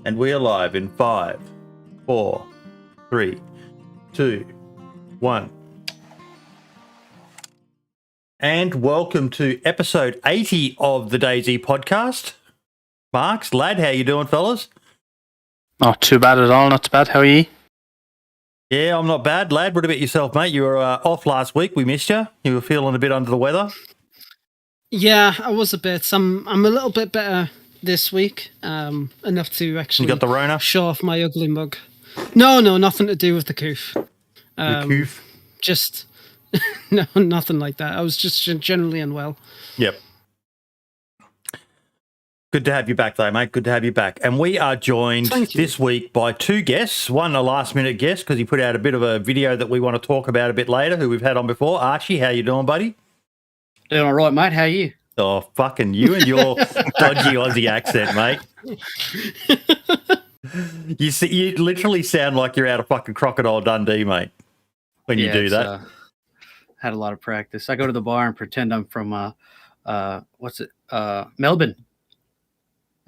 And we are live in 5, 4, 3, 2, 1. And welcome to episode 80 of the DayZ Podcast. Marks, lad, how you doing, fellas? Not too bad at all, not too bad. How are you? Yeah, I'm not bad, lad. What about yourself, mate? You were off last week. We missed you. You were feeling a bit under the weather. Yeah, I was a bit. I'm a little bit better this week. Enough to actually You got the Rona? show off my ugly mug. No, nothing to do with the coof. The coof? Just no, nothing like that. I was just generally unwell. Yep. Good to have you back, though, mate. Good to have you back. And we are joined this week by two guests. One, a last-minute guest, because he put out a bit of a video that we want to talk about a bit later, who we've had on before. Archie, how you doing, buddy? Doing all right, mate. How are you? Oh, fucking you and your dodgy Aussie accent, mate. You literally sound like you're out of fucking Crocodile Dundee, mate, when you do that. Had a lot of practice. I go to the bar and pretend I'm from, Melbourne.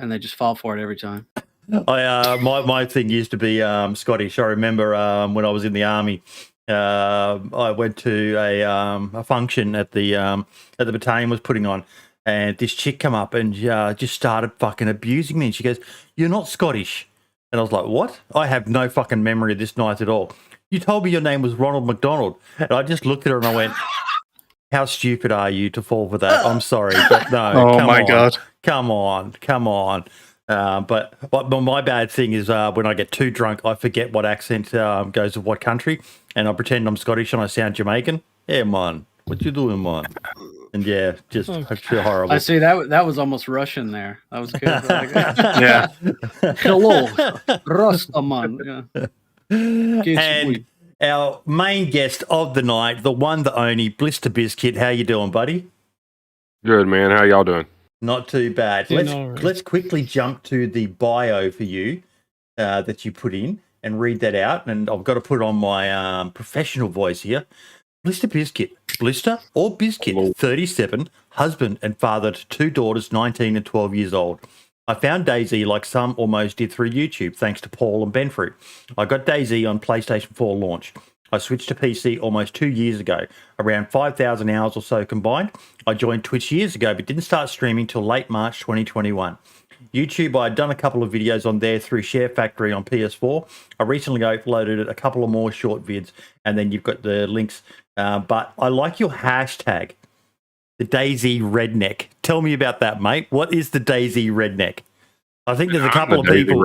And they just fall for it every time. My thing used to be Scottish. I remember when I was in the army, I went to a function at the battalion was putting on, and this chick come up and just started fucking abusing me. And she goes, "You're not Scottish." And I was like, "What? I have no fucking memory of this night at all. You told me your name was Ronald McDonald." And I just looked at her and I went, "How stupid are you to fall for that? I'm sorry, but no." Oh my God. Come on. But my bad thing is when I get too drunk, I forget what accent goes with what country, and I pretend I'm Scottish and I sound Jamaican. Yeah, man. What you doing, man? And yeah, just I feel horrible. I see that was almost Russian there. That was good. Yeah. Hello, Rastaman. Yeah. And our main guest of the night, the one, the only, Blisterbizkit. How you doing, buddy? Good, man. How y'all doing? Not too bad. Let's quickly jump to the bio for you that you put in and read that out. And I've got to put on my professional voice here. Blisterbizkit. Blister or Bizkit, 37, husband and father to two daughters, 19 and 12 years old. I found DayZ like some almost did through YouTube, thanks to Paul and Benfruit. I got DayZ on PlayStation 4 launch. I switched to PC almost 2 years ago, around 5,000 hours or so combined. I joined Twitch years ago, but didn't start streaming till late March 2021. YouTube, I had done a couple of videos on there through Share Factory on PS4. I recently uploaded a couple of more short vids, and then you've got the links. But I like your hashtag, the DayZ Redneck. Tell me about that, mate. What is the DayZ Redneck? I think there's a couple of people.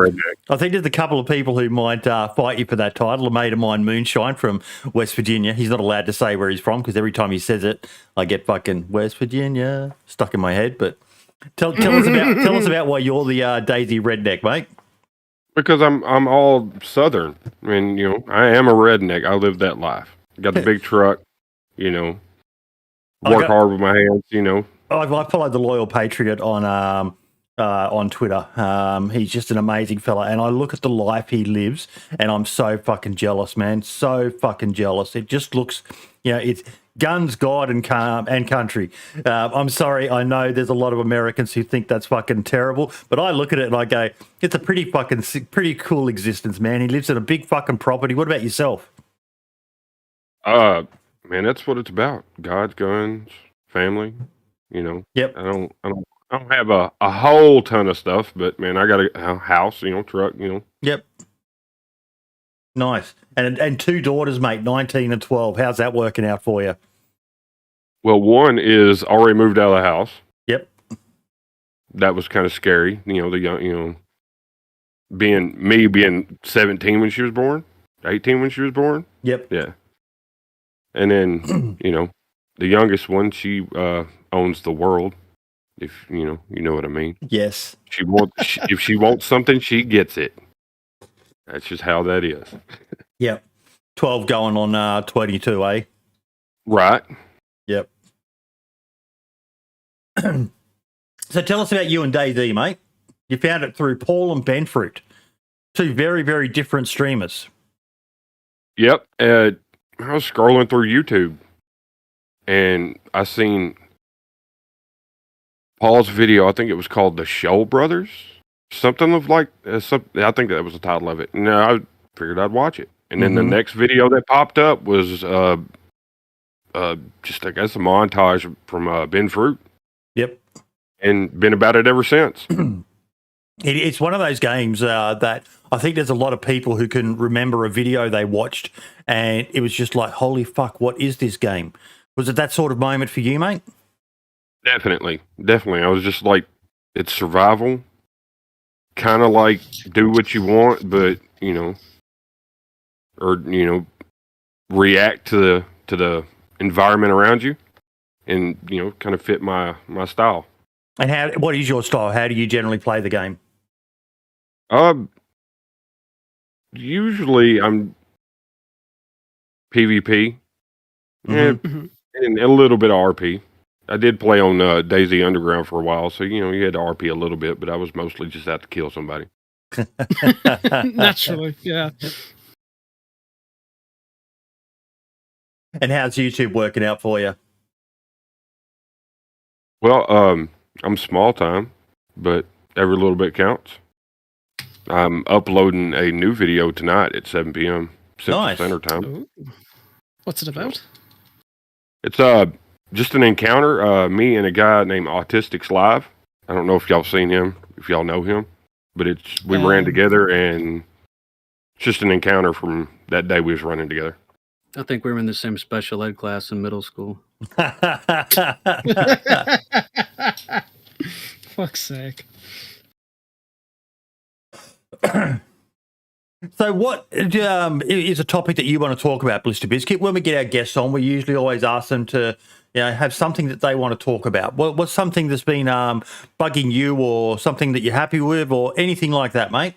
I think there's a couple of people who might fight you for that title. A mate of mine, Moonshine from West Virginia. He's not allowed to say where he's from because every time he says it, I get fucking West Virginia stuck in my head. But tell us about why you're the DayZ Redneck, mate. Because I'm all Southern. I mean, I am a redneck. I live that life. Got the big truck. Work hard with my hands. I followed the Loyal Patriot on Twitter. He's just an amazing fella, and I look at the life he lives, and I'm so fucking jealous, man. So fucking jealous. It just looks, it's guns, God, and country. I'm sorry, I know there's a lot of Americans who think that's fucking terrible, but I look at it and I go, it's a pretty cool existence, man. He lives in a big fucking property. What about yourself? Man, that's what it's about. God, guns, family. Yep. I don't have a whole ton of stuff, but man, I got a house, truck, Yep. Nice. And two daughters, mate, 19 and 12. How's that working out for you? Well, one is already moved out of the house. Yep. That was kind of scary. The young, being 17 when she was born, 18 when she was born. Yep. Yeah. And then, the youngest one, she owns the world. If you know what I mean. Yes. If she wants something, she gets it. That's just how that is. Yep. 12 going on 22, eh? Right. Yep. So tell us about you and DayZ, mate. You found it through Paul and Benfruit. Two very, very different streamers. Yep. I was scrolling through YouTube and I seen Paul's video. I think it was called The Show Brothers, something of like I think that was the title of it. And I figured I'd watch it. And then the next video that popped up was just I guess a montage from Ben Fruit. Yep. And been about it ever since. It's one of those games that I think there's a lot of people who can remember a video they watched and it was just like, holy fuck, what is this game? Was it that sort of moment for you, mate? Definitely. I was just like, it's survival. Kind of like do what you want, but, react to the environment around you and, kind of fit my style. And what is your style? How do you generally play the game? Usually I'm PvP and a little bit of RP. I did play on DayZ Underground for a while, so you had to RP a little bit, but I was mostly just out to kill somebody. Naturally, yeah. And how's YouTube working out for you? Well, I'm small time, but every little bit counts. I'm uploading a new video tonight at 7 p.m. Central Standard Time. Ooh. What's it about? It's just an encounter. Me and a guy named Autistics Live. I don't know if y'all seen him, if y'all know him, but we ran together, and it's just an encounter from that day we was running together. I think we were in the same special ed class in middle school. Fuck's sake. So what is a topic that you want to talk about, Blisterbizkit? When we get our guests on, we usually always ask them to have something that they want to talk about. What's something that's been bugging you or something that you're happy with or anything like that, mate?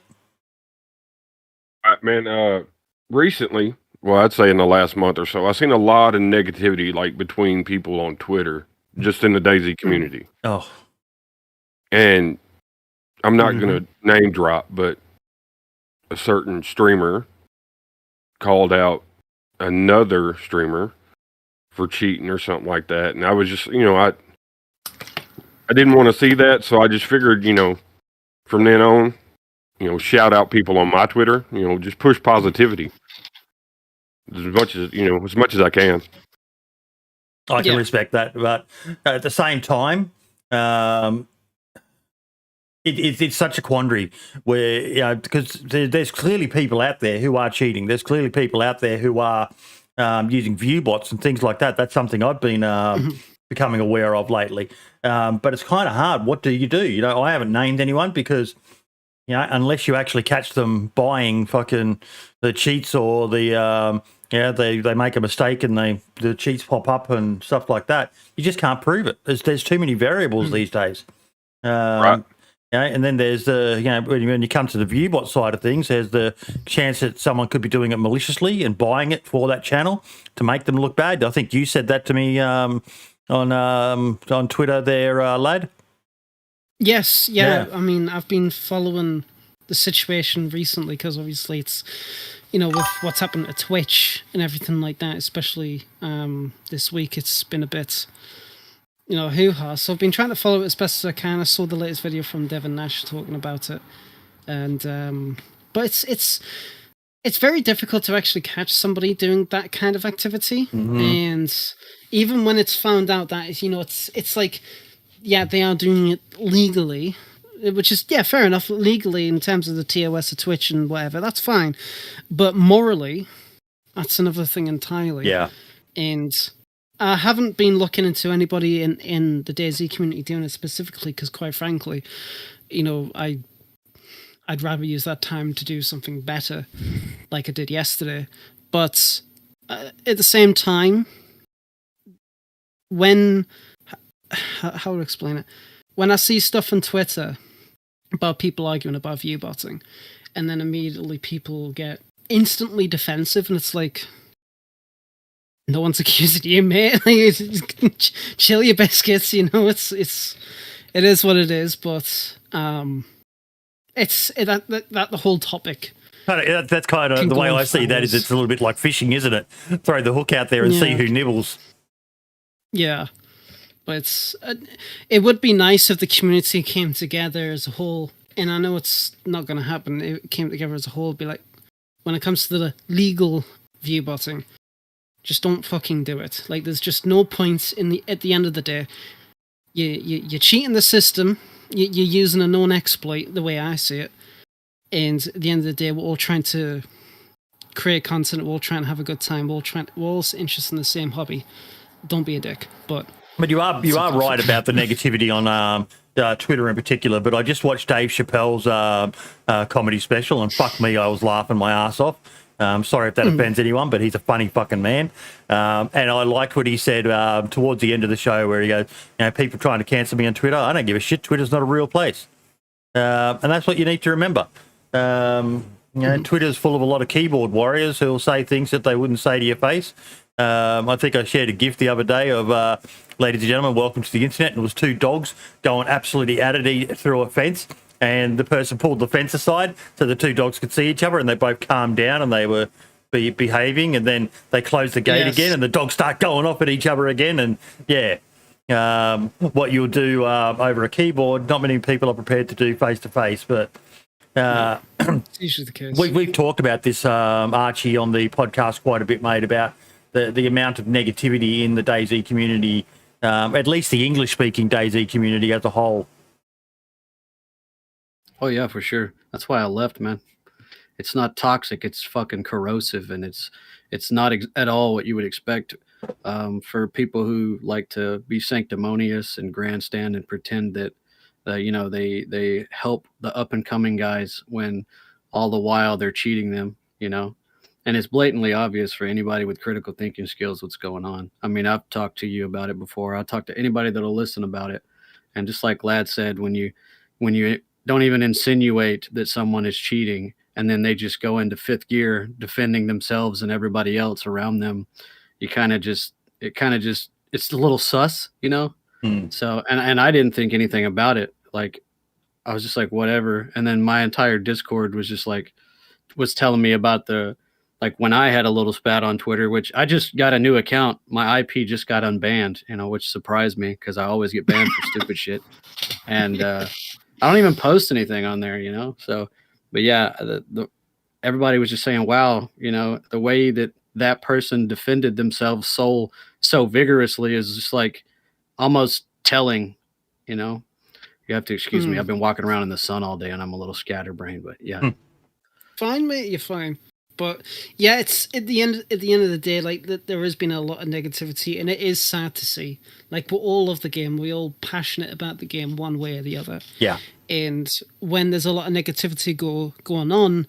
Man, recently, well, I'd say in the last month or so, I've seen a lot of negativity like between people on Twitter, just in the DayZ community. Oh. And I'm not going to name drop, but a certain streamer called out another streamer for cheating or something like that. And I was just, I didn't want to see that. So I just figured, from then on, shout out people on my Twitter, just push positivity as much as I can. I can respect that. But at the same time, it's such a quandary where, because there's clearly people out there who are cheating. There's clearly people out there who are using view bots and things like that. That's something I've been becoming aware of lately. But it's kind of hard. What do? I haven't named anyone because, unless you actually catch them buying fucking the cheats or the, they make a mistake and the cheats pop up and stuff like that, you just can't prove it. There's too many variables these days. Right. And then there's the, when you come to the viewbot side of things, there's the chance that someone could be doing it maliciously and buying it for that channel to make them look bad. I think you said that to me on Twitter there, lad. Yes, yeah. I mean, I've been following the situation recently because obviously it's, with what's happened at Twitch and everything like that, especially this week, it's been a bit... hoo-ha. So I've been trying to follow it as best as I can. I saw the latest video from Devin Nash talking about it, and but it's very difficult to actually catch somebody doing that kind of activity. And even when it's found out that it's like, they are doing it legally, which is fair enough, legally in terms of the TOS of Twitch and whatever, that's fine, but morally, that's another thing entirely. Yeah, and I haven't been looking into anybody in the DayZ community doing it specifically because, quite frankly, I'd rather use that time to do something better, like I did yesterday. But at the same time, how would I explain it? When I see stuff on Twitter about people arguing about viewbotting, and then immediately people get instantly defensive, and it's like, no one's accusing you, mate. Chill your biscuits. It is what it is. But it's that the whole topic. That's kind of the way I see that. Is it's a little bit like fishing, isn't it? Throw the hook out there and see who nibbles. Yeah, but it would be nice if the community came together as a whole and I know it's not going to happen, it came together as a whole, be like, when it comes to the legal view botting, just don't fucking do it. Like, there's just no point at the end of the day. You're cheating the system. You're using a known exploit, the way I see it. And at the end of the day, we're all trying to create content. We're all trying to have a good time. We're all interested in the same hobby. Don't be a dick. But you are right about the negativity on Twitter in particular. But I just watched Dave Chappelle's comedy special, and fuck me, I was laughing my ass off. Sorry if that offends anyone, but he's a funny fucking man. And I liked what he said towards the end of the show, where he goes, people trying to cancel me on Twitter. I don't give a shit. Twitter's not a real place. And that's what you need to remember. Twitter's full of a lot of keyboard warriors who will say things that they wouldn't say to your face. I think I shared a GIF the other day of, ladies and gentlemen, welcome to the internet. And it was two dogs going absolutely at it through a fence. And the person pulled the fence aside so the two dogs could see each other, and they both calmed down and they were behaving. And then they closed the gate again, and the dogs start going off at each other again. And what you'll do over a keyboard, not many people are prepared to do face to face. But it's usually the case. We've talked about this, Archie, on the podcast quite a bit, mate, about the amount of negativity in the DayZ community, at least the English-speaking DayZ community as a whole. Oh yeah, for sure. That's why I left, man. It's not toxic. It's fucking corrosive, and it's not at all what you would expect for people who like to be sanctimonious and grandstand and pretend that they help the up and coming guys when all the while they're cheating them. And it's blatantly obvious for anybody with critical thinking skills what's going on. I mean, I've talked to you about it before. I'll talk to anybody that'll listen about it. And just like Lad said, when you don't even insinuate that someone is cheating, and then they just go into fifth gear defending themselves and everybody else around them, it's a little sus, So, and I didn't think anything about it. Like, I was just like, whatever. And then my entire Discord was just like, was telling me about when I had a little spat on Twitter, which I just got a new account. My IP just got unbanned, which surprised me because I always get banned for stupid shit. And I don't even post anything on there, So, but yeah, everybody was just saying, wow, the way that person defended themselves so vigorously is just like almost telling, You have to excuse me. I've been walking around in the sun all day and I'm a little scatterbrained, but yeah. Fine, mate, you're fine. But yeah, it's at the end of the day, like there has been a lot of negativity, and it is sad to see. Like, we're all of the game, we're all passionate about the game one way or the other. Yeah. And when there's a lot of negativity going on,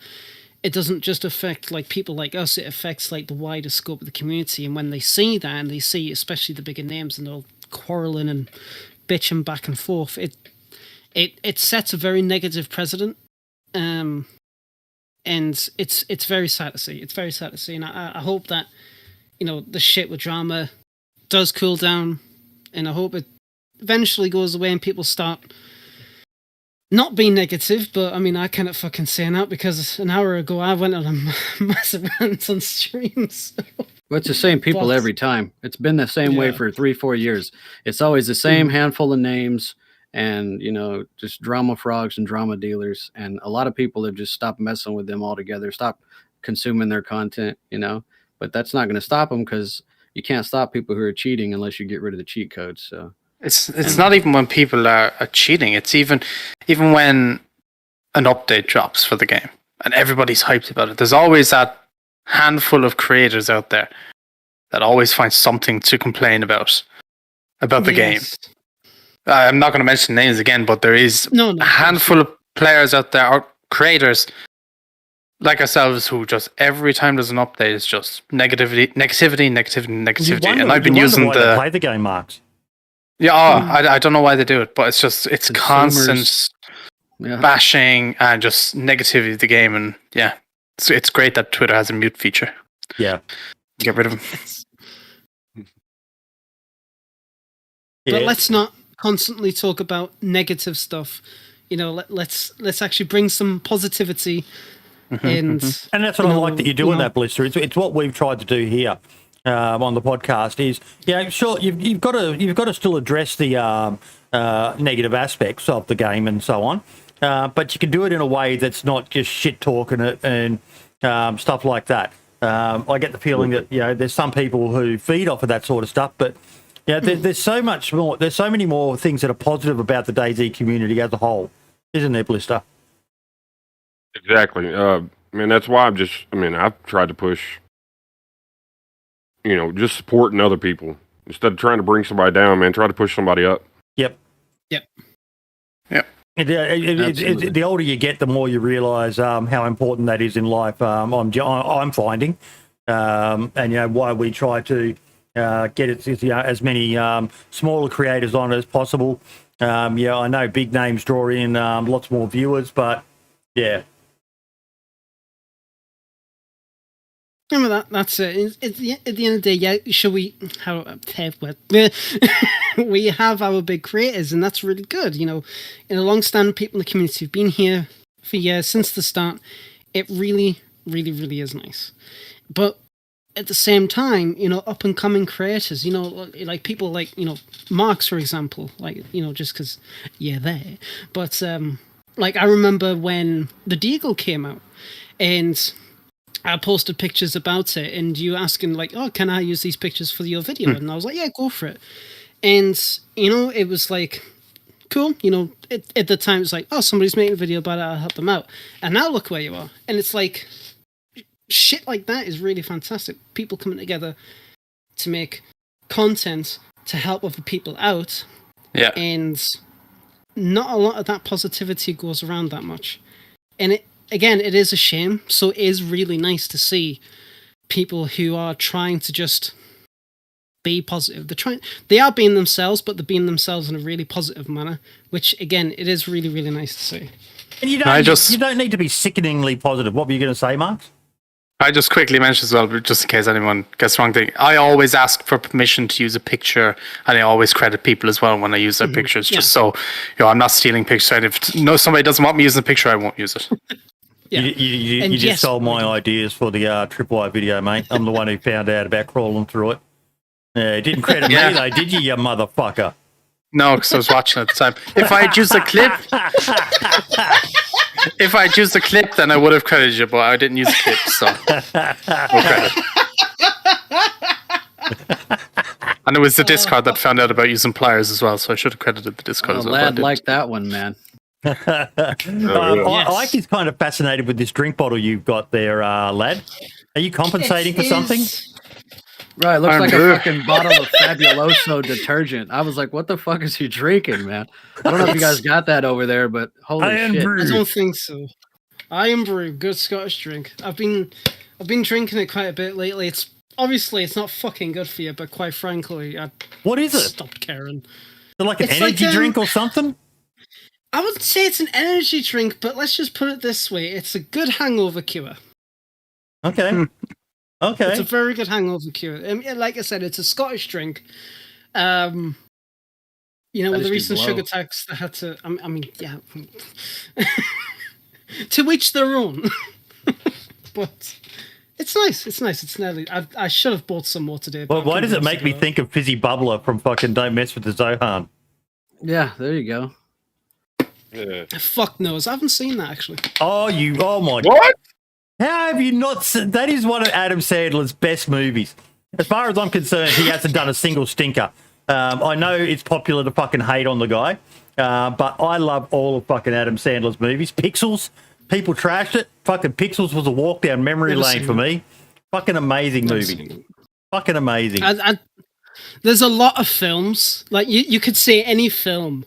it doesn't just affect like people like us, it affects like the wider scope of the community. And when they see that, and they see especially the bigger names and they're all quarreling and bitching back and forth, it sets a very negative precedent. And it's very sad to see. It's very sad to see. And I hope that, the shit with drama does cool down. And I hope it eventually goes away and people start not being negative. But, I mean, I cannot fucking say that because an hour ago I went on a massive rant on streams. Well, it's the same people every time. It's been the same way for 3-4 years. It's always the same handful of names. And, just drama frogs and drama dealers. And a lot of people have just stopped messing with them altogether, stop consuming their content, but that's not going to stop them because you can't stop people who are cheating unless you get rid of the cheat codes. So it's not even when people are cheating. It's even when an update drops for the game and everybody's hyped about it. There's always that handful of creators out there that always find something to complain about the game. I'm not going to mention names again, but there is a handful of players out there, or creators like ourselves, who just every time there's an update, it's just negativity. And I've been using why they play the game, Marks. Yeah, I don't know why they do it, but it's constant bashing and just negativity of the game. And yeah, it's great that Twitter has a mute feature. Yeah, get rid of them. But let's not constantly talk about negative stuff. Let's actually bring some positivity and that's what I like that you're doing that, Blister. It's what we've tried to do here on the podcast. Is sure you've got to still address the negative aspects of the game and so on. but you can do it in a way that's not just shit talking it and stuff like that. I get the feeling that there's some people who feed off of that sort of stuff, but there's so much more. There's so many more things that are positive about the DayZ community as a whole, isn't there, Blister? Exactly. That's why I've tried to push, just supporting other people instead of trying to bring somebody down. Man, try to push somebody up. Yep. The older you get, the more you realise how important that is in life. I'm finding, and why we try to get it as many smaller creators on as possible. I know big names draw in lots more viewers, but yeah. Remember that. That's it. At the end of the day, should we? We have our big creators, and that's really good. In a long-standing people in the community who've been here for years since the start. It really, really, really is nice. But at the same time, up and coming creators, like people like Marks, for example, just because there. But I remember when the Deagle came out, and I posted pictures about it, and you asking can I use these pictures for your video? And I was like, yeah, go for it. And it was like, cool. At the time it's like, oh, somebody's making a video about it, I'll help them out. And now look where you are. And it's like, shit like that is really fantastic. People coming together to make content to help other people out. Yeah. And not a lot of that positivity goes around that much. And it is a shame. So it is really nice to see people who are trying to just be positive. They are being themselves, but they're being themselves in a really positive manner, which again, it is really, really nice to see. And you don't need to be sickeningly positive. What were you going to say, Mark? I just quickly mentioned as well, just in case anyone gets the wrong thing. I always ask for permission to use a picture, and I always credit people as well when I use their pictures, just so I'm not stealing pictures. And if somebody doesn't want me using the picture, I won't use it. Yeah. You just stole my ideas for the Triple I video, mate. I'm the one who found out about crawling through it. Didn't credit me though, did you motherfucker? No, because I was watching at the time. If I had used the clip, then I would have credited you, but I didn't use the clip, so no credit. And it was the Discord that found out about using pliers as well, so I should have credited the Discord as well. Lad liked that one, man. Ike is kind of fascinated with this drink bottle you've got there, lad. Are you compensating for something? Right, it looks like a fucking bottle of Fabuloso detergent. I was like, what the fuck is he drinking, man? I don't know if you guys got that over there, but holy shit. I don't think so. Iron Brew, good Scottish drink. I've been drinking it quite a bit lately. It's not fucking good for you, but quite frankly, what is it? Stopped caring. Is it like an energy drink or something? I wouldn't say it's an energy drink, but let's just put it this way. It's a good hangover cure. Okay. Okay. It's a very good hangover cure. Like I said, it's a Scottish drink. With the recent sugar tax, they had to... to each their own. But it's nice. It's nearly... I should have bought some more today. Well, why does it make me think of Fizzy Bubbler from fucking Don't Mess with the Zohan? Yeah, there you go. Yeah. Fuck knows. I haven't seen that, actually. Oh my... What? How have you not seen... That is one of Adam Sandler's best movies. As far as I'm concerned, he hasn't done a single stinker. I know it's popular to fucking hate on the guy, but I love all of fucking Adam Sandler's movies. Pixels, people trashed it. Fucking Pixels was a walk down memory lane for me. Fucking amazing movie. Fucking amazing. There's a lot of films. Like, you could say any film,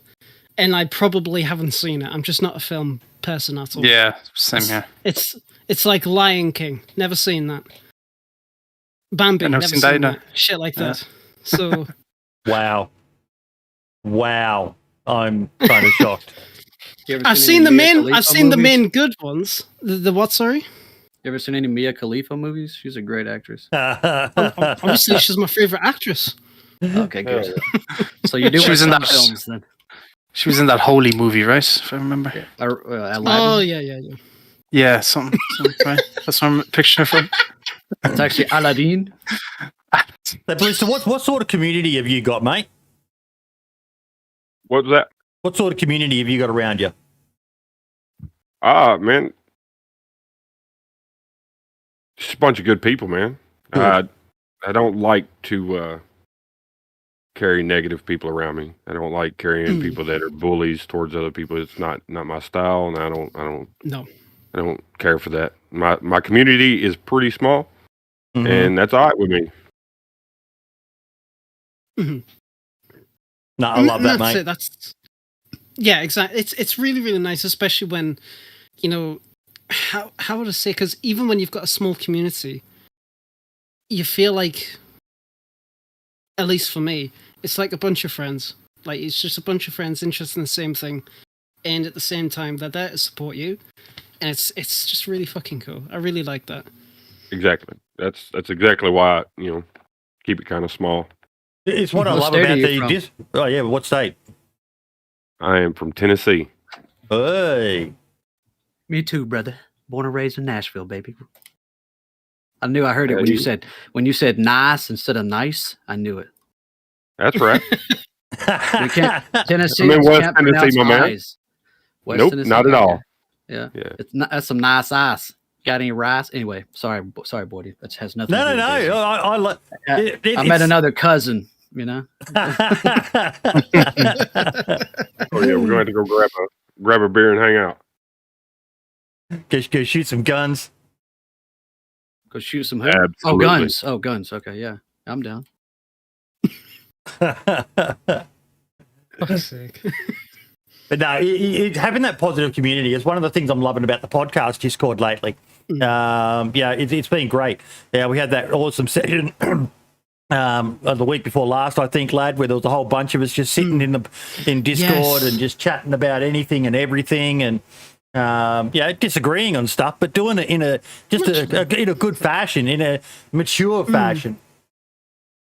and I probably haven't seen it. I'm just not a film person at all. Yeah, same here. It's like Lion King. Never seen that. Bambi. Never seen that. Shit like that. So. Wow. I'm kind of shocked. I've seen the main good ones. The what? Sorry. You ever seen any Mia Khalifa movies? She's a great actress. Obviously, she's my favorite actress. Okay, good. So you do. She was in that films then. She was in that Holy movie, right? If I remember. Yeah. Oh yeah. Yeah, something right? That's what I'm picturing from. It's actually Aladdin. So what sort of community have you got, mate? What was that? What sort of community have you got around you? Man, just a bunch of good people, man. Good. I don't like to carry negative people around me. I don't like carrying people that are bullies towards other people. It's not my style, and I don't care for that. My community is pretty small, and that's all right with me. No, I love that, mate. Yeah, exactly. It's really, really nice, especially when, you know, how would I say? Because even when you've got a small community, you feel like, at least for me, it's like a bunch of friends. Like, it's just a bunch of friends interested in the same thing, and at the same time, they're there to support you, and it's just really fucking cool. I really like that. Exactly. That's exactly why keep it kind of small. It's what I love about the. Oh yeah, what state? I am from Tennessee. Hey. Me too, brother. Born and raised in Nashville, baby. I knew I heard it when you said nice instead of nice. I knew it. That's right. We can't Tennessee. I'm in West can't Tennessee, my man. Nope, Tennessee, not at all. Yeah. That's some nice ice. Got any rice? Anyway, sorry, Boydie. That has nothing. No. I met another cousin. You know. Oh yeah, we're going to go grab a beer and hang out. Go shoot some guns. Go shoot some. Absolutely. Oh, guns. Okay, yeah, I'm down. Fuck's sake. But no, having that positive community is one of the things I'm loving about the podcast Discord lately. It's been great. Yeah, we had that awesome session the week before last, I think, lad, where there was a whole bunch of us just sitting in Discord and just chatting about anything and everything, and disagreeing on stuff, but doing it in a good fashion, in a mature fashion.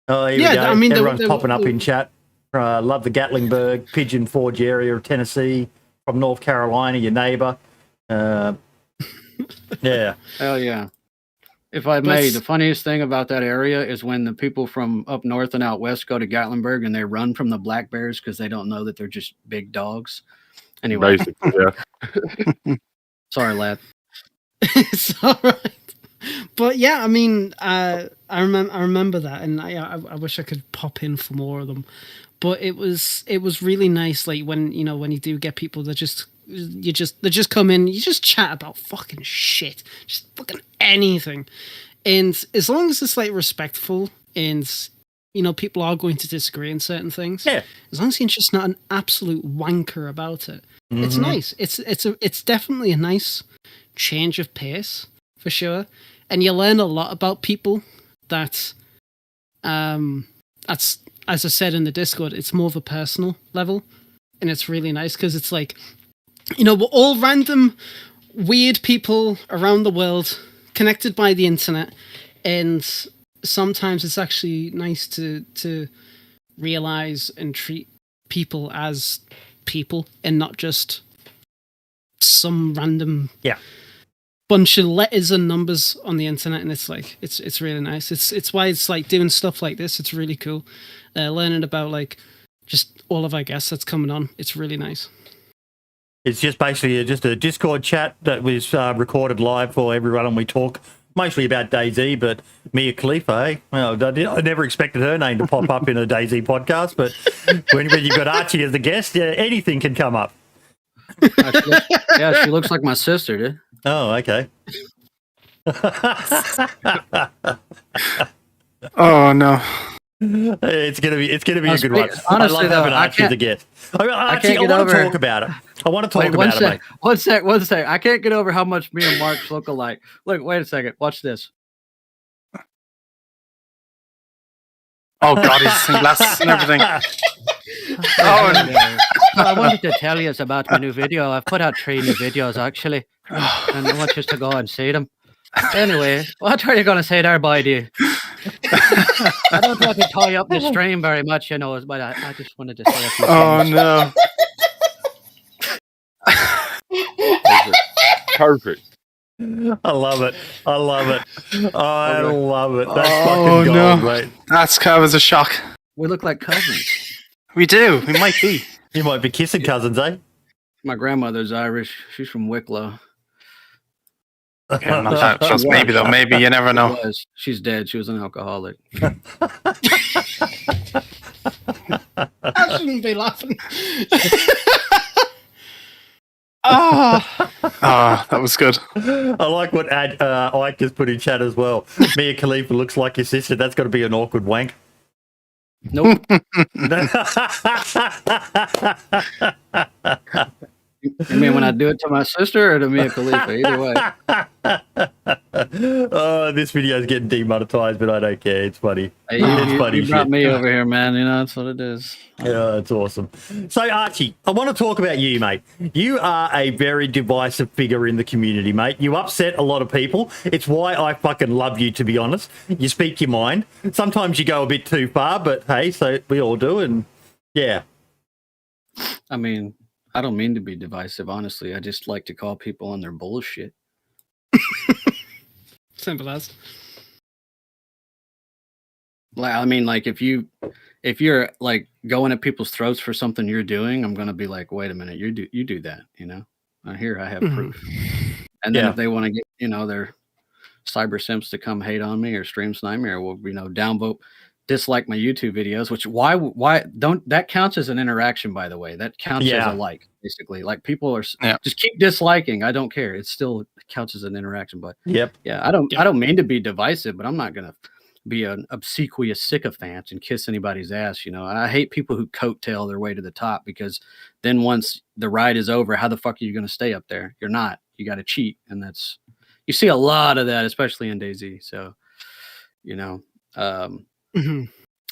Oh, here we go. I mean, everyone's popping up in chat. Love the Gatlinburg, Pigeon Forge area of Tennessee, from North Carolina, your neighbor. Yeah. Hell yeah. If I may, the funniest thing about that area is when the people from up north and out west go to Gatlinburg and they run from the black bears because they don't know that they're just big dogs. Anyway. Basically, yeah. Sorry, lad. It's all right. But yeah, I mean, I remember that, and I wish I could pop in for more of them. But it was really nice, like when you do get people that they just come in, you just chat about fucking shit, just fucking anything, and as long as it's like respectful, and people are going to disagree in certain things. Yeah. As long as you're just not an absolute wanker about it, it's nice. It's definitely a nice change of pace for sure, and you learn a lot about people. That's as I said in the Discord, it's more of a personal level, and it's really nice because it's like, we're all random, weird people around the world connected by the internet, and sometimes it's actually nice to realize and treat people as people and not just some random bunch of letters and numbers on the internet. And it's like it's really nice. It's why it's like doing stuff like this. It's really cool. Learning about like just all of our guests that's coming on. It's really nice. It's just basically just a Discord chat that was recorded live for everyone, and we talk mostly about DayZ, but Mia Khalifa, eh? Well, I never expected her name to pop up in a DayZ podcast, but when you've got Archie as the guest, anything can come up. She looks like my sister, dude. Oh, okay. Oh no. It's gonna be a good one. Honestly, I love having Archie as a guest. I want to talk about it. I want to talk about it, mate. One sec. I can't get over how much me and Mark look alike. Look, wait a second. Watch this. Oh God, he's sunglasses and everything. I wanted to tell you about my new video. I've put out 3 new videos actually, and I want you to go and see them. Anyway, what are you going to say there, Boydie? I don't want to tie up the stream very much, but I just wanted to say a few things. No. Perfect. I love it. I love it. That's fucking gold, mate. That was a shock. We look like cousins. We do. We might be. You might be kissing cousins, eh? My grandmother's Irish. She's from Wicklow. Yeah, not that, just maybe though. Maybe you never know. She's dead. She was an alcoholic. I shouldn't be laughing. That was good. I like what Ike just put in chat as well. Mia Khalifa looks like your sister. That's got to be an awkward wank. Nope. I mean, when I do it to my sister or to Mia Khalifa, either way. Oh, this video is getting demonetized, but I don't care. It's funny. Hey, It's funny you brought shit. me over here, man. You know, that's what it is. Yeah, it's awesome. So, Archie, I want to talk about you, mate. You are a very divisive figure in the community, mate. You upset a lot of people. It's why I fucking love you, to be honest. You speak your mind. Sometimes you go a bit too far, but hey, so we all do, and yeah. I mean, I don't mean to be divisive, honestly. I just like to call people on their bullshit. Simple as. Like, I mean, like if you're like going at people's throats for something you're doing, I'm gonna be like, wait a minute, you do that, you know? Here I have proof. And then if they want to get, their cyber simps to come hate on me or stream snipe me or downvote, dislike my YouTube videos, which why don't that counts as an interaction, by the way. That counts as a like, basically. Like people are just keep disliking. I don't care. It still counts as an interaction. But I don't mean to be divisive, but I'm not gonna be an obsequious sycophant and kiss anybody's ass. I hate people who coattail their way to the top, because then once the ride is over, how the fuck are you gonna stay up there? You're not. You got to cheat, and you see a lot of that, especially in DayZ. So,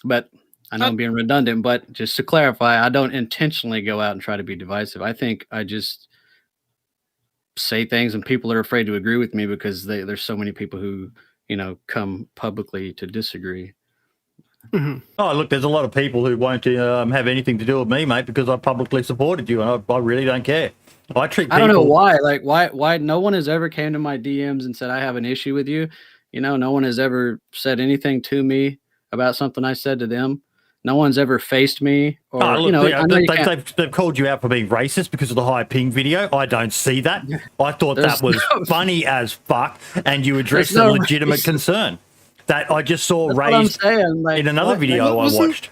but I know I'm being redundant, but just to clarify, I don't intentionally go out and try to be divisive. I think I just say things and people are afraid to agree with me because there's so many people who, come publicly to disagree. Oh, look, there's a lot of people who won't have anything to do with me, mate, because I publicly supported you, and I really don't care. I don't know why. Like, why no one has ever came to my DMs and said I have an issue with you. No one has ever said anything to me about something I said to them. No one's ever faced me. Or they've called you out for being racist because of the high ping video. I don't see that. I thought that was funny as fuck, and you addressed a legitimate concern that I just saw raised in another video I watched.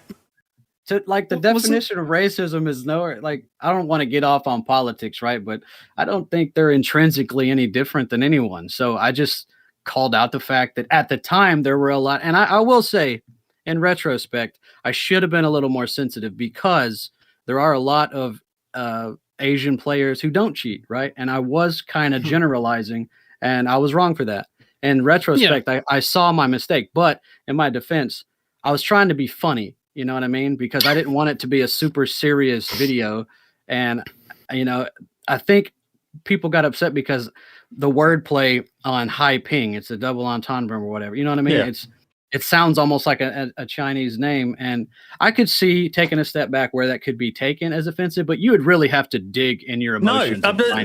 So, like, the definition of racism is I don't want to get off on politics, right? But I don't think they're intrinsically any different than anyone. So I just called out the fact that at the time there were a lot, and I will say, in retrospect, I should have been a little more sensitive, because there are a lot of Asian players who don't cheat, right? And I was kind of generalizing, and I was wrong for that. In retrospect, I saw my mistake, but in my defense, I was trying to be funny. You know what I mean? Because I didn't want it to be a super serious video. And, I think people got upset because the wordplay on high ping, it's a double entendre or whatever. You know what I mean? Yeah. It sounds almost like a Chinese name. And I could see, taking a step back, where that could be taken as offensive, but you would really have to dig in your emotions. I'm going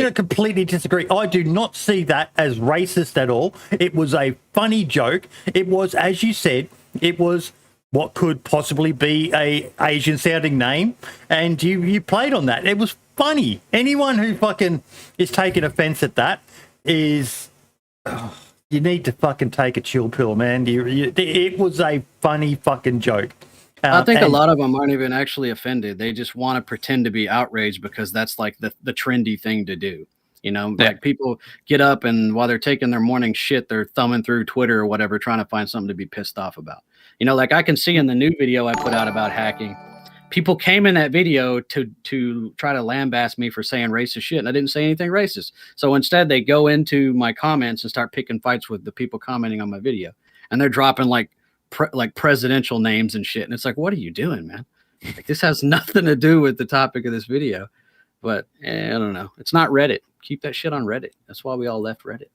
to completely disagree. I do not see that as racist at all. It was a funny joke. It was, as you said, it was what could possibly be a Asian sounding name, and you played on that. It was funny. Anyone who fucking is taking offense at that is, you need to fucking take a chill pill, man. It was a funny fucking joke. I think a lot of them aren't even actually offended. They just want to pretend to be outraged because that's like the trendy thing to do. Like people get up and while they're taking their morning shit, they're thumbing through Twitter or whatever, trying to find something to be pissed off about. Like I can see in the new video I put out about hacking, people came in that video to try to lambaste me for saying racist shit, and I didn't say anything racist. So instead, they go into my comments and start picking fights with the people commenting on my video, and they're dropping like presidential names and shit. And it's like, what are you doing, man? Like, this has nothing to do with the topic of this video. But I don't know. It's not Reddit. Keep that shit on Reddit. That's why we all left Reddit.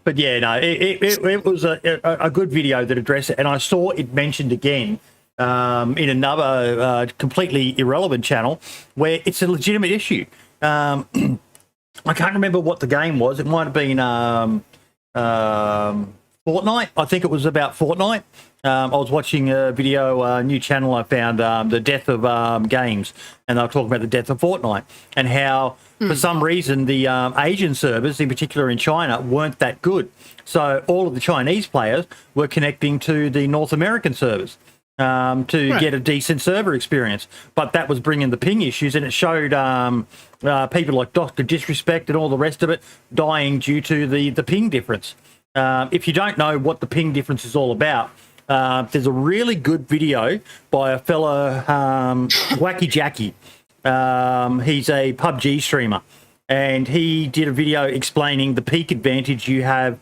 But yeah, no, it was a good video that addressed it, and I saw it mentioned again in another completely irrelevant channel where it's a legitimate issue. I can't remember what the game was. It might have been Fortnite. I think it was about Fortnite. I was watching a video, a new channel I found, the death of games, and they were talking about the death of Fortnite and how, for some reason, the Asian servers, in particular in China, weren't that good. So all of the Chinese players were connecting to the North American servers to get a decent server experience. But that was bringing the ping issues, and it showed people like Dr. Disrespect and all the rest of it dying due to the ping difference. If you don't know what the ping difference is all about, there's a really good video by a fellow, Wacky Jackie. He's a PUBG streamer, and he did a video explaining the peak advantage you have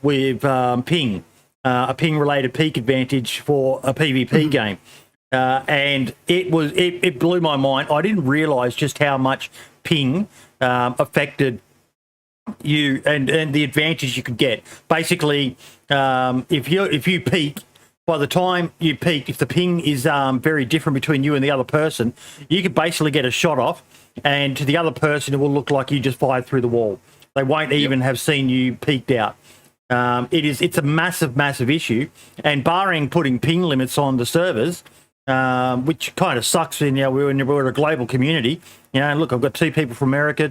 with ping, a ping-related peak advantage for a PvP game. And it blew my mind. I didn't realise just how much ping affected you and the advantage you could get. Basically, if you peak, by the time you peak, if the ping is very different between you and the other person, you could basically get a shot off, and to the other person it will look like you just fired through the wall. They won't even have seen you peeked out. It's a massive issue, and barring putting ping limits on the servers, which kind of sucks. We're a global community. Look, I've got 2 people from America,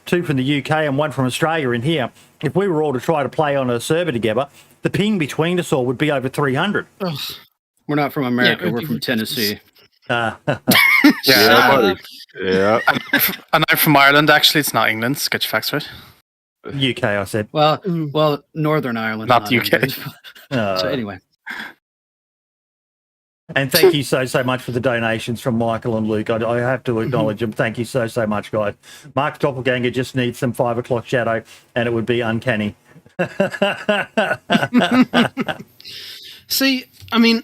2 from the UK, and 1 from Australia in here. If we were all to try to play on a server together, the ping between us all would be over 300. Ugh. We're not from America. We're from Tennessee. Yeah, buddy. Yeah. And I'm from Ireland, actually. It's not England. Get your facts right. UK, I said. Well, Northern Ireland. Not the UK. So anyway. And thank you so much for the donations from Michael and Luke. I have to acknowledge them. Thank you so much, guys. Mark's doppelganger just needs some 5 o'clock shadow, and it would be uncanny. See, I mean,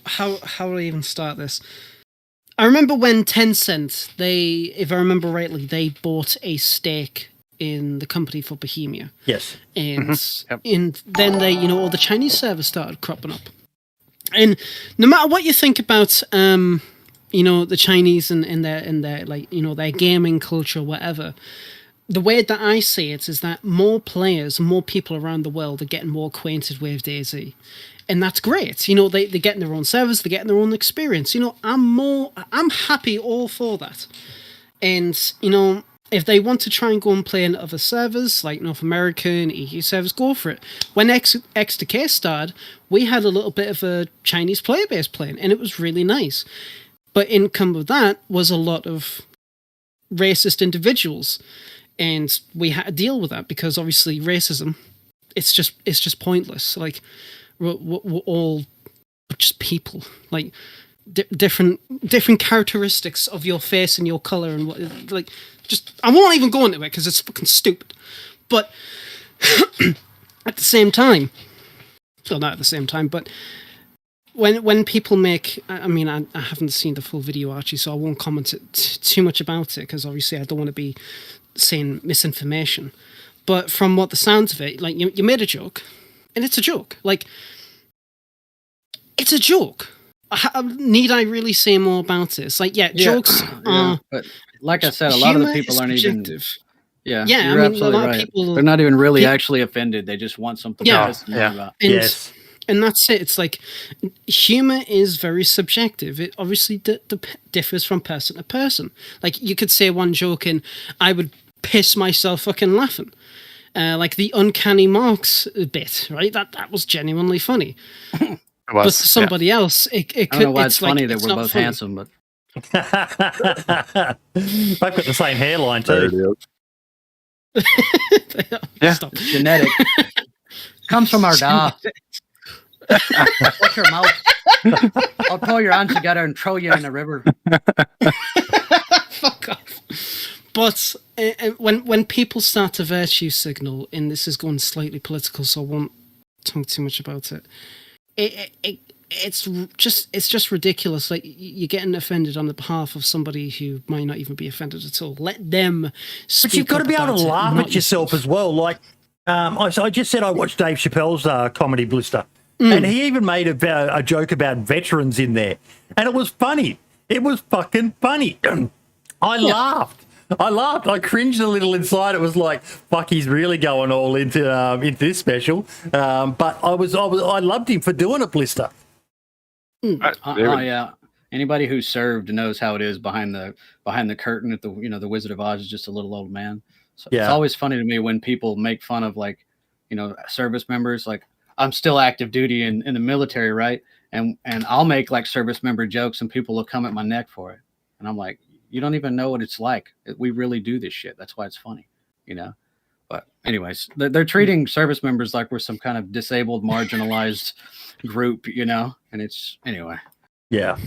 how do I even start this? I remember when Tencent, if I remember rightly, they bought a stake in the company for Bohemia. Yes. And then they, all the Chinese servers started cropping up. And no matter what you think about, the Chinese and their like, their gaming culture, whatever, the way that I see it is that more players, more people around the world are getting more acquainted with DayZ. And that's great. They're getting their own servers, they're getting their own experience. I'm happy all for that. And, if they want to try and go and play in other servers, like North American, EU servers, go for it. When XDK started, we had a little bit of a Chinese player base playing, and it was really nice. But income with that was a lot of racist individuals. And we had to deal with that because obviously racism, it's just pointless. Like, we're all just people. Like, different characteristics of your face and your color and what, like, just, I won't even go into it because it's fucking stupid. But at the same time, well, not at the same time, but when people make, I mean, I haven't seen the full video, Archie, so I won't comment too much about it because obviously I don't want to be saying misinformation. But from what the sounds of it, like, you made a joke, and it's a joke. Like, it's a joke. Need I really say more about this? Like, jokes are... But like I said, a lot of the people aren't even... Yeah, you're I mean, absolutely right. They're not even really actually offended. They just want something to piss them about. And that's it. It's like, humor is very subjective. It obviously differs from person to person. Like, you could say one joke and I would piss myself fucking laughing. Like the Uncanny Marks bit, right? That was genuinely funny. But to somebody else, it could... I don't know why it's funny that we're both handsome, but... They've got the same hairline too. Stop. Genetic. Comes from our dad. Shut your mouth. I'll pull your hands together and throw you in the river. Fuck off. But when people start to virtue signal, and this is going slightly political, so I won't talk too much about it. It's just ridiculous. Like, you're getting offended on the behalf of somebody who might not even be offended at all. Let them speak. But you've got to be able to laugh at yourself as well. Like, I just said I watched Dave Chappelle's comedy Blister, and he even made a joke about veterans in there, and it was funny. It was fucking funny. I laughed. I laughed. I cringed a little inside. It was like, fuck, he's really going all into this special. But I loved him for doing it, Blister. Yeah. Anybody who served knows how it is behind the curtain at the Wizard of Oz is just a little old man. So It's always funny to me when people make fun of service members. Like, I'm still active duty in the military, right? And I'll make like service member jokes and people will come at my neck for it. And I'm like, you don't even know what it's like. We really do this shit. That's why it's funny, But anyways, they're treating service members like we're some kind of disabled, marginalized group, and it's anyway. Yeah.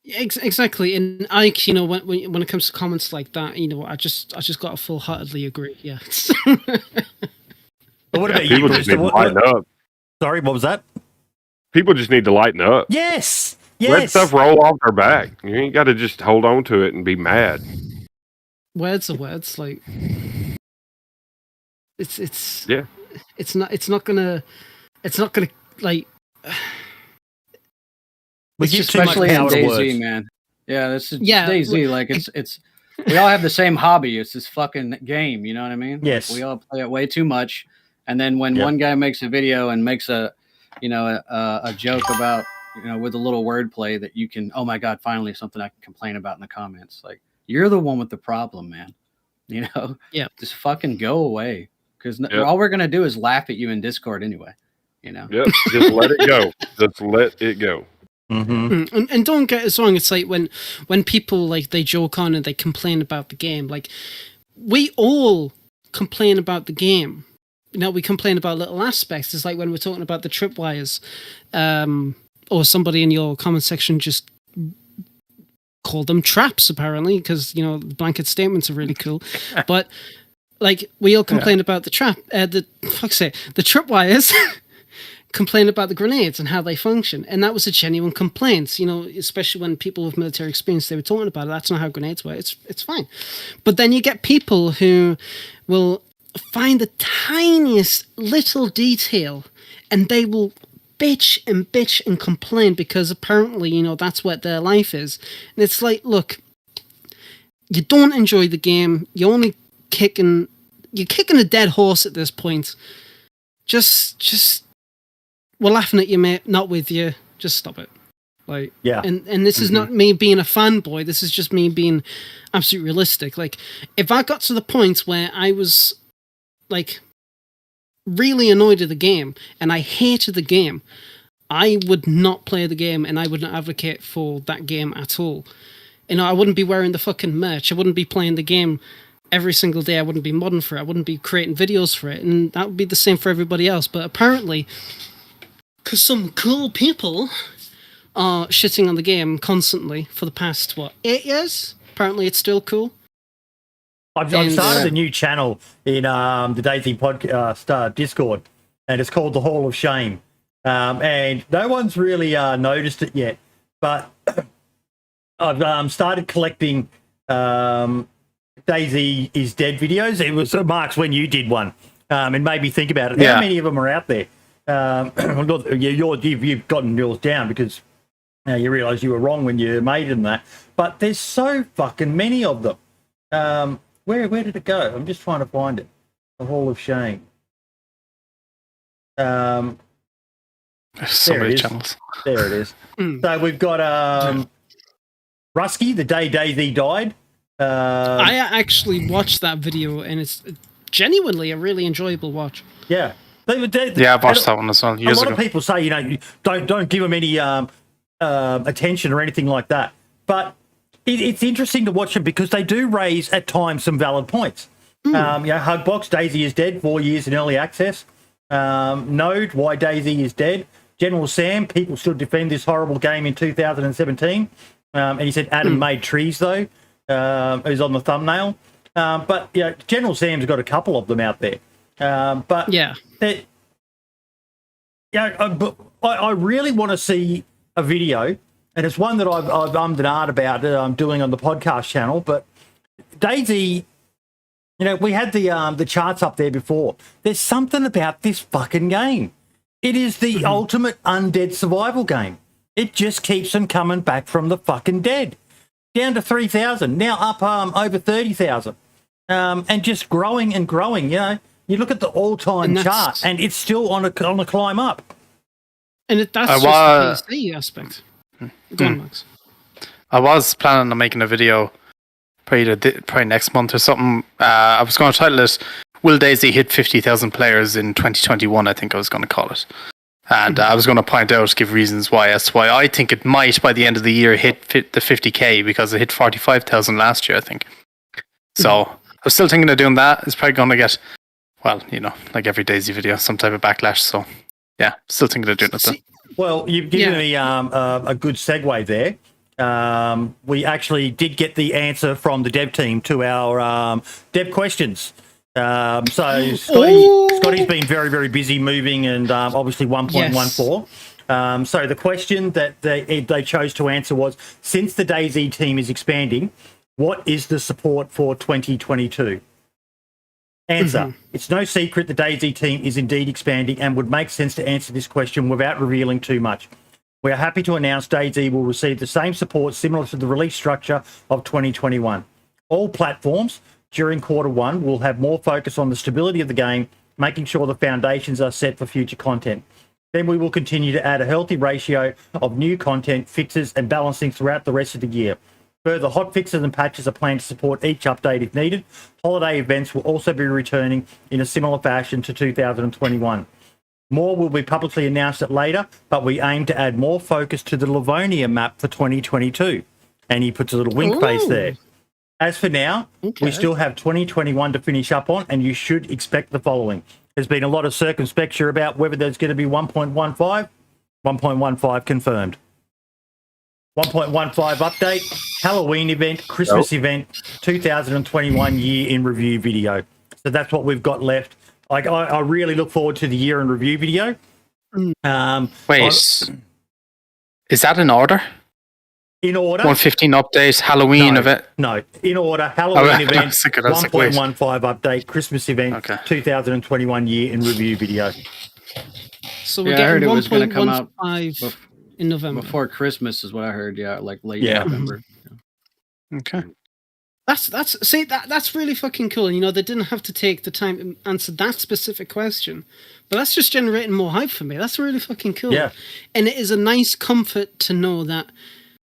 Exactly, and Ike, when it comes to comments like that, I just got to full-heartedly agree. Yeah. But what about people you? Just need to lighten up. Sorry, what was that? People just need to lighten up. Yes. Let stuff roll off their back. You ain't got to just hold on to it and be mad. Words are words. Like it's It's not gonna like. We give too much Especially in power to words. DayZ, man. Yeah, this is DayZ. Like it's we all have the same hobby. It's this fucking game. You know what I mean? Yes. We all play it way too much, and then when one guy makes a video and makes a joke about with a little wordplay that you can, oh my god, finally something I can complain about in the comments. Like, you're the one with the problem, man. Yeah. Just fucking go away, because all we're gonna do is laugh at you in Discord anyway. Yep. Just let it go. Just let it go. Mm-hmm. And don't get us wrong, it's like when people like they joke on and they complain about the game, like we all complain about the game. We complain about little aspects. It's like when we're talking about the tripwires, or somebody in your comment section just called them traps, apparently, because the blanket statements are really cool. But like we all complain about the tripwires. Complain about the grenades and how they function, and that was a genuine complaint. Especially when people with military experience, they were talking about it. That's not how grenades work. It's fine. But then you get people who will find the tiniest little detail, and they will bitch and complain because apparently that's what their life is. And it's like, look, you don't enjoy the game. You're only kicking a dead horse at this point. Just. We're laughing at you, mate, not with you. Just stop it. Like, yeah. And this is not me being a fanboy. This is just me being absolutely realistic. Like, if I got to the point where I was, like, really annoyed at the game and I hated the game, I would not play the game and I would not advocate for that game at all. I wouldn't be wearing the fucking merch. I wouldn't be playing the game every single day. I wouldn't be modding for it. I wouldn't be creating videos for it. And that would be the same for everybody else. But apparently, because some cool people are shitting on the game constantly for the past, 8 years? Apparently it's still cool. I've started a new channel in the DayZ Podcast Discord, and it's called The Hall of Shame. And no one's really noticed it yet, but I've started collecting DayZ is Dead videos. It was, Marks, when you did one. It made me think about it. How many of them are out there? You've gotten yours down because you realise you were wrong when you made them that. But there's so fucking many of them. Where did it go? I'm just trying to find it. The Hall of Shame. There's so many channels. There it is. So we've got Rusky, the day DayZ died. I actually watched that video, and it's genuinely a really enjoyable watch. Yeah. I watched that one as well years ago. A lot of people say, don't give them any attention or anything like that. But it's interesting to watch them because they do raise at times some valid points. Hugbox, DayZ is dead, 4 years in early access. Node, why DayZ is dead. General Sam, people still defend this horrible game in 2017. And he said Adam made trees, though, who's on the thumbnail. But General Sam's got a couple of them out there. But I really want to see a video, and it's one that I've ummed and ahed about. I'm doing on the podcast channel. But DayZ, we had the charts up there before. There's something about this fucking game. It is the ultimate undead survival game. It just keeps them coming back from the fucking dead. Down to 3,000, now up over 30,000. and just growing and growing. You know, you look at the all-time chart, and it's still on a climb up. And that's just the PC aspect. Go on, Max. I was planning on making a video probably next month or something. I was going to title it, Will DayZ hit 50,000 players in 2021, I think I was going to call it. And I was going to point out, give reasons why. As to why I think it might, by the end of the year, hit the 50k, because it hit 45,000 last year, I think. So I was still thinking of doing that. It's probably going to get, well, you know, like every DayZ video, some type of backlash. So yeah, still thinking of doing it. Though. Well, you've given me a good segue there. We actually did get the answer from the dev team to our dev questions. So Scotty's been very, very busy moving, and obviously 1.14. So the question that they chose to answer was, since the DayZ team is expanding, what is the support for 2022? Answer. It's no secret the DayZ team is indeed expanding, and would make sense to answer this question without revealing too much. We are happy to announce DayZ will receive the same support similar to the release structure of 2021. All platforms during Q1 will have more focus on the stability of the game, making sure the foundations are set for future content. Then we will continue to add a healthy ratio of new content, fixes and balancing throughout the rest of the year. Further hotfixes and patches are planned to support each update if needed. Holiday events will also be returning in a similar fashion to 2021. More will be publicly announced at later, but we aim to add more focus to the Livonia map for 2022. And he puts a little wink face there. As for now, we still have 2021 to finish up on, and you should expect the following. There's been a lot of circumspecture about whether there's going to be 1.15. 1.15 confirmed. 1.15 update, Halloween event, Christmas event, 2021 year in review video. So that's what we've got left. I really look forward to the year in review video. Wait, is that in order? In order. 115 update, Halloween event? No, in order, Halloween event, 1.15 update, Christmas event, 2021 year in review video. So we're getting 1.15 in November. Before Christmas is what I heard, like late November. Okay. That's really fucking cool. You know, they didn't have to take the time to answer that specific question, but that's just generating more hype for me. That's really fucking cool. Yeah. And it is a nice comfort to know that,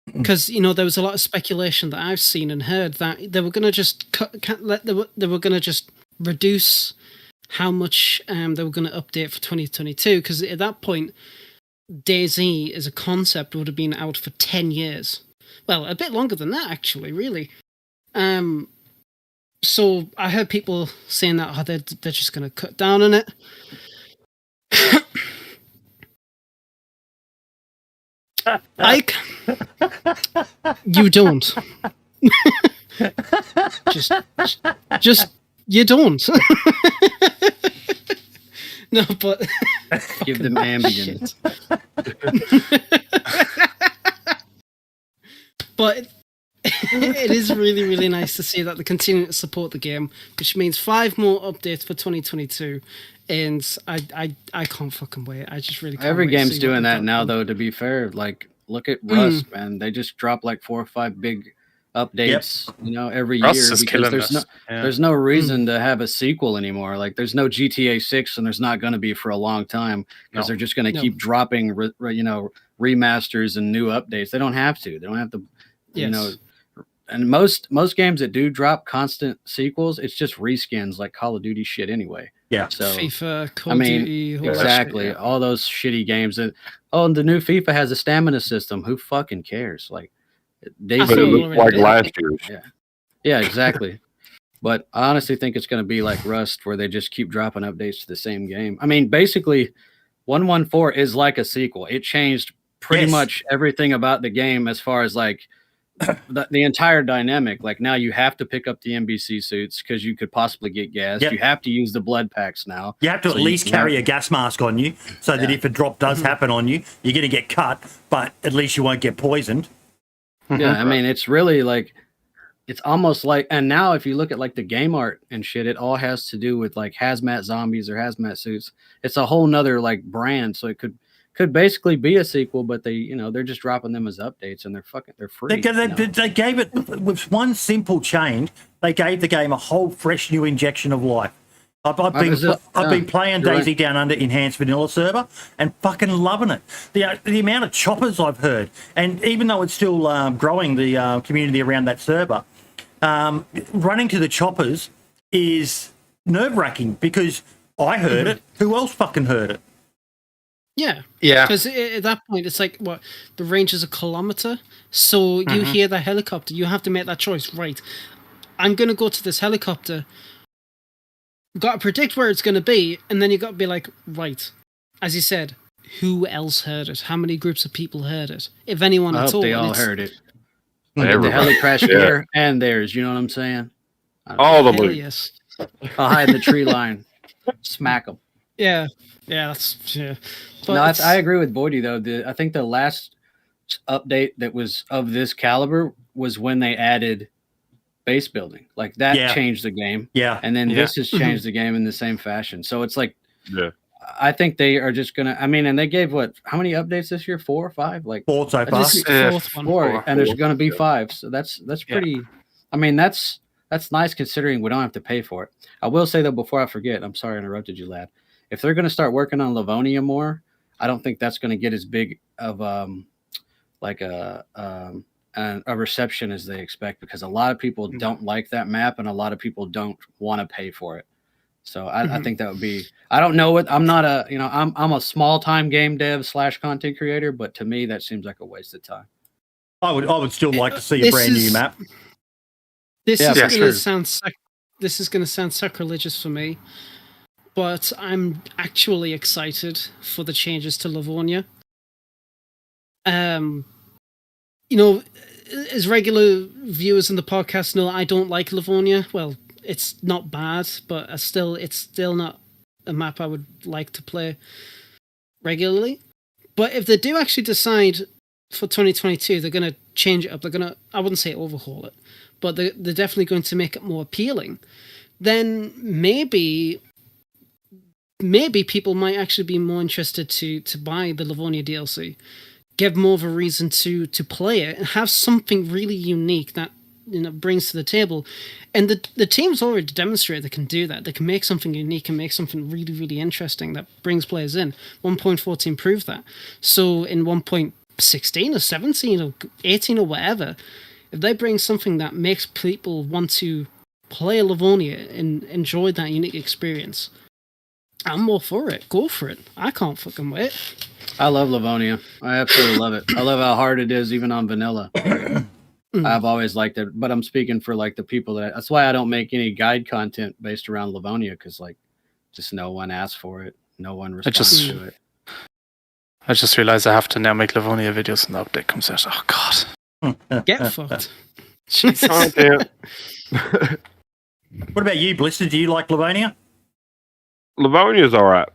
because, you know, there was a lot of speculation that I've seen and heard that they were going to just they were going to just reduce how much they were going to update for 2022, because at that point, DayZ as a concept would have been out for 10 years. Well, a bit longer than that, actually, really. So I heard people saying that they're just going to cut down on it. Ike, you don't. just you don't. No, but give them Ambien. But it is really, really nice to see that they continue to support the game, which means 5 more updates for 2022. And I can't fucking wait. I just really can't. Every wait game's doing that now, though, to be fair. Like, look at Rust, man. They just drop like 4 or 5 big updates, you know, every year, because there's no reason to have a sequel anymore. Like, there's no GTA 6, and there's not going to be for a long time, because they're just going to keep dropping, remasters and new updates. They don't have to. They don't have to, you know. And most games that do drop constant sequels, it's just reskins like Call of Duty shit anyway. Yeah. So FIFA, Call of Duty, exactly. All those shitty games that. Oh, and the new FIFA has a stamina system. Who fucking cares? Like, but it looks like last year's. Yeah, exactly. But I honestly think it's going to be like Rust, where they just keep dropping updates to the same game. I mean, basically, 1.14 is like a sequel. It changed pretty much everything about the game, as far as like the entire dynamic. Like, now you have to pick up the NBC suits because you could possibly get gassed. You have to use the blood packs now. You have to at least carry a gas mask on you, so that if a drop does happen on you, you're going to get cut, but at least you won't get poisoned. Yeah, I mean, it's really like, it's almost like, and now if you look at like the game art and shit, it all has to do with like hazmat zombies or hazmat suits. It's a whole nother like brand, so it could could basically be a sequel, but they're just dropping them as updates, and they're free. They gave it with one simple change. They gave the game a whole fresh new injection of life. I've been playing DayZ right. Down Under Enhanced Vanilla server and fucking loving it. The amount of choppers I've heard, and even though it's still growing the community around that server, running to the choppers is nerve-wracking because I heard it. Who else fucking heard it? Yeah. Yeah. Because at that point, it's like, what, the range is a kilometer, so you hear the helicopter, you have to make that choice, right? I'm going to go to this helicopter, got to predict where it's going to be, and then you got to be like, right, as you said, who else heard it? How many groups of people heard it? If anyone at all. They all heard it. Everybody. The heli crash here and theirs, you know what I'm saying? All the loot. Yes. I'll hide the tree line. Smack them. Yeah. Yeah, that's... Yeah. But No, I agree with Boydie, though. I think the last update that was of this caliber was when they added base building. Like, that changed the game. Yeah. And then this has changed the game in the same fashion. So it's like... Yeah. I think they are just going to... I mean, and they gave, how many updates this year? 4 or 5? Like 4 so far. This is the fourth one. 4, and there's going to be 5. So that's pretty... I mean, that's nice considering we don't have to pay for it. I will say, though, before I forget, I'm sorry I interrupted you, lad. If they're going to start working on Livonia more, I don't think that's going to get as big of a reception as they expect, because a lot of people don't like that map and a lot of people don't want to pay for it. So I think that would be, I don't know what, I'm not a, I'm a small time game dev / content creator, but to me that seems like a waste of time. I would still like to see a brand new map. This is going to sound sacrilegious for me, but I'm actually excited for the changes to Livonia. As regular viewers in the podcast know, I don't like Livonia. Well, it's not bad, but it's still not a map I would like to play regularly. But if they do actually decide for 2022, they're going to change it up. I wouldn't say overhaul it, but they're definitely going to make it more appealing. Then maybe people might actually be more interested to buy the Livonia DLC, give more of a reason to play it, and have something really unique that brings to the table. And the team's already demonstrated they can do that. They can make something unique and make something really, really interesting that brings players in. 1.14 proved that. So in 1.16 or 17 or 18 or whatever, if they bring something that makes people want to play Livonia and enjoy that unique experience, I'm all for it. Go for it. I can't fucking wait. I love Livonia. I absolutely love it. I love how hard it is, even on vanilla. I've always liked it, but I'm speaking for the people that's why I don't make any guide content based around Livonia, because just no one asks for it. No one responds to it. I just realized I have to now make Livonia videos when the update comes out. Oh, God. Get fucked. Jesus. Oh, damn. What about you, Blister? Do you like Livonia? Livonia's all right,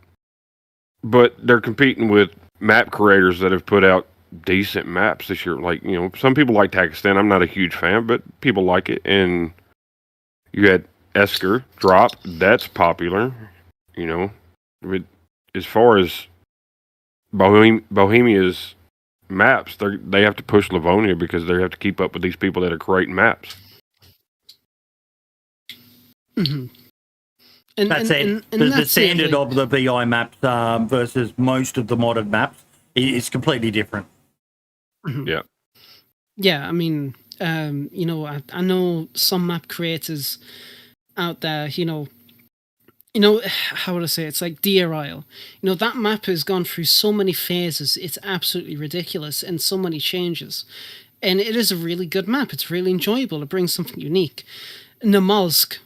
but they're competing with map creators that have put out decent maps this year. Like, some people like Takistan. I'm not a huge fan, but people like it. And you had Esker drop. That's popular. But as far as Bohemia's maps, they have to push Livonia because they have to keep up with these people that are creating maps. Mm-hmm. The standard of the VI maps versus most of the modded maps is completely different. Mm-hmm. Yeah. Yeah, I mean, I know some map creators out there, how would I say it? It's like Deer Isle. That map has gone through so many phases. It's absolutely ridiculous, and so many changes. And it is a really good map. It's really enjoyable. It brings something unique. Namalsk,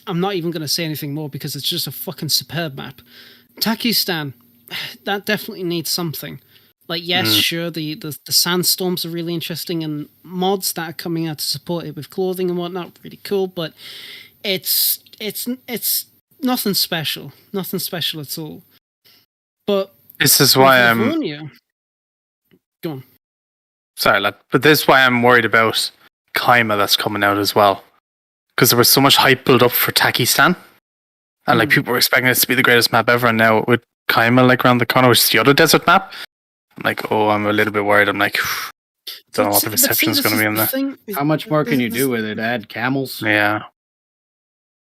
I'm not even going to say anything more because it's just a fucking superb map. Takistan, that definitely needs something. Sure, the sandstorms are really interesting, and mods that are coming out to support it with clothing and whatnot, really cool, but it's nothing special. Nothing special at all. But this is why Go on. Sorry, lad. But this is why I'm worried about Kaima that's coming out as well. Because there was so much hype built up for Takistan. And people were expecting it to be the greatest map ever, and now with Kaima, like around the corner, which is the other desert map. I'm like, oh, I'm a little bit worried. I'm like, don't know what the reception is going to be in there. How much more can you do with it? Add camels? Yeah.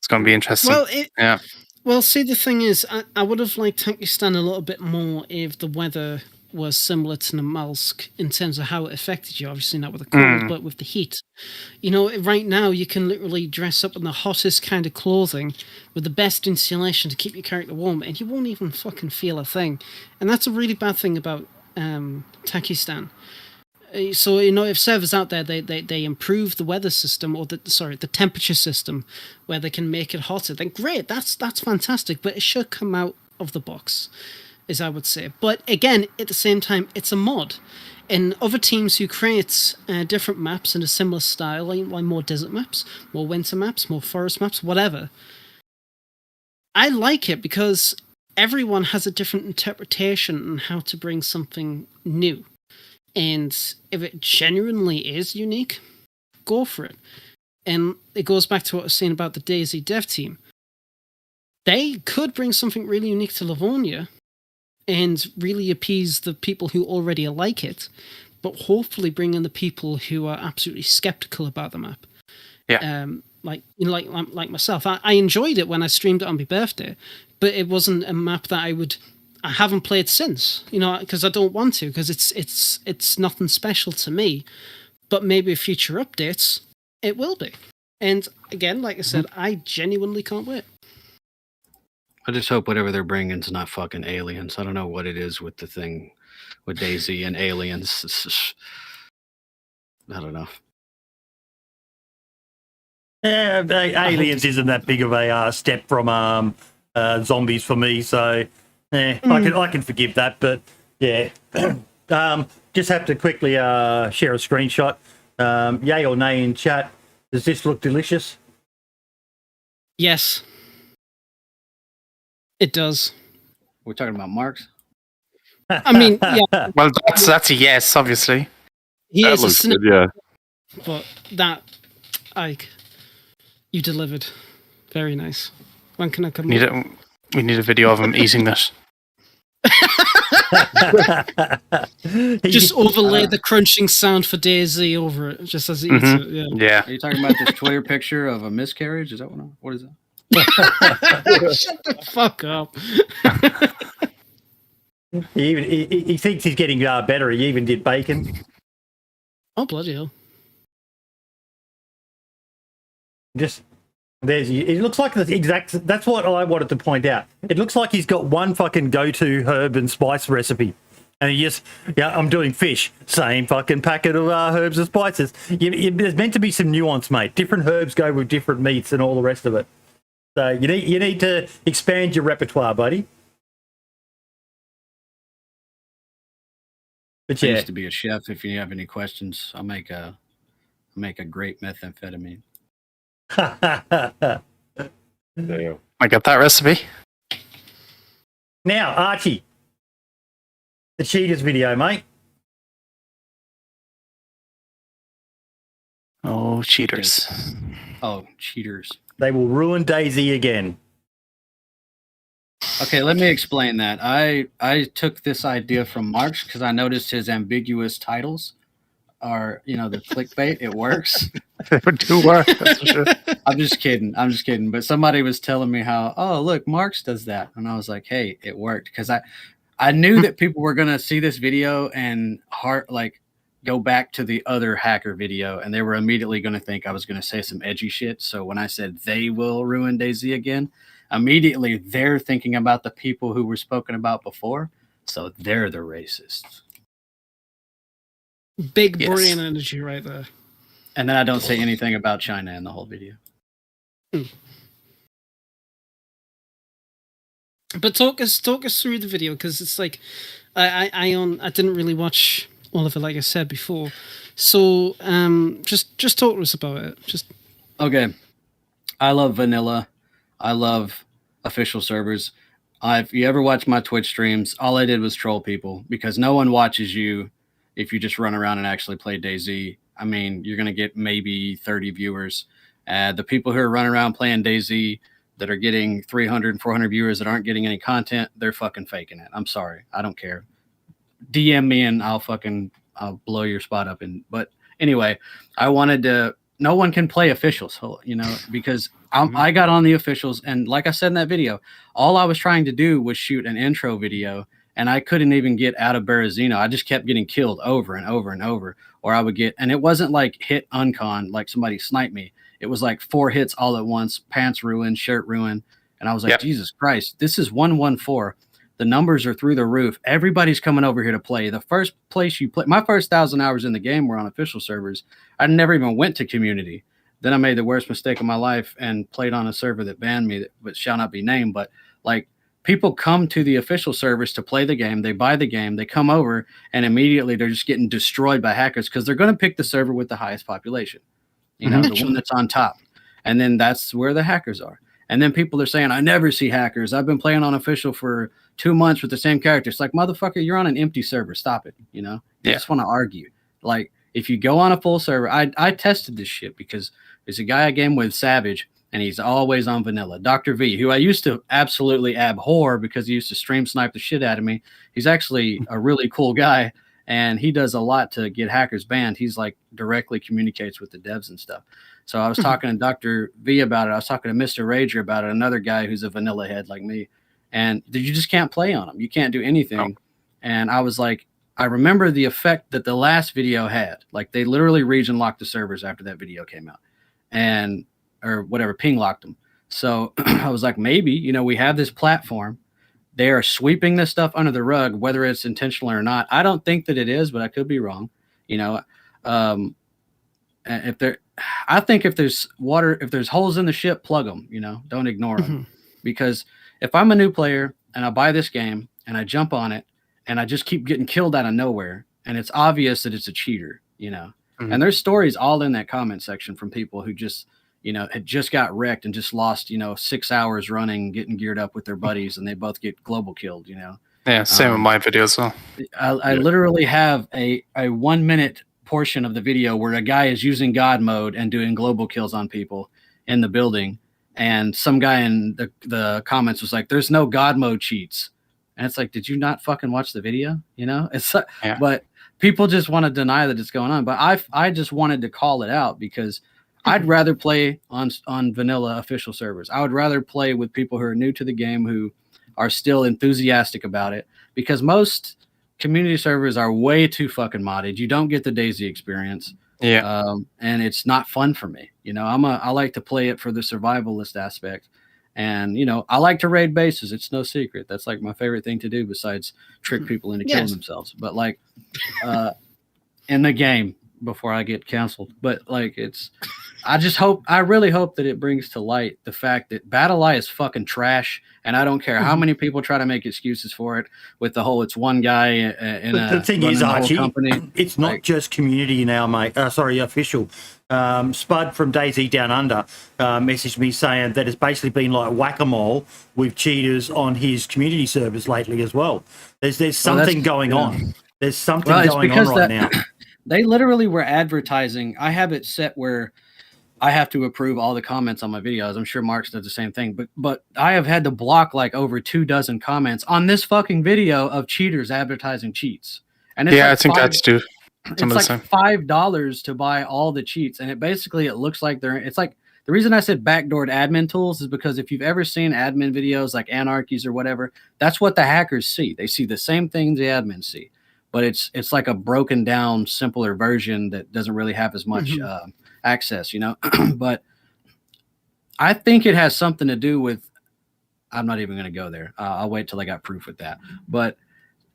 It's going to be interesting. Well, yeah. Well, see, the thing is, I would have liked Takistan a little bit more if the weather was similar to Namalsk in terms of how it affected you. Obviously not with the cold, but with the heat. You know, right now you can literally dress up in the hottest kind of clothing with the best insulation to keep your character warm, and you won't even fucking feel a thing. And that's a really bad thing about Takistan. So, you know, if servers out there, they improve the weather system, or the temperature system, where they can make it hotter, then great, that's fantastic, but it should come out of the box, as I would say. But again, at the same time, it's a mod. And other teams who create different maps in a similar style, like more desert maps, more winter maps, more forest maps, whatever, I like it because everyone has a different interpretation on how to bring something new. And if it genuinely is unique, go for it. And it goes back to what I was saying about the DayZ dev team. They could bring something really unique to Livonia and really appease the people who already like it, but hopefully bring in the people who are absolutely skeptical about the map. Yeah. Like myself. I enjoyed it when I streamed it on my birthday, but it wasn't a map that I haven't played since, you know, because I don't want to, because it's nothing special to me. But maybe future updates, it will be. And again, like I said, I genuinely can't wait. I just hope whatever they're bringing is not fucking aliens. I don't know what it is with the thing with DayZ and aliens. I don't know. Yeah, aliens isn't that big of a step from zombies for me, so I can forgive that. But yeah, just have to quickly share a screenshot. Yay or nay in chat? Does this look delicious? Yes, it does. We're talking about Marks. I mean, yeah. Well, that's a yes, obviously. He That is looks a good, yeah. but that, you delivered. Very nice. When can I come? We need a video of him eating this. Just overlay the crunching sound for DayZ over it, just as he eats it. Yeah. Yeah. Are you talking about this Twitter picture of a miscarriage? Is that what is that? Shut the fuck up. He thinks he's getting better. He even did bacon. Oh, bloody hell. It looks like the exact. That's what I wanted to point out. It looks like he's got one fucking go-to herb and spice recipe, and he just, I'm doing fish. Same fucking packet of herbs and spices. There's meant to be some nuance, mate. Different herbs go with different meats and all the rest of it. So you need to expand your repertoire, buddy. But I yeah, used to be a chef. If you have any questions, I'll make a great methamphetamine. Damn. I got that recipe. Now, Archie, the cheaters video, mate. Oh, cheaters. Oh, cheaters. They will ruin DayZ again. Okay, let me explain that. I took this idea from March because I noticed his ambiguous titles are, the clickbait. It works. They would do work, that's for sure. I'm just kidding. But somebody was telling me how, oh, look, Marx does that. And I was like, hey, it worked. Because I knew that people were going to see this video and go back to the other hacker video. And they were immediately going to think I was going to say some edgy shit. So when I said they will ruin DayZ again, immediately they're thinking about the people who were spoken about before. So they're the racists. Big brain energy right there. And then I don't say anything about China in the whole video. But talk us through the video, because it's like I didn't really watch all of it, like I said before. So just talk to us about it. Okay. I love vanilla. I love official servers. If you ever watch my Twitch streams, all I did was troll people, because no one watches you if you just run around and actually play DayZ. I mean, you're going to get maybe 30 viewers. The people who are running around playing DayZ, that are getting 300 and 400 viewers that aren't getting any content, they're fucking faking it. I'm sorry. I don't care. DM me and I'll blow your spot up. But anyway, I wanted to, no one can play officials, you know, because I got on the officials. And like I said in that video, all I was trying to do was shoot an intro video, and I couldn't even get out of Berezino. I just kept getting killed over and over and over. Or I would get, and it wasn't like hit uncon, like somebody sniped me. It was like 4 hits all at once, pants ruined, shirt ruined. And I was like, Jesus Christ, this is 114. The numbers are through the roof. Everybody's coming over here to play. The first place you play, my first 1,000 hours in the game were on official servers. I never even went to community. Then I made the worst mistake of my life and played on a server that banned me, but shall not be named. But like, people come to the official servers to play the game. They buy the game. They come over, and immediately they're just getting destroyed by hackers because they're going to pick the server with the highest population. You know, the one that's on top. And then that's where the hackers are. And then people are saying, I never see hackers. I've been playing on official for 2 months with the same character. It's like, motherfucker, you're on an empty server. Stop it. You know, you just want to argue. Like, if you go on a full server, I tested this shit because there's a guy I game with, Savage, and he's always on vanilla. Dr. V, who I used to absolutely abhor because he used to stream snipe the shit out of me. He's actually a really cool guy, and he does a lot to get hackers banned. He's like directly communicates with the devs and stuff. So I was talking to Dr. V about it. I was talking to Mr. Rager about it, another guy who's a vanilla head like me. And you just can't play on them. You can't do anything. No. And I was like, I remember the effect that the last video had. Like, they literally region locked the servers after that video came out. Or whatever, ping locked them. So I was like, maybe, you know, we have this platform. They are sweeping this stuff under the rug, whether it's intentional or not. I don't think that it is, but I could be wrong. You know, I think if there's water, if there's holes in the ship, plug them, you know, don't ignore them. Because if I'm a new player and I buy this game and I jump on it and I just keep getting killed out of nowhere, and it's obvious that it's a cheater, you know, and there's stories all in that comment section from people who just, you know, had just got wrecked and just lost, you know, 6 hours running, getting geared up with their buddies, and they both get global killed, you know. Yeah, same with my video as well. I literally have a 1 minute portion of the video where a guy is using God mode and doing global kills on people in the building, and some guy in the comments was like, "There's no God mode cheats," and it's like, did you not fucking watch the video? You know, it's but people just want to deny that it's going on. But I just wanted to call it out because I'd rather play on vanilla official servers. I would rather play with people who are new to the game, who are still enthusiastic about it, because most community servers are way too fucking modded. You don't get the DayZ experience. Yeah. And it's not fun for me. You know, I like to play it for the survivalist aspect. And, you know, I like to raid bases. It's no secret. That's like my favorite thing to do besides trick people into killing themselves. But like in the game before I get canceled. But like I really hope that it brings to light the fact that BattlEye is fucking trash. And I don't care how many people try to make excuses for it with the whole, it's one guy in the thing is, Archie, company. It's not just community now, mate. Official. Spud from DayZ Down Under messaged me saying that it's basically been like whack-a-mole with cheaters on his community servers lately as well. There's something going on. There's something going on right now. They literally were advertising. I have it set where I have to approve all the comments on my videos. I'm sure Mark's does the same thing, but I have had to block like over 24 comments on this fucking video of cheaters advertising cheats. And it's I think that's too. It's like $5 to buy all the cheats, and it looks like it's like, the reason I said backdoored admin tools is because if you've ever seen admin videos like Anarchies or whatever, that's what the hackers see. They see the same things the admins see, but it's like a broken down, simpler version that doesn't really have as much access, you know. But I think it has something to do with, I'm not even going to go there. I'll wait till I got proof with that. But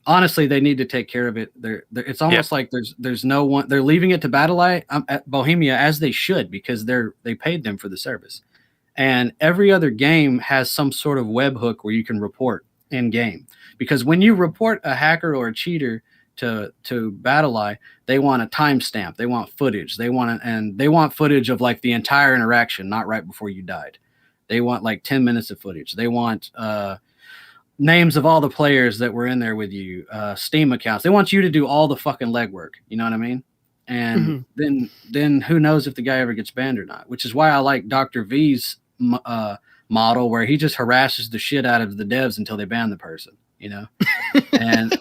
honestly, they need to take care of it. It's almost like there's no one. They're leaving it to BattlEye at Bohemia, as they should, because they paid them for the service. And every other game has some sort of webhook where you can report in game. Because when you report a hacker or a cheater to BattlEye, they want a timestamp. They want footage. They want footage of like the entire interaction, not right before you died. They want like 10 minutes of footage. They want names of all the players that were in there with you, Steam accounts. They want you to do all the fucking legwork. You know what I mean? And then who knows if the guy ever gets banned or not, which is why I like Dr. V's model where he just harasses the shit out of the devs until they ban the person, you know? And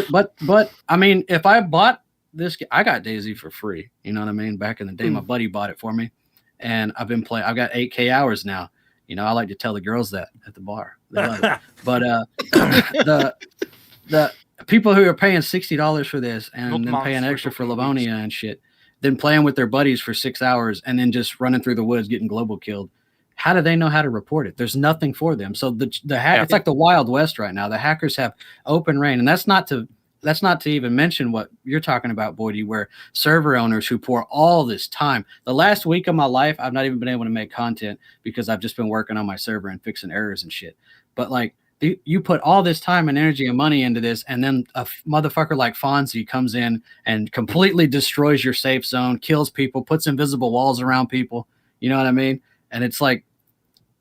but I mean, if I bought this, I got DayZ for free, you know what I mean? Back in the day, my buddy bought it for me, and I've been playing. I've got 8K hours now. You know, I like to tell the girls that at the bar. They love it. But the people who are paying $60 for this and then paying extra for Livonia and shit, then playing with their buddies for 6 hours and then just running through the woods getting global killed. How do they know how to report it? There's nothing for them. So it's like the Wild West right now. The hackers have open reign, and that's not to even mention what you're talking about, Boydie, where server owners who pour all this time. The last week of my life, I've not even been able to make content because I've just been working on my server and fixing errors and shit. But like, you put all this time and energy and money into this, and then a motherfucker like Fonzie comes in and completely destroys your safe zone, kills people, puts invisible walls around people. You know what I mean? And it's like,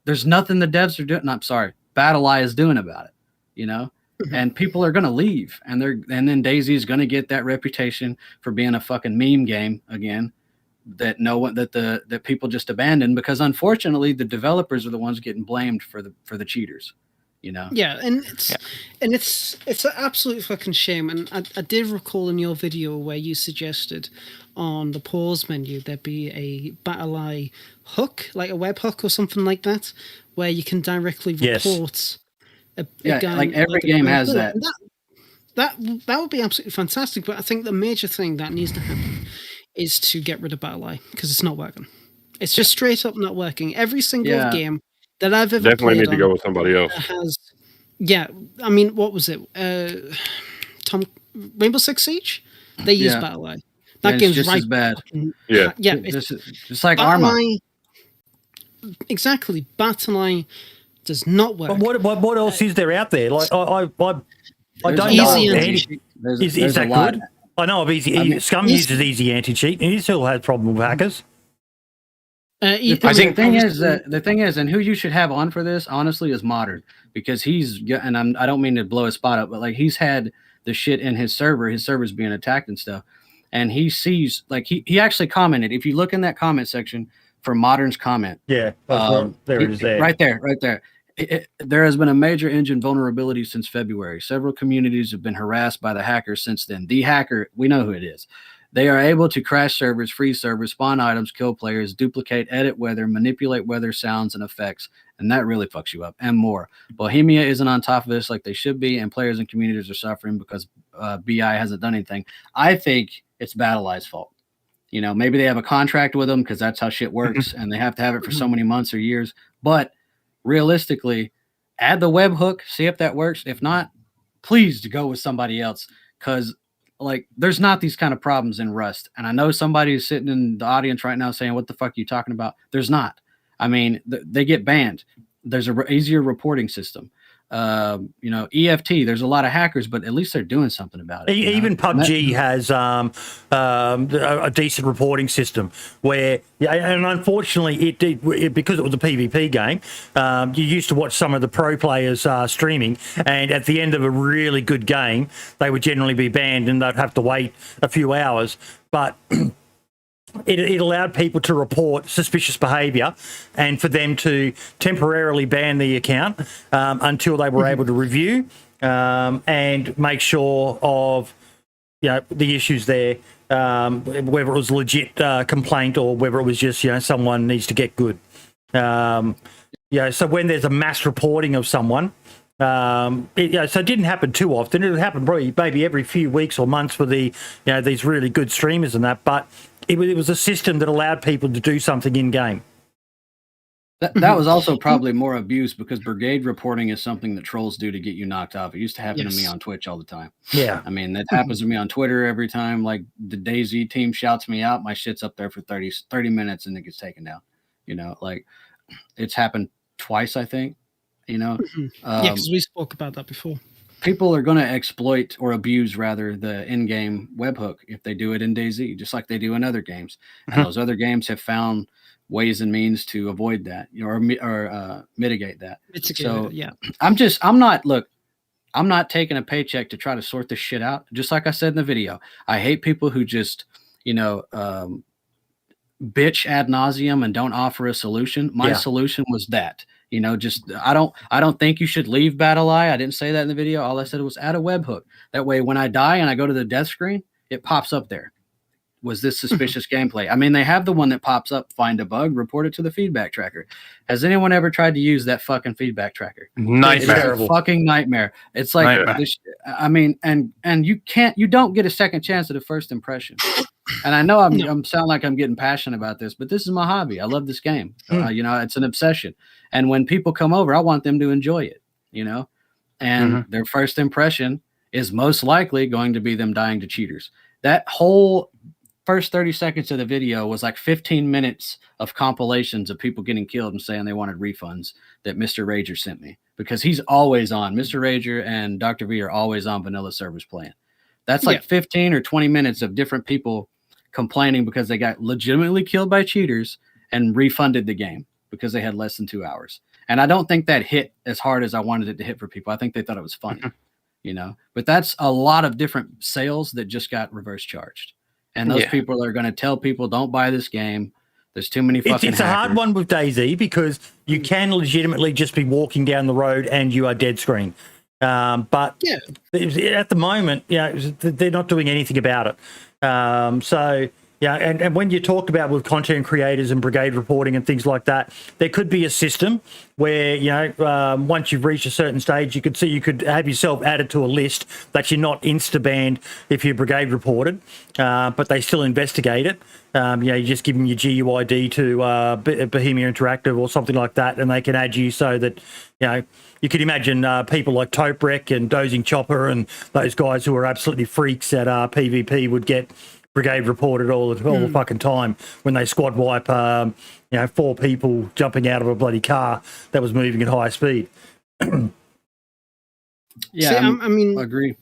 there's nothing the devs are doing. No, I'm sorry, BattlEye is doing about it, you know? And people are going to leave, and then DayZ is going to get that reputation for being a fucking meme game again that people just abandon, because unfortunately the developers are the ones getting blamed for the cheaters, you know? Yeah, and it's an absolute fucking shame. And I did recall in your video where you suggested on the pause menu there be a BattlEye hook, like a web hook or something like that, where you can directly report. Like every game has that. That would be absolutely fantastic. But I think the major thing that needs to happen is to get rid of BattlEye, because it's not working. It's just straight up not working. Every single game that I've ever definitely played need to go with somebody else. I mean, what was it? Rainbow Six Siege? They use BattlEye. That game's just right as bad. It's just like Arma. Exactly. BattlEye does not work. But what else is there out there? Like I don't easy know. anti-cheat. Is that good? I know of easy. Scum uses easy anti-cheat, and he still has problem with hackers. The thing is, and who you should have on for this, honestly, is Modern, because I don't mean to blow his spot up, but like, he's had the shit in his server's being attacked and stuff, and he sees, like, he actually commented. If you look in that comment section for Modern's comment, there it is. Right there. There has been a major engine vulnerability since February. Several communities have been harassed by the hackers since then. The hacker, we know who it is. They are able to crash servers, freeze servers, spawn items, kill players, duplicate, edit weather, manipulate weather sounds and effects, and that really fucks you up, and more. Bohemia isn't on top of this like they should be, and players and communities are suffering because BI hasn't done anything. I think it's BattlEye's fault. You know, maybe they have a contract with them because that's how shit works, and they have to have it for so many months or years. But realistically, add the webhook, see if that works. If not, please go with somebody else, because like, there's not these kind of problems in Rust. And I know somebody is sitting in the audience right now saying, what the fuck are you talking about? There's not. I mean, they get banned. There's a easier reporting system. You know, EFT, there's a lot of hackers, but at least they're doing something about it. Even PUBG has a decent reporting system where, and unfortunately, because it was a PvP game, you used to watch some of the pro players streaming, and at the end of a really good game, they would generally be banned and they'd have to wait a few hours. But it allowed people to report suspicious behaviour and for them to temporarily ban the account until they were able to review and make sure of, you know, the issues there, whether it was legit complaint or whether it was just, you know, someone needs to get good. So when there's a mass reporting of someone, so it didn't happen too often. It would happen probably maybe every few weeks or months for the, you know, these really good streamers and that, but it was a system that allowed people to do something in game. That was also probably more abuse, because brigade reporting is something that trolls do to get you knocked off. It used to happen to me on Twitch all the time. Yeah. I mean, that happens to me on Twitter every time. Like, the DayZ team shouts me out, my shit's up there for 30 minutes and it gets taken down. You know, like, it's happened twice, I think. You know? Because we spoke about that before. People are going to exploit, or abuse rather, the in-game webhook if they do it in DayZ, just like they do in other games. And those other games have found ways and means to avoid that, or mitigate that. I'm not taking a paycheck to try to sort this shit out. Just like I said in the video, I hate people who just, you know, bitch ad nauseum and don't offer a solution. My solution was that. You know, just I don't think you should leave Battle Eye. I didn't say that in the video. All I said was add a webhook. That way, when I die and I go to the death screen, it pops up there. Was this suspicious gameplay? I mean, they have the one that pops up, find a bug, report it to the feedback tracker. Has anyone ever tried to use that fucking feedback tracker? Nightmare. It's a fucking nightmare. It's like, I mean, and you don't get a second chance at a first impression. And I know I'm sound like I'm getting passionate about this, but this is my hobby. I love this game. You know, it's an obsession. And when people come over, I want them to enjoy it, you know, and their first impression is most likely going to be them dying to cheaters. That whole first 30 seconds of the video was like 15 minutes of compilations of people getting killed and saying they wanted refunds that Mr. Rager sent me, because he's always on. Mr. Rager and Dr. V are always on vanilla servers playing. That's like 15 or 20 minutes of different people complaining because they got legitimately killed by cheaters and refunded the game because they had less than 2 hours. And I don't think that hit as hard as I wanted it to hit for people. I think they thought it was funny, you know, but that's a lot of different sales that just got reverse charged. And those people are going to tell people, don't buy this game. There's too many fucking It's a hard one with DayZ because you can legitimately just be walking down the road and you are dead screen. But at the moment, they're not doing anything about it. And when you talked about with content creators and brigade reporting and things like that, there could be a system where, once you've reached a certain stage, you could have yourself added to a list that you're not insta-banned if you're brigade reported, but they still investigate it. You just give them your GUID to Bohemia Interactive or something like that, and they can add you so that, you could imagine people like Toprek and Dozing Chopper and those guys who are absolutely freaks at PvP would get brigade reported all the fucking time when they squad wipe 4 people jumping out of a bloody car that was moving at high speed. I mean, I agree.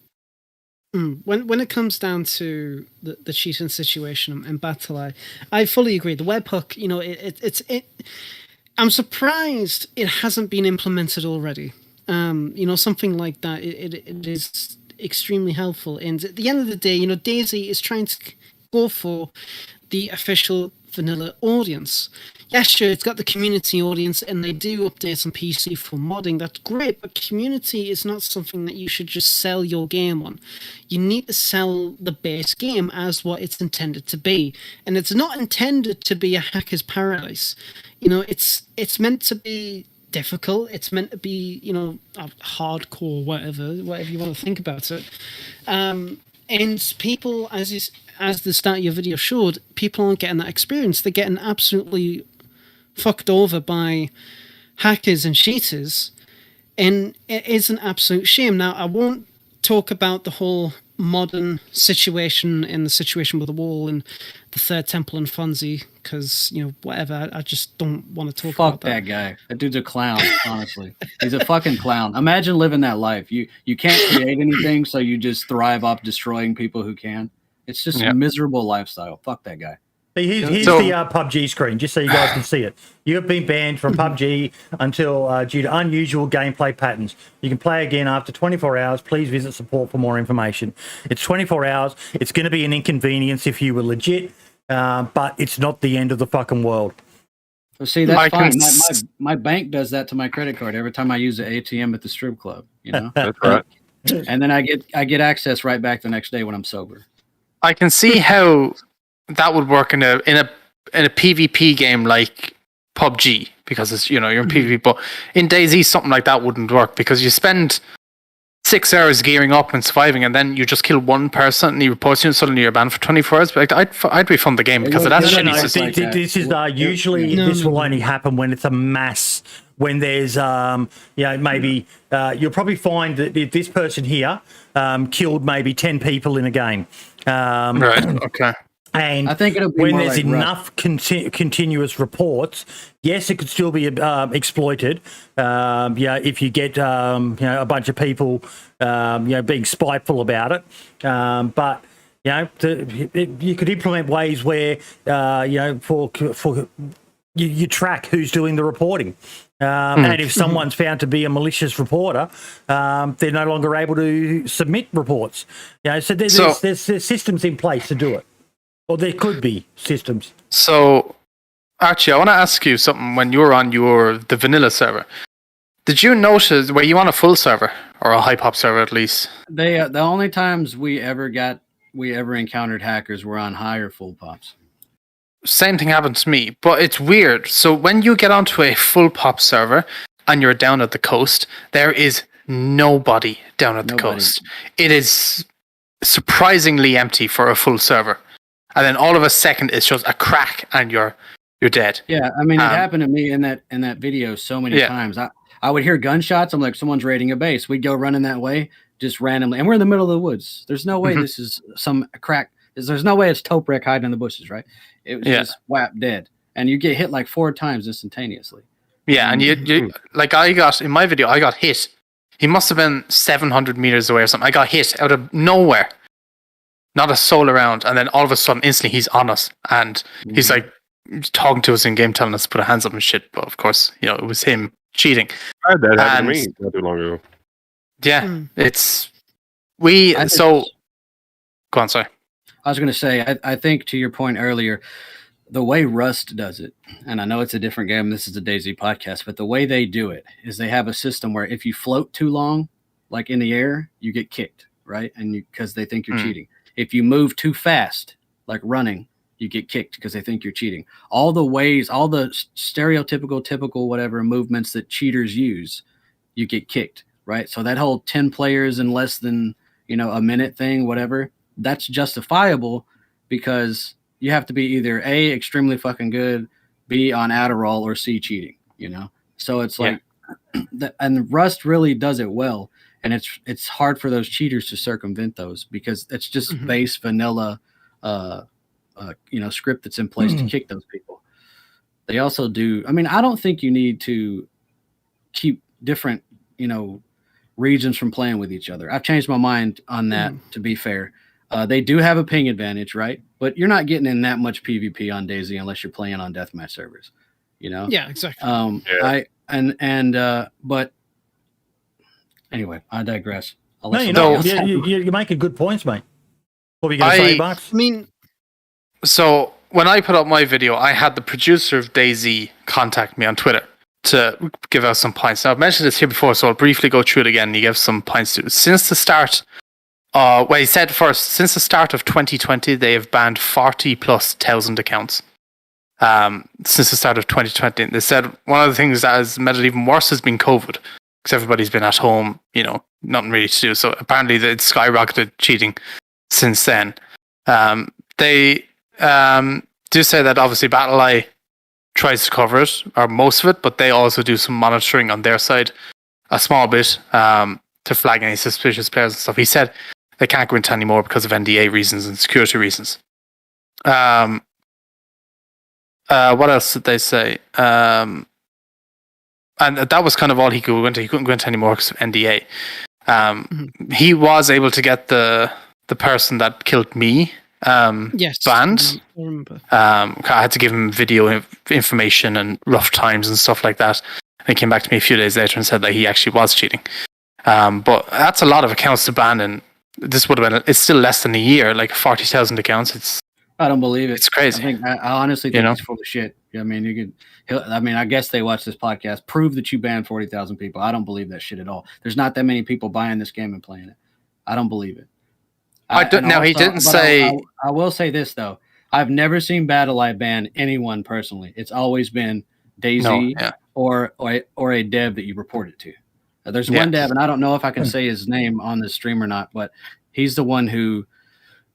When it comes down to the cheating situation and Battle I fully agree. The webhook, I'm surprised it hasn't been implemented already. Something like that, it is extremely helpful. And at the end of the day, DayZ is trying to go for the official vanilla audience. Yeah, sure, it's got the community audience and they do updates on PC for modding. That's great, but community is not something that you should just sell your game on. You need to sell the base game as what it's intended to be. And it's not intended to be a hacker's paradise. It's meant to be difficult. It's meant to be, hardcore, whatever you want to think about it. And people, as the start of your video showed, people aren't getting that experience. They're getting absolutely fucked over by hackers and cheaters, and it is an absolute shame. Now, I won't talk about the whole modern situation and the situation with the wall and the Third Temple and Fonzie, because whatever, I just don't want to talk about that. Fuck that guy. That dude's a clown. Honestly, he's a fucking clown. Imagine living that life. You can't create anything, so you just thrive off destroying people who can. It's just a miserable lifestyle. Fuck that guy. Here's the PUBG screen, just so you guys can see it. You have been banned from PUBG until due to unusual gameplay patterns. You can play again after 24 hours. Please visit support for more information. It's 24 hours. It's going to be an inconvenience if you were legit, but it's not the end of the fucking world. Well, see, that's fine. My bank does that to my credit card every time I use the ATM at the strip club. That's right. And then I get access right back the next day when I'm sober. I can see how that would work in a PvP game like PUBG, because it's you're in PvP, but in DayZ something like that wouldn't work because you spend 6 hours gearing up and surviving, and then you just kill one person and he reports you and suddenly you're banned for 24 hours. But I'd refund the game because of that shitty system. This is usually this will only happen when it's a mass. When there's maybe you'll probably find that if this person here killed maybe 10 people in a game. Right. Okay. And I think it'll be when more there's like enough continuous reports, yes, it could still be exploited. If you get a bunch of people being spiteful about it, but you could implement ways where for you track who's doing the reporting. And if someone's found to be a malicious reporter, they're no longer able to submit reports. So there's systems in place to do it. Or there could be systems. So Archie, I want to ask you something. When you were on the vanilla server, did you notice, were you on a full server or a high pop server at least? The only times we ever encountered hackers were on high or full pops. Same thing happened to me, but it's weird. So when you get onto a full pop server and you're down at the coast, there is nobody down at the coast. It is surprisingly empty for a full server. And then all of a second it shows a crack and you're dead. Yeah, I mean it happened to me in that video so many times. I would hear gunshots. I'm like, someone's raiding a base. We'd go running that way just randomly, and we're in the middle of the woods. There's no way this is some crack. There's no way it's Toprek hiding in the bushes, right? It was just whap dead, and you get hit like 4 times instantaneously. Yeah, and you like in my video, I got hit. He must have been 700 meters away or something. I got hit out of nowhere, not a soul around, and then all of a sudden, instantly, he's on us, and he's like talking to us in game, telling us to put our hands up and shit. But of course, it was him cheating. I had that happen to me not too long ago. Yeah, Go on, sorry. I was going to say, I think to your point earlier, the way Rust does it, and I know it's a different game, this is the DayZ podcast, but the way they do it is they have a system where if you float too long, like in the air, you get kicked, right? And because they think you're cheating. If you move too fast, like running, you get kicked because they think you're cheating. All the ways, all the stereotypical, typical, whatever movements that cheaters use, you get kicked, right? So that whole 10 players in less than, a minute thing, whatever, that's justifiable because you have to be either A, extremely fucking good, B, on Adderall, or C, cheating, So it's like, and Rust really does it well. And it's hard for those cheaters to circumvent those because it's just base vanilla, script that's in place to kick those people. They also do. I mean, I don't think you need to keep different, regions from playing with each other. I've changed my mind on that, to be fair. They do have a ping advantage, right? But you're not getting in that much PvP on DayZ unless you're playing on deathmatch servers, Yeah, exactly. But anyway, I digress. You make a good points, mate. What were you going to say, Bucks? I mean, so when I put up my video, I had the producer of DayZ contact me on Twitter to give out some points. Now, I've mentioned this here before, so I'll briefly go through it again. And he gave some points to it. Since the start, he said first, since the start of 2020, they have banned 40,000+ accounts. Since the start of 2020, and they said one of the things that has made it even worse has been COVID, because everybody's been at home, nothing really to do. So apparently, it's skyrocketed cheating since then. They do say that obviously BattlEye tries to cover it, or most of it, but they also do some monitoring on their side, a small bit, to flag any suspicious players and stuff. He said they can't go into any more because of NDA reasons and security reasons. What else did they say? And that was kind of all he could go into. He couldn't go into any more because of NDA. He was able to get the person that killed me banned. I had to give him video information and rough times and stuff like that. And he came back to me a few days later and said that he actually was cheating. But that's a lot of accounts to ban, and this would have been, it's still less than a year, like 40,000 accounts. I don't believe it. It's crazy. I honestly think it's full of shit. I mean, I guess they watch this podcast. Prove that you banned 40,000 people. I don't believe that shit at all. There's not that many people buying this game and playing it. I don't believe it. He didn't say. I will say this though. I've never seen BattlEye ban anyone personally. It's always been DayZ or a dev that you report it to. There's one dev, and I don't know if I can say his name on the stream or not, but he's the one who,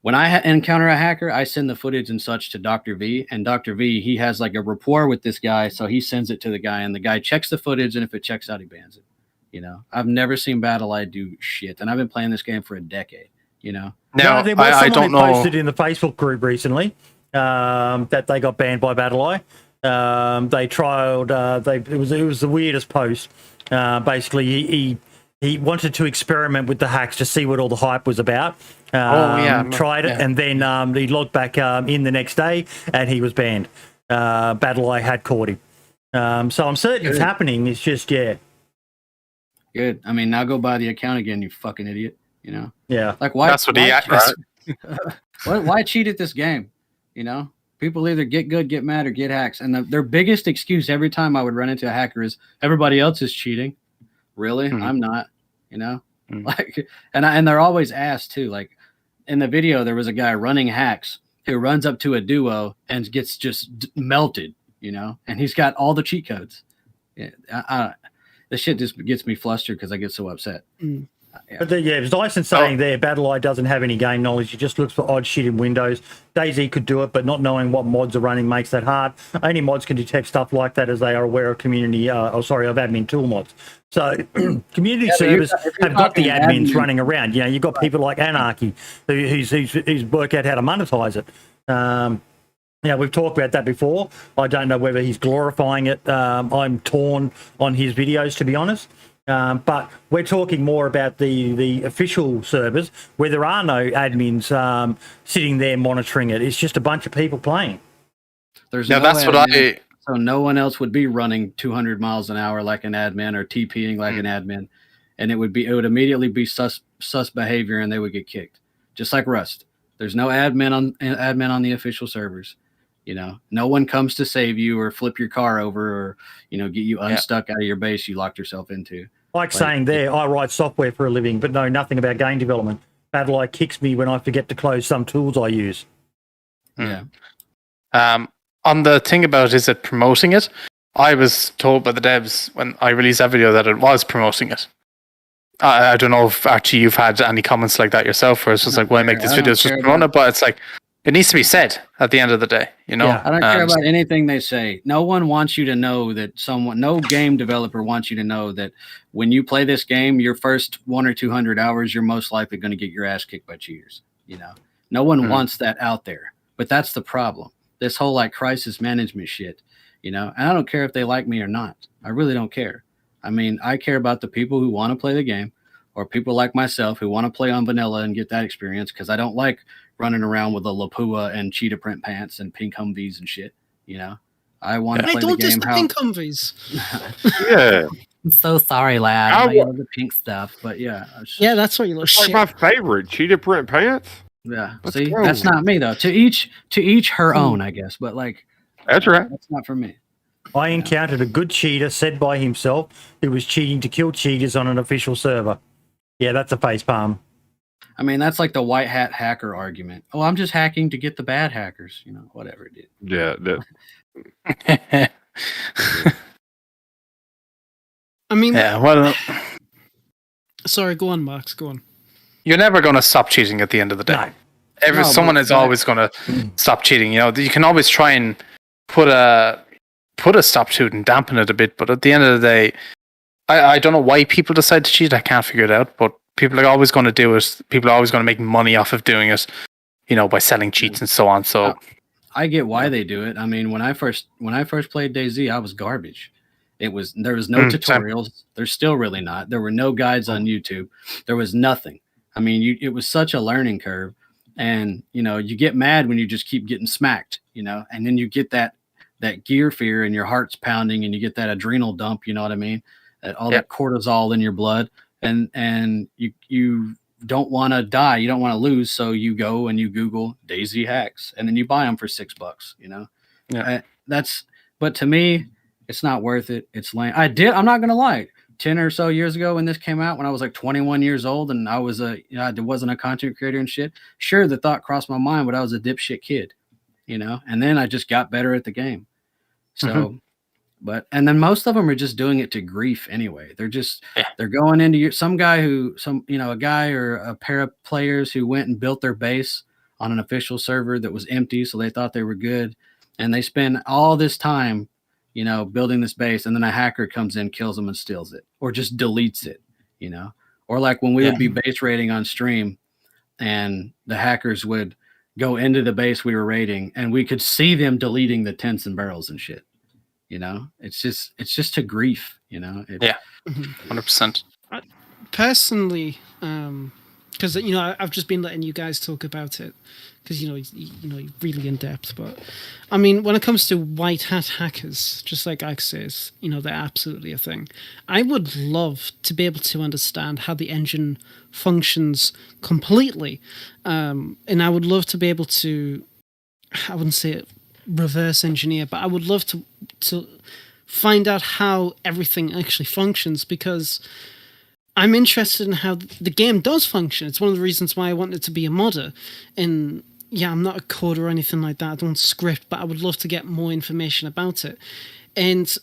when I encounter a hacker, I send the footage and such to Dr. V, and Dr. V, he has like a rapport with this guy, so he sends it to the guy, and the guy checks the footage, and if it checks out, he bans it. I've never seen BattlEye do shit, and I've been playing this game for a decade. Now, there was someone who posted in the Facebook group recently that they got banned by BattlEye. They trialed. It was the weirdest post. Basically, he wanted to experiment with the hacks to see what all the hype was about. Tried it, and then he logged back in the next day, and he was banned. BattlEye had caught him. So I'm certain it's happening. It's just Good. I mean, now go buy the account again, you fucking idiot. Yeah. Like why? That's what he asked. Why cheat at this game? People either get good, get mad, or get hacks. And their biggest excuse every time I would run into a hacker is everybody else is cheating. Really? I'm not, you know? Like, and they're always asked too. Like in the video, there was a guy running hacks who runs up to a duo and gets just melted, you know? And he's got all the cheat codes. Yeah, this shit just gets me flustered because I get so upset. Yeah. But it's nice and saying there, BattleEye doesn't have any game knowledge. He just looks for odd shit in Windows. DayZ could do it, but not knowing what mods are running makes that hard. Only mods can detect stuff like that as they are aware of admin tool mods. So community servers have got the admins running around. You know, you've got people like Anarchy who's work out how to monetize it. We've talked about that before. I don't know whether he's glorifying it. I'm torn on his videos, to be honest. But we're talking more about the official servers where there are no admins sitting there monitoring it. It's just a bunch of people playing. There's so no one else would be running 200 miles an hour like an admin or TPing like an admin, and it would immediately be sus behavior, and they would get kicked, just like Rust. There's no admin on the official servers. You know, no one comes to save you or flip your car over or, you know, get you unstuck out of your base you locked yourself into. Like saying there, I write software for a living, but know nothing about game development. BattleEye kicks me when I forget to close some tools I use. Yeah. On the thing about is it promoting it, I was told by the devs when I released that video that it was promoting it. I don't know if Archie, you've had any comments like that yourself, where it's just like, why make this video? It's just promote it, but it's like, it needs to be said at the end of the day, you know? Yeah, I don't care about anything they say. No one wants you to know that no game developer wants you to know that when you play this game, your first 100 or 200 hours, you're most likely going to get your ass kicked by cheaters. You know, no one wants that out there, but that's the problem. This whole like crisis management shit, you know, and I don't care if they like me or not. I really don't care. I mean, I care about the people who want to play the game or people like myself who want to play on vanilla and get that experience because I don't like running around with a Lapua and cheetah print pants and pink Humvees and shit, you know. I want to play the game. Don't diss the pink Humvees. Yeah. I'm so sorry, lad. I love the pink stuff, but yeah. That's what you look like my favorite, cheetah print pants. Yeah. See, that's not me though. To each her own, I guess. But like, that's right. That's not for me. I encountered a good cheater said by himself who was cheating to kill cheaters on an official server. Yeah, that's a facepalm. I mean, that's like the white hat hacker argument. Oh, I'm just hacking to get the bad hackers, you know, whatever it is. Yeah. I mean, well, sorry, go on, Max, go on. You're never going to stop cheating at the end of the day. Someone is always going to stop cheating. You know, you can always try and put a stop to it and dampen it a bit, but at the end of the day, I don't know why people decide to cheat. I can't figure it out, but people are always going to do it. People are always going to make money off of doing it, you know, by selling cheats and so on. So I get why they do it. I mean, when I first played DayZ, I was garbage. There was no tutorials. There's still really not. There were no guides on YouTube. There was nothing. I mean, it was such a learning curve, and you know, you get mad when you just keep getting smacked, you know, and then you get that gear fear and your heart's pounding and you get that adrenal dump. You know what I mean? That cortisol in your blood. And you don't want to die, you don't want to lose, so you go and you Google DayZ hacks, and then you buy them for $6, you know. Yeah, but to me, it's not worth it. It's lame. I'm not gonna lie. 10 or so years ago when this came out, when I was like 21 years old, and I wasn't a content creator and shit. Sure, the thought crossed my mind, but I was a dipshit kid, you know. And then I just got better at the game. So. And then most of them are just doing it to grief anyway. They're going into a guy or a pair of players who went and built their base on an official server that was empty. So they thought they were good. And they spend all this time, you know, building this base. And then a hacker comes in, kills them and steals it or just deletes it, you know, or like when we would be base raiding on stream and the hackers would go into the base we were raiding and we could see them deleting the tents and barrels and shit. You know, it's just to grief, you know. 100%. Personally, because you know I've just been letting you guys talk about it because you're really in depth. But I mean, when it comes to white hat hackers, just like Ike says, you know, they're absolutely a thing. I would love to be able to understand how the engine functions completely, and I would love to be able to. I wouldn't say it reverse engineer, but I would love to find out how everything actually functions, because I'm interested in how the game does function. It's one of the reasons why I wanted to be a modder. And yeah, I'm not a coder or anything like that. I don't script, but I would love to get more information about it. And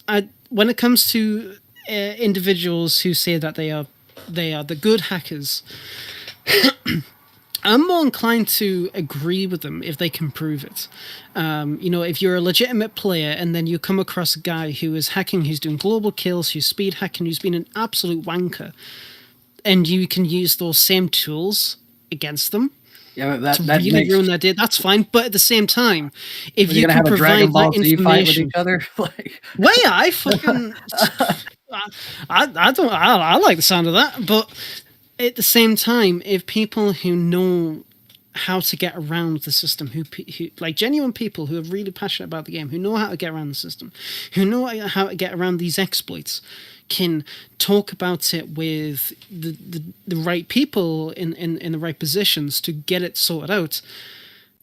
when it comes to individuals who say that they are the good hackers, I'm more inclined to agree with them if they can prove it. If you're a legitimate player and then you come across a guy who is hacking, who's doing global kills, who's speed hacking, who's been an absolute wanker, and you can use those same tools against them, that really makes, ruin their day, that's fine. But at the same time, if you can have provide that Z information, fight with each other, like, well, yeah, I fucking, I like the sound of that. But at the same time, if people who know how to get around the system, who like genuine people who are really passionate about the game, who know how to get around the system, who know how to get around these exploits, can talk about it with the right people in the right positions to get it sorted out,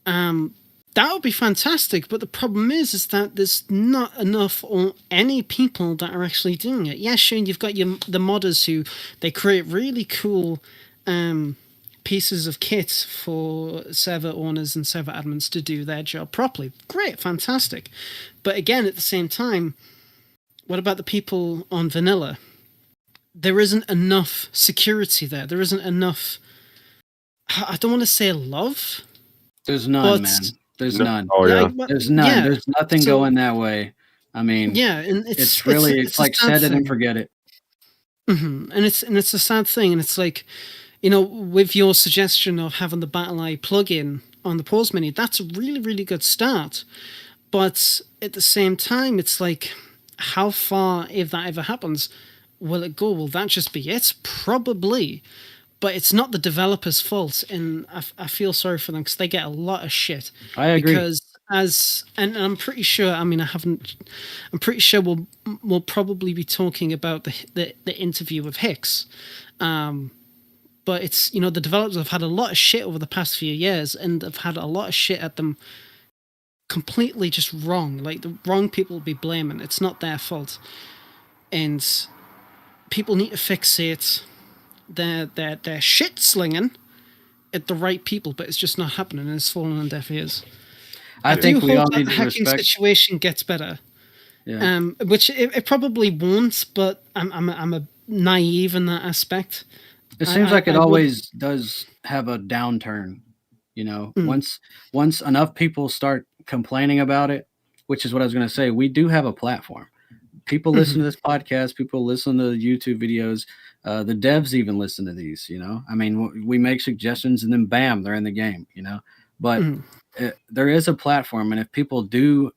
that would be fantastic. But the problem is that there's not enough or any people that are actually doing it. Yeah, sure, you've got the modders who they create really cool pieces of kit for server owners and server admins to do their job properly. Great, fantastic. But again, at the same time, what about the people on vanilla? There isn't enough security there. There isn't enough, I don't want to say love. There's none, man. There's none. Oh, yeah. There's none. Yeah. There's nothing going that way. I mean, yeah, and it's really it's like set it and forget it. Mm-hmm. And it's a sad thing. And it's like, with your suggestion of having the BattlEye plugin on the pause menu, that's a really, really good start. But at the same time, it's like, how far, if that ever happens, will it go? Will that just be it? Probably. But it's not the developer's fault, and I feel sorry for them because they get a lot of shit. I agree. Because and I'm pretty sure, I'm pretty sure we'll probably be talking about the interview with Hicks. But it's, the developers have had a lot of shit over the past few years, and have had a lot of shit at them completely just wrong. Like, the wrong people will be blaming. It's not their fault. And people need to fixate their shit slinging at the right people, but it's just not happening, and it's falling on deaf ears. I think we all need the to hacking respect. situation gets better. Yeah. Which it probably won't, but I'm a naive in that aspect. It seems like it always does have a downturn. Once enough people start complaining about it, which is what I was going to say, we do have a platform. People listen to this podcast. People listen to YouTube videos. The devs even listen to these. I mean, we make suggestions, and then bam, they're in the game. But there is a platform, and if people do,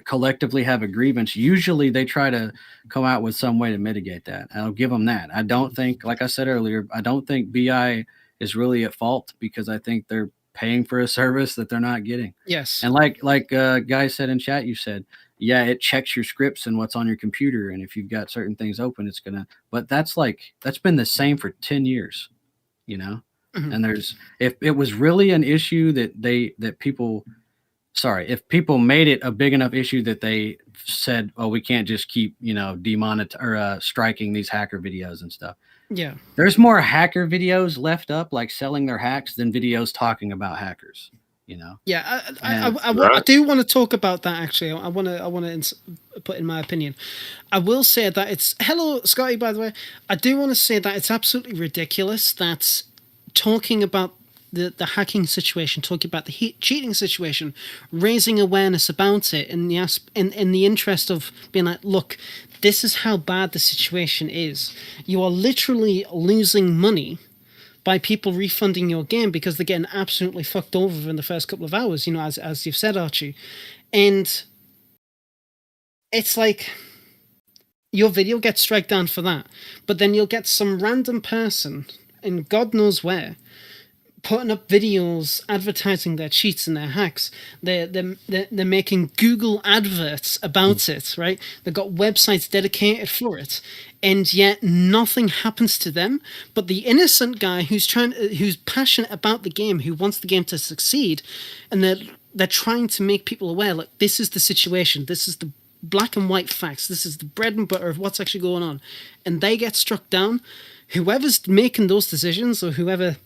collectively have a grievance, usually they try to come out with some way to mitigate that. I'll give them that. I don't think, like I said earlier, I don't think BI is really at fault, because I think they're paying for a service that they're not getting. Yes. And like Guy said in chat, you said, yeah, it checks your scripts and what's on your computer, and if you've got certain things open, it's gonna. But that's been the same for 10 years, And if it was really an issue if people made it a big enough issue that they said, "Oh, we can't just keep striking these hacker videos and stuff." Yeah, there's more hacker videos left up, like selling their hacks, than videos talking about hackers. Yeah, I do want to talk about that, actually. I want to put in my opinion. I will say that it's... Hello, Scotty, by the way. I do want to say that it's absolutely ridiculous that talking about the hacking situation, talking about the cheating situation, raising awareness about it in the interest of being like, look, this is how bad the situation is. You are literally losing money by people refunding your game because they're getting absolutely fucked over in the first couple of hours, as you've said, Archie. And it's like, your video gets strike down for that, but then you'll get some random person, in God knows where, putting up videos advertising their cheats and their hacks. They're making Google adverts about it, right? They've got websites dedicated for it, and yet nothing happens to them. But the innocent guy who's passionate about the game, who wants the game to succeed, and they're trying to make people aware, like, this is the situation, this is the black and white facts, this is the bread and butter of what's actually going on, and they get struck down. Whoever's making those decisions, or whoever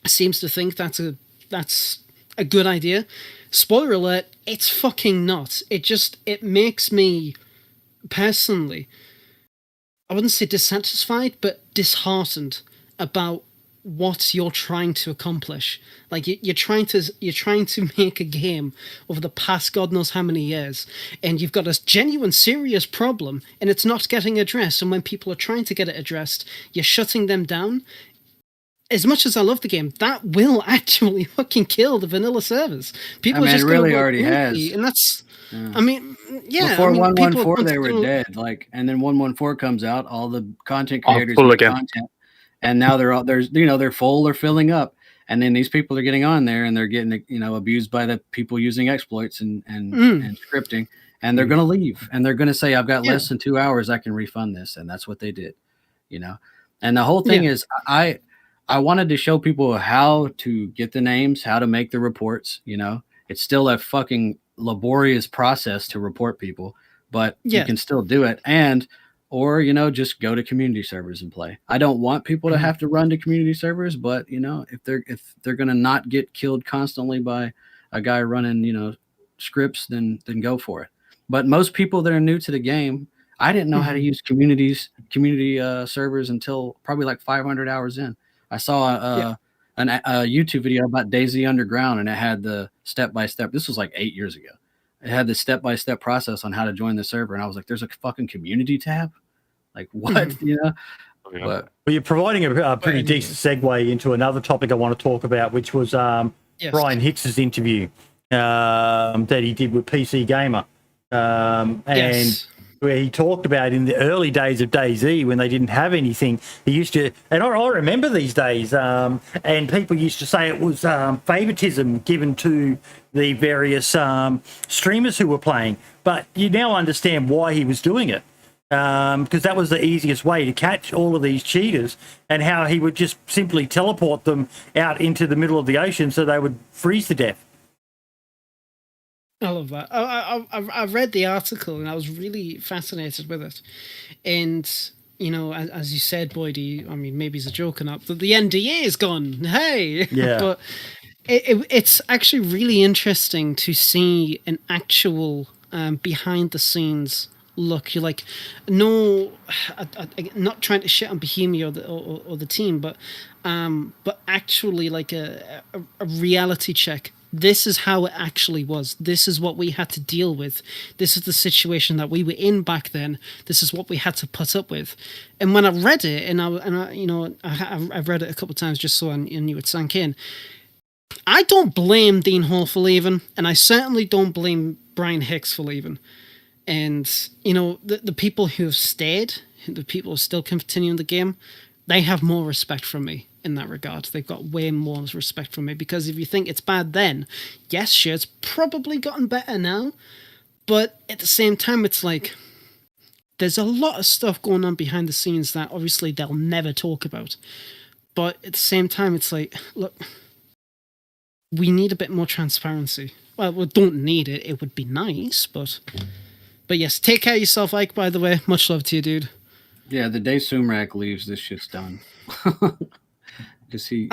seems to think that's a good idea, spoiler alert, it's fucking not. It makes me personally, I wouldn't say dissatisfied, but disheartened about what you're trying to accomplish. Like, you're trying to make a game over the past God knows how many years, and you've got a genuine, serious problem, and it's not getting addressed. And when people are trying to get it addressed, you're shutting them down. As much as I love the game, that will actually fucking kill the vanilla servers. People are just it really already has, and that's. Yeah. I mean, yeah. Before 114, they were dead. Like, and then 114 comes out, all the content creators full make again. content, and now they're full or filling up, and then these people are getting on there and they're getting abused by the people using exploits and scripting, and they're gonna leave and they're gonna say, I've got less than 2 hours, I can refund this, and that's what they did, And the whole thing is, I wanted to show people how to get the names, how to make the reports. It's still a fucking laborious process to report people, but you can still do it. Or just go to community servers and play. I don't want people to have to run to community servers, but if they're gonna not get killed constantly by a guy running scripts, then go for it. But most people that are new to the game, I didn't know how to use community servers until probably like 500 hours in. I saw a YouTube video about DayZ Underground, and it had the step-by-step. This was like 8 years ago. It had the step-by-step process on how to join the server, and I was like, "There's a fucking community tab? Like, what?" Yeah. But Well, you're providing a pretty decent segue into another topic I want to talk about, which was Brian Hicks's interview that he did with PC Gamer, and where he talked about in the early days of DayZ, when they didn't have anything, he used to, and I remember these days, and people used to say it was favoritism given to the various streamers who were playing. But you now understand why he was doing it, because that was the easiest way to catch all of these cheaters, and how he would just simply teleport them out into the middle of the ocean so they would freeze to death. I love that. I read the article and I was really fascinated with it. And, as you said, Boydie, I mean, maybe it's a joke or not, but the NDA is gone. Hey! Yeah. But it's actually really interesting to see an actual behind-the-scenes look. You're like, no, not trying to shit on Bohemia or the team, but actually like a reality check. This is how it actually was. This is what we had to deal with. This is the situation that we were in back then. This is what we had to put up with. And when I read it, I've read it a couple of times just so I knew it sank in. I don't blame Dean Hall for leaving, and I certainly don't blame Brian Hicks for leaving. And the people who have stayed, the people who are still continuing the game, they have more respect from me. In that regard, they've got way more respect from me, because if you think it's bad then, yes, sure, it's probably gotten better now, but at the same time, it's like there's a lot of stuff going on behind the scenes that obviously they'll never talk about. But at the same time, it's like, look, we need a bit more transparency. Well, we don't need it. It would be nice, but yes, take care of yourself, Ike, by the way. Much love to you, dude. Yeah, the day Sumrak leaves, this shit's done.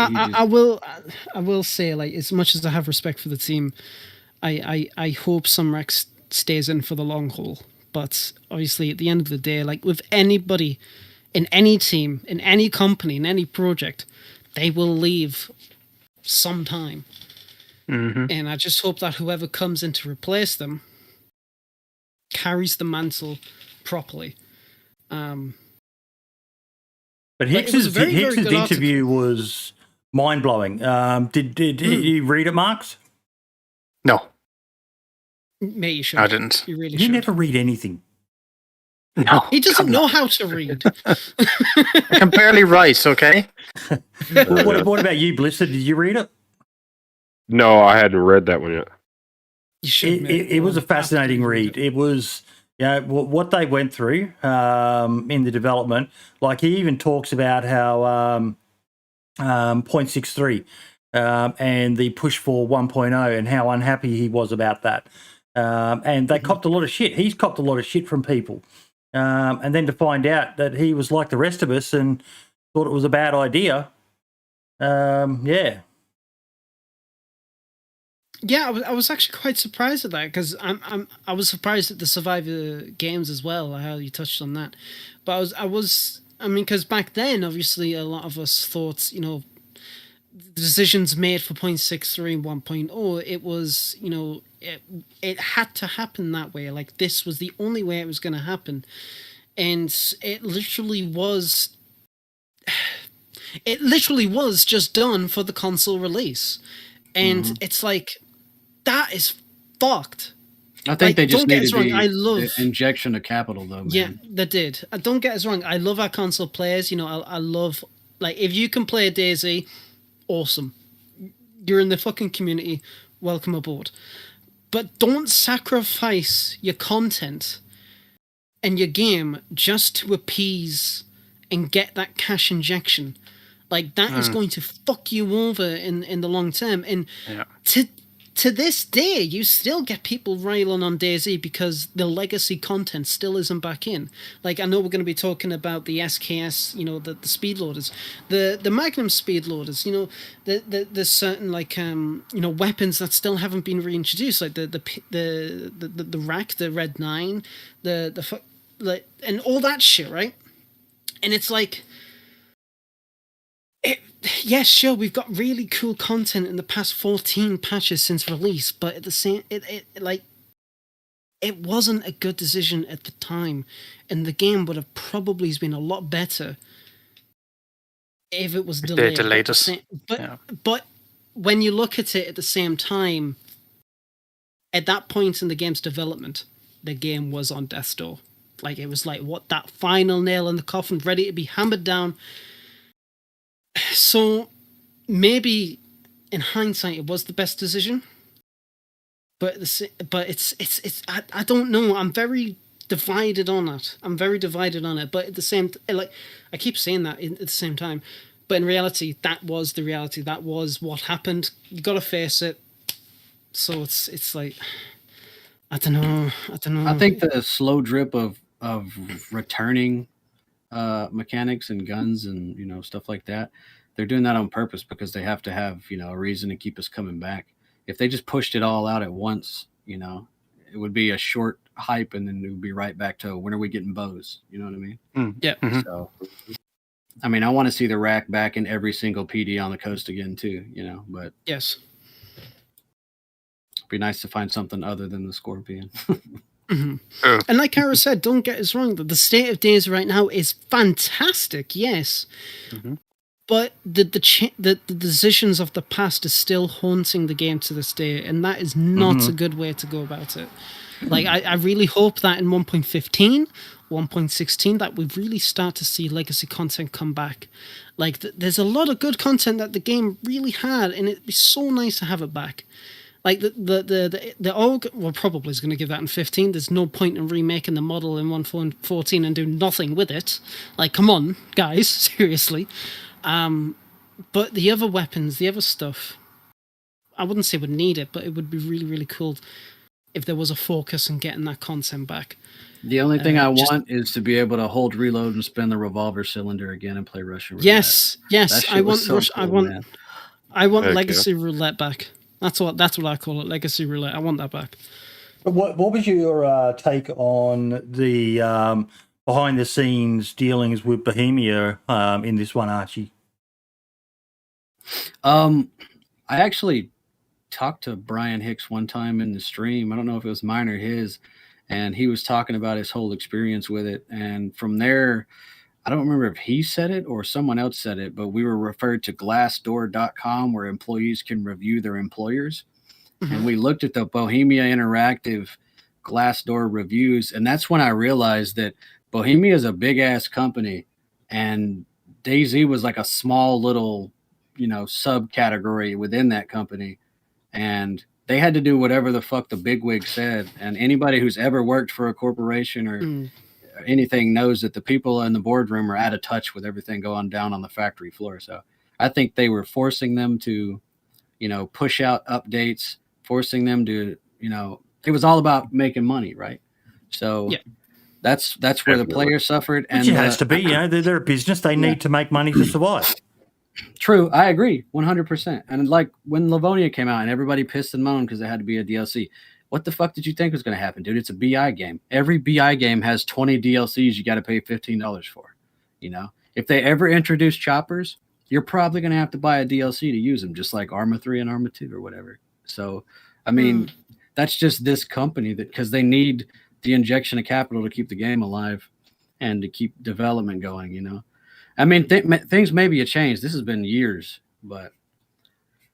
I will say, like, as much as I have respect for the team, I hope Sumrak stays in for the long haul. But obviously, at the end of the day, like with anybody in any team, in any company, in any project, they will leave sometime. Mm-hmm. And I just hope that whoever comes in to replace them carries the mantle properly. But Hicks's interview was mind-blowing. Did you read it, Marks? No. Mate, you should. I didn't. You really You should. never read anything. No. He doesn't know how to read. I can barely write, okay? What about you, Blister? Did you read it? No, I hadn't read that one yet. You should. It was a fascinating read. It was... what they went through in the development. Like, he even talks about how 0.63, and the push for 1.0 and how unhappy he was about that. And they copped a lot of shit. He's copped a lot of shit from people. And then to find out that he was like the rest of us and thought it was a bad idea. Yeah. Yeah, I was actually quite surprised at that because I was surprised at the Survivor games as well, how you touched on that. But I mean, because back then, obviously, a lot of us thought, you know, the decisions made for 0.63 and 1.0, it was, you know, it had to happen that way. Like, this was the only way it was going to happen. And it literally was just done for the console release. And it's like, that is fucked. I think they just needed the injection of capital, though, man. Yeah, they did. Don't get us wrong. I love our console players. You know, I love, like, if you can play DayZ, awesome. You're in the fucking community. Welcome aboard. But don't sacrifice your content and your game just to appease and get that cash injection. Like, that is going to fuck you over in the long term. And to this day, you still get people railing on DayZ because the legacy content still isn't back in. Like, I know we're going to be talking about the SKS, you know, the speed loaders, the Magnum speed loaders, you know, there's certain, like, you know, weapons that still haven't been reintroduced, like the rack, the Red 9, and all that shit, right? And it's like, yes, sure, we've got really cool content in the past 14 patches since release, but at the same, it wasn't a good decision at the time, and the game would have probably been a lot better if it was delayed. They delayed us. But when you look at it at the same time, at that point in the game's development, the game was on death's door. Like, it was like, what, that final nail in the coffin, ready to be hammered down. So maybe in hindsight it was the best decision, but it's I don't know. I'm very divided on it. But at the same, like, I keep saying that at the same time, but in reality, that was the reality. That was what happened. You got to face it. So it's like, I don't know. I think the slow drip of returning mechanics and guns and, you know, stuff like that, they're doing that on purpose because they have to have, you know, a reason to keep us coming back. If they just pushed it all out at once, you know, it would be a short hype and then it would be right back to, when are we getting bows? You know what I mean? Yeah. So, I mean, I want to see the rack back in every single PD on the coast again too, you know, but yes, it'd be nice to find something other than the Scorpion. And like Kara said, don't get us wrong, the state of DayZ right now is fantastic, yes. But the decisions of the past is still haunting the game to this day, and that is not a good way to go about it. Like, I really hope that in 1.15, 1.16, that we really start to see legacy content come back. Like, there's a lot of good content that the game really had, and it'd be so nice to have it back. Like, the org, well, probably is going to give that in 15. There's no point in remaking the model in 1.14 and doing nothing with it. Like, come on, guys, seriously. But the other weapons, the other stuff, I wouldn't say would need it, but it would be really, really cool if there was a focus on getting that content back. The only thing I want is to be able to hold reload and spin the revolver cylinder again and play Russian roulette. Yes, I want I want Heck legacy roulette back. That's what I call it, legacy roulette. I want that back. What was your take on the behind the scenes dealings with Bohemia in this one, Archie? I actually talked to Brian Hicks one time in the stream. I don't know if it was mine or his, and he was talking about his whole experience with it. And from there, I don't remember if he said it or someone else said it, but we were referred to Glassdoor.com, where employees can review their employers. And we looked at the Bohemia Interactive Glassdoor reviews, and that's when I realized that Bohemia is a big ass company, and DayZ was like a small little, you know, subcategory within that company, and they had to do whatever the fuck the bigwig said. And anybody who's ever worked for a corporation or anything knows that the people in the boardroom are out of touch with everything going down on the factory floor. So I think they were forcing them to push out updates, forcing them to, it was all about making money, right? So that's where the players suffered. Which it has to be, they're a business. They need to make money to survive. True. I agree 100%. And like when Livonia came out and everybody pissed and moaned because there had to be a DLC, what the fuck did you think was going to happen, dude? It's a BI game. Every BI game has 20 DLCs you got to pay $15 for. If they ever introduce choppers, you're probably going to have to buy a DLC to use them, just like Arma 3 and Arma 2 or whatever. So, I mean, that's just this company because they need the injection of capital to keep the game alive and to keep development going, I mean, things maybe have changed. This has been years, but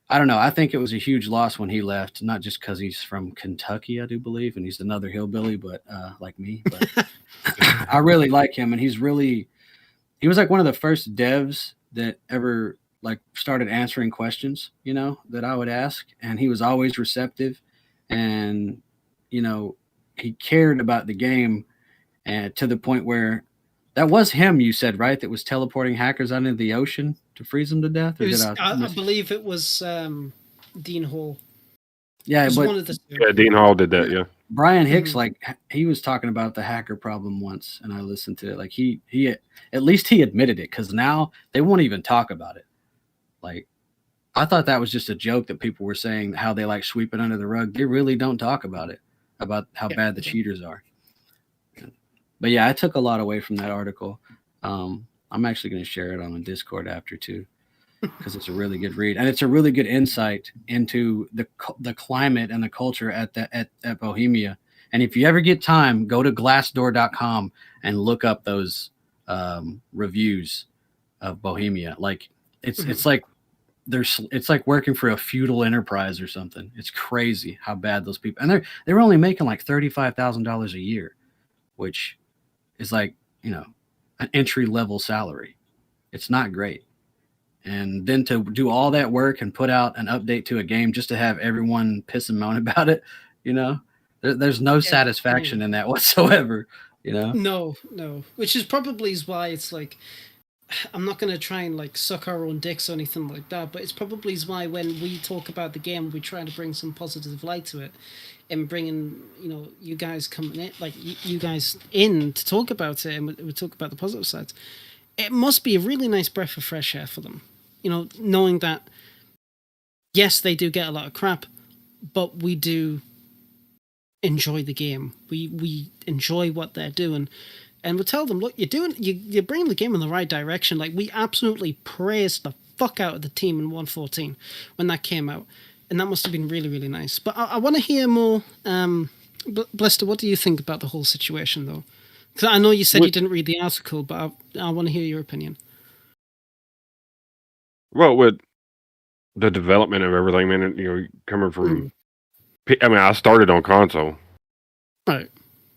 I don't know. I think it was a huge loss when he left, not just because he's from Kentucky, I do believe, and he's another hillbilly, but like me. But I really like him, and he was like one of the first devs that ever like started answering questions, that I would ask, and he was always receptive, and he cared about the game, and to the point where that was him, you said, right? That was teleporting hackers out into the ocean to freeze them to death? Or I believe it was Dean Hall. Yeah, Dean Hall did that, yeah. Brian Hicks, like, he was talking about the hacker problem once, and I listened to it. Like, he at least he admitted it, because now they won't even talk about it. Like, I thought that was just a joke that people were saying, how they like sweep it under the rug. They really don't talk about it, about how bad the cheaters are. But yeah, I took a lot away from that article. I'm actually going to share it on Discord after too, because it's a really good read, and it's a really good insight into the climate and the culture at Bohemia. And if you ever get time, go to Glassdoor.com and look up those reviews of Bohemia. Like it's like it's like working for a feudal enterprise or something. It's crazy how bad those people, and they were only making like $35,000 a year, which is like, an entry-level salary. It's not great. And then to do all that work and put out an update to a game just to have everyone piss and moan about it, there's no satisfaction in that whatsoever, No. Which is probably why it's like, I'm not going to try and like suck our own dicks or anything like that, but it's probably why when we talk about the game, we try to bring some positive light to it. And bringing, you guys coming in, like you guys in to talk about it, and we talk about the positive sides. It must be a really nice breath of fresh air for them, knowing that, yes, they do get a lot of crap, but we do enjoy the game. We enjoy what they're doing, and we tell them, look, you're bringing the game in the right direction. Like, we absolutely praised the fuck out of the team in 1.14 when that came out. And that must have been really, really nice. But I want to hear more. Blister, what do you think about the whole situation, though? Because I know you said you didn't read the article, but I want to hear your opinion. Well, with the development of everything, man, coming from... I started on console. Right.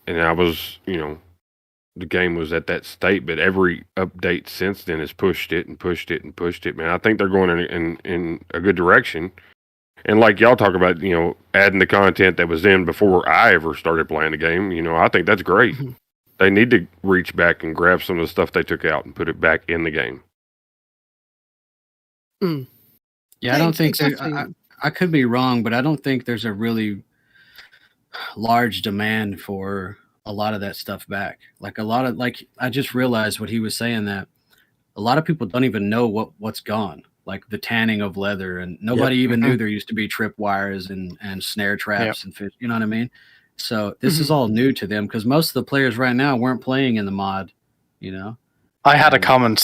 And I was, the game was at that state, but every update since then has pushed it and pushed it and pushed it, man. I think they're going in a good direction. And like y'all talk about, adding the content that was in before I ever started playing the game, I think that's great. Mm-hmm. They need to reach back and grab some of the stuff they took out and put it back in the game. Yeah, I don't think I could be wrong, but I don't think there's a really large demand for a lot of that stuff back. Like I just realized what he was saying, that a lot of people don't even know what's gone. Like the tanning of leather, and nobody even knew there used to be tripwires and snare traps and fish. You know what I mean? So this is all new to them, because most of the players right now weren't playing in the mod. I had a comment.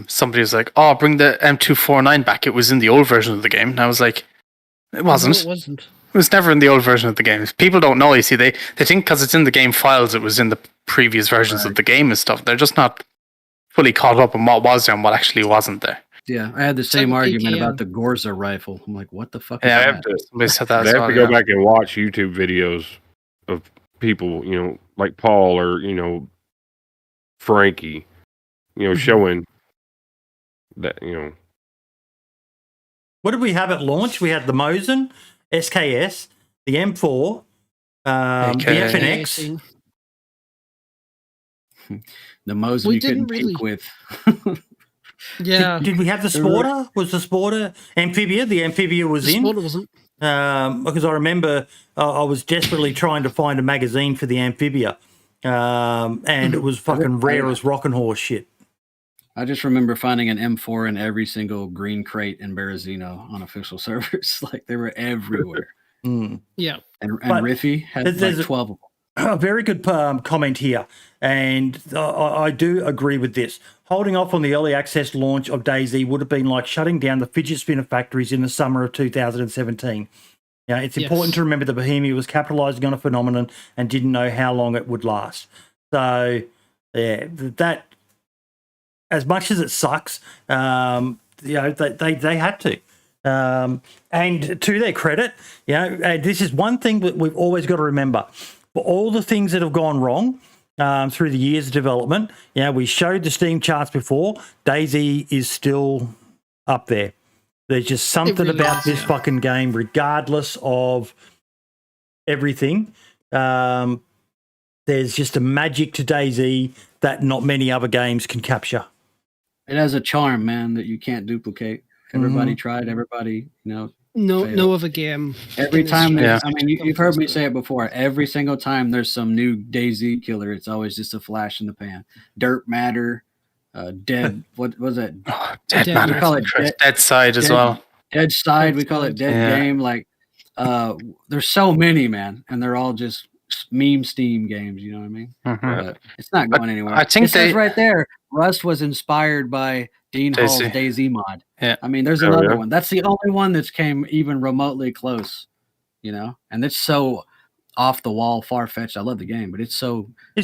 Somebody was like, "Oh, bring the M249 back. It was in the old version of the game." And I was like, "It wasn't. No, it wasn't. It was never in the old version of the game." People don't know. You see, they think because it's in the game files, it was in the previous versions of the game and stuff. They're just not fully caught up on what was there and what actually wasn't there. Yeah, I had the same argument about the Gorza rifle. I'm like, what the fuck is that? Somebody said that. They have to go back and watch YouTube videos of people, like Paul or, Frankie, showing that, What did we have at launch? We had the Mosin, SKS, the M4, the FNX. The Mosin you couldn't pink with. Yeah. Did we have the Sporter? Was the Sporter Amphibia? The Amphibia was in. Sporter wasn't. Because I remember I was desperately trying to find a magazine for the Amphibia, and it was fucking rare as rockin' horse shit. I just remember finding an M4 in every single green crate in Berezino on official servers. Like they were everywhere. Yeah. And Riffy had like 12 of them. A very good comment here, and I do agree with this. Holding off on the early access launch of DayZ would have been like shutting down the fidget spinner factories in the summer of 2017. It's important to remember that Bohemia was capitalising on a phenomenon and didn't know how long it would last. So, yeah, that, as much as it sucks, they had to. And to their credit, this is one thing that we've always got to remember. For all the things that have gone wrong through the years of development, we showed the Steam charts before, DayZ is still up there. There's just something about this fucking game, regardless of everything. There's just a magic to DayZ that not many other games can capture. It has a charm, man, that you can't duplicate. Everybody tried, everybody, No other game. Every time, you've heard me say it before. Every single time there's some new DayZ killer, it's always just a flash in the pan. Dirt Matter, Dead. What was it? Dead Matter. We call it Dead Side as well. Dead Side. We call it Dead Game. Like, there's so many, man, and they're all just meme Steam games. You know what I mean? But it's not going anywhere. I think it says right there, Rust was inspired by Dean Hall's DayZ mod. Yeah. I mean, there's another one. That's the only one that's came even remotely close, and it's so off the wall, far fetched. I love the game, but it's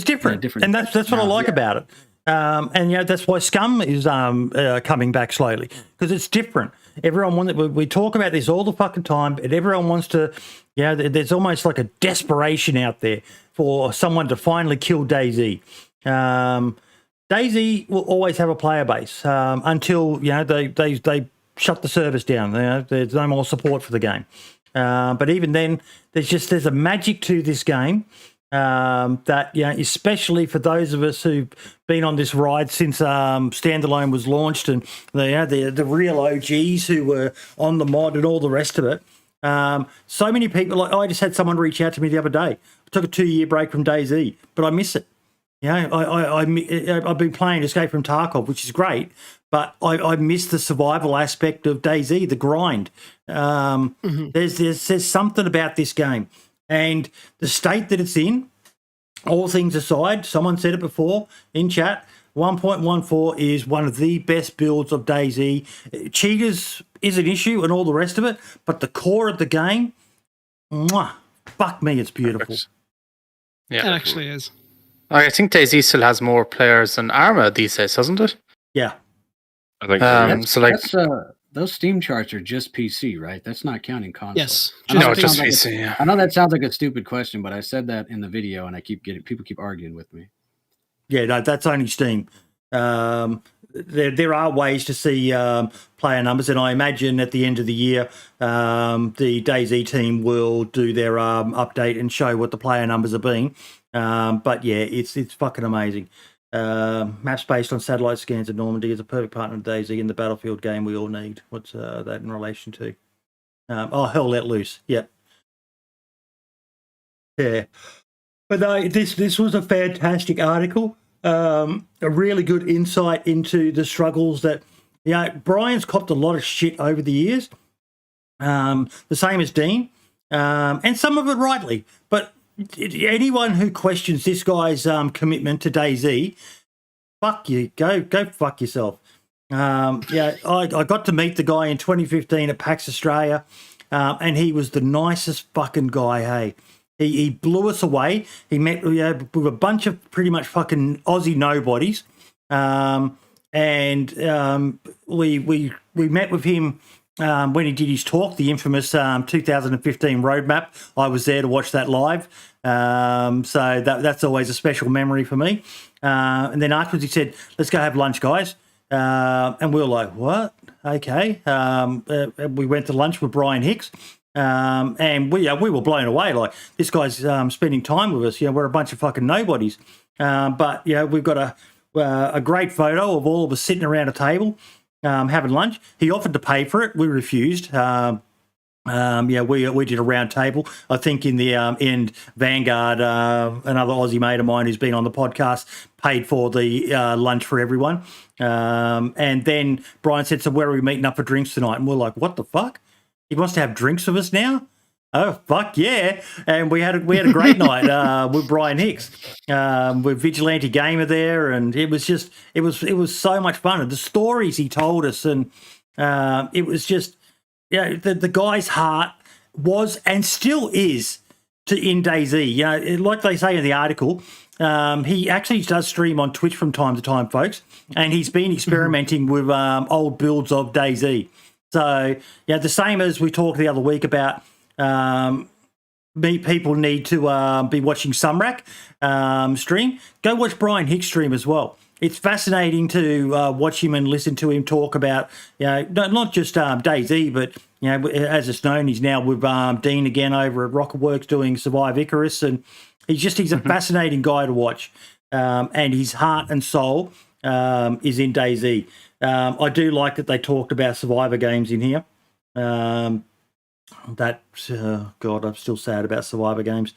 different. And that's what I like about it. And that's why Scum is coming back slowly, because it's different. Everyone we talk about this all the fucking time, and everyone wants to. There's almost like a desperation out there for someone to finally kill DayZ. DayZ will always have a player base until they shut the servers down. There's no more support for the game. But even then, there's a magic to this game that especially for those of us who've been on this ride since standalone was launched, and the real OGs who were on the mod and all the rest of it. So many people. Like I just had someone reach out to me the other day. I took a 2-year break from DayZ, but I miss it. I've been playing Escape from Tarkov, which is great, but I miss the survival aspect of DayZ, the grind. There's something about this game, and the state that it's in. All things aside, someone said it before in chat. 1.14 is one of the best builds of DayZ. Cheaters is an issue and all the rest of it, but the core of the game, fuck me, it's beautiful. Yeah, it actually is. I think DayZ still has more players than Arma these days, doesn't it? Yeah, I think those Steam charts are just PC, right? That's not counting console. Yes, just PC. I know that sounds like a stupid question, but I said that in the video, and people keep arguing with me. Yeah, no, that's only Steam. There are ways to see player numbers, and I imagine at the end of the year, the DayZ team will do their update and show what the player numbers are being. But yeah, it's fucking amazing. Maps based on satellite scans of Normandy is a perfect partner to DayZ in the Battlefield game we all need. What's that in relation to? Hell Let Loose. Yep. Yeah. But no, this was a fantastic article. A really good insight into the struggles that Brian's copped a lot of shit over the years. The same as Dean, and some of it rightly. But anyone who questions this guy's commitment to DayZ, fuck you. Go fuck yourself. I got to meet the guy in 2015 at PAX Australia, and he was the nicest fucking guy. Hey. He blew us away. He met with a bunch of pretty much fucking Aussie nobodies, and we met with him when he did his talk, the infamous 2015 roadmap. I was there to watch that live, so that's always a special memory for me. And then afterwards, he said, "Let's go have lunch, guys," and we were like, "What? Okay." We went to lunch with Brian Hicks. And we were blown away. Like, this guy's spending time with us. We're a bunch of fucking nobodies. But we've got a great photo of all of us sitting around a table having lunch. He offered to pay for it. We refused. We did a round table. I think in the end, Vanguard, another Aussie mate of mine who's been on the podcast, paid for the lunch for everyone. And then Brian said, "So where are we meeting up for drinks tonight?" And we're like, "What the fuck? He wants to have drinks with us now?" Oh fuck yeah! And we had a great night with Brian Hicks, with Vigilante Gamer there, and it was so much fun. And the stories he told us, and it was just, the guy's heart was and still is in DayZ. Like they say in the article, he actually does stream on Twitch from time to time, folks, and he's been experimenting with old builds of DayZ. So the same as we talked the other week about. People need to be watching Sumrak stream. Go watch Brian Hicks stream as well. It's fascinating to watch him and listen to him talk about, not just DayZ, but as it's known, he's now with Dean again over at Rocketworks doing Survive Icarus, and he's a fascinating guy to watch. And his heart and soul is in DayZ. I do like that they talked about Survivor games in here. God, I'm still sad about Survivor games.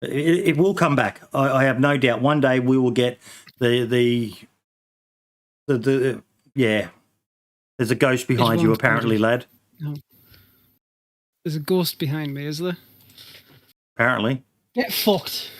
It will come back. I have no doubt. One day we will get the There's a ghost behind you, apparently, lad. No. There's a ghost behind me, is there? Apparently. Get fucked.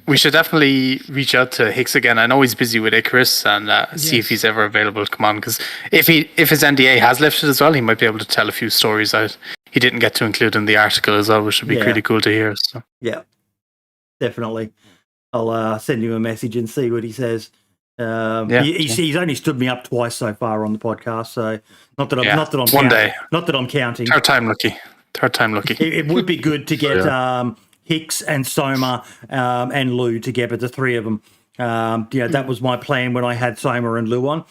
We should definitely reach out to Hicks again. I know he's busy with Icarus, and see if he's ever available to come on. Because if his NDA has lifted as well, he might be able to tell a few stories that he didn't get to include in the article as well, which would be pretty cool to hear. So. Yeah, definitely. I'll send him a message and see what he says. He's only stood me up twice so far on the podcast, so not that I'm counting. Third time lucky. It would be good to get. Hicks and Soma and Lou together, the three of them. That was my plan when I had Soma and Lou on.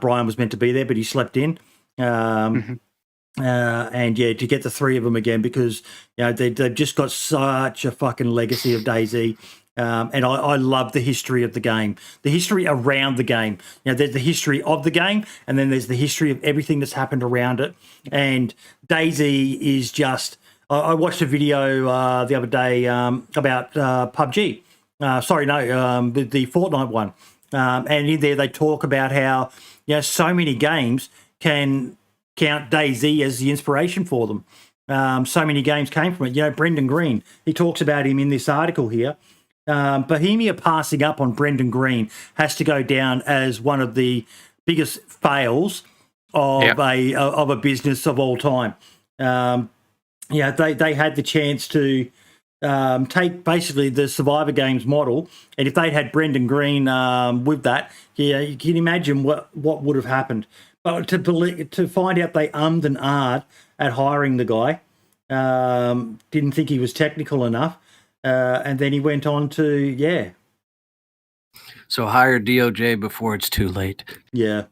Brian was meant to be there, but he slept in. And to get the three of them again, because they've just got such a fucking legacy of DayZ. And I love the history of the game, the history around the game. There's the history of the game, and then there's the history of everything that's happened around it. And DayZ is just... I watched a video the other day about PUBG. The Fortnite one. And in there they talk about how so many games can count DayZ as the inspiration for them. So many games came from it. Brendan Green, he talks about him in this article here. Bohemia passing up on Brendan Green has to go down as one of the biggest fails of a business of all time. They had the chance to take basically the Survivor Games model, and if they'd had Brendan Green with that, you can imagine what would have happened. But to find out they ummed and ahed at hiring the guy, didn't think he was technical enough, and then he went on to So hire DOJ before it's too late. Yeah.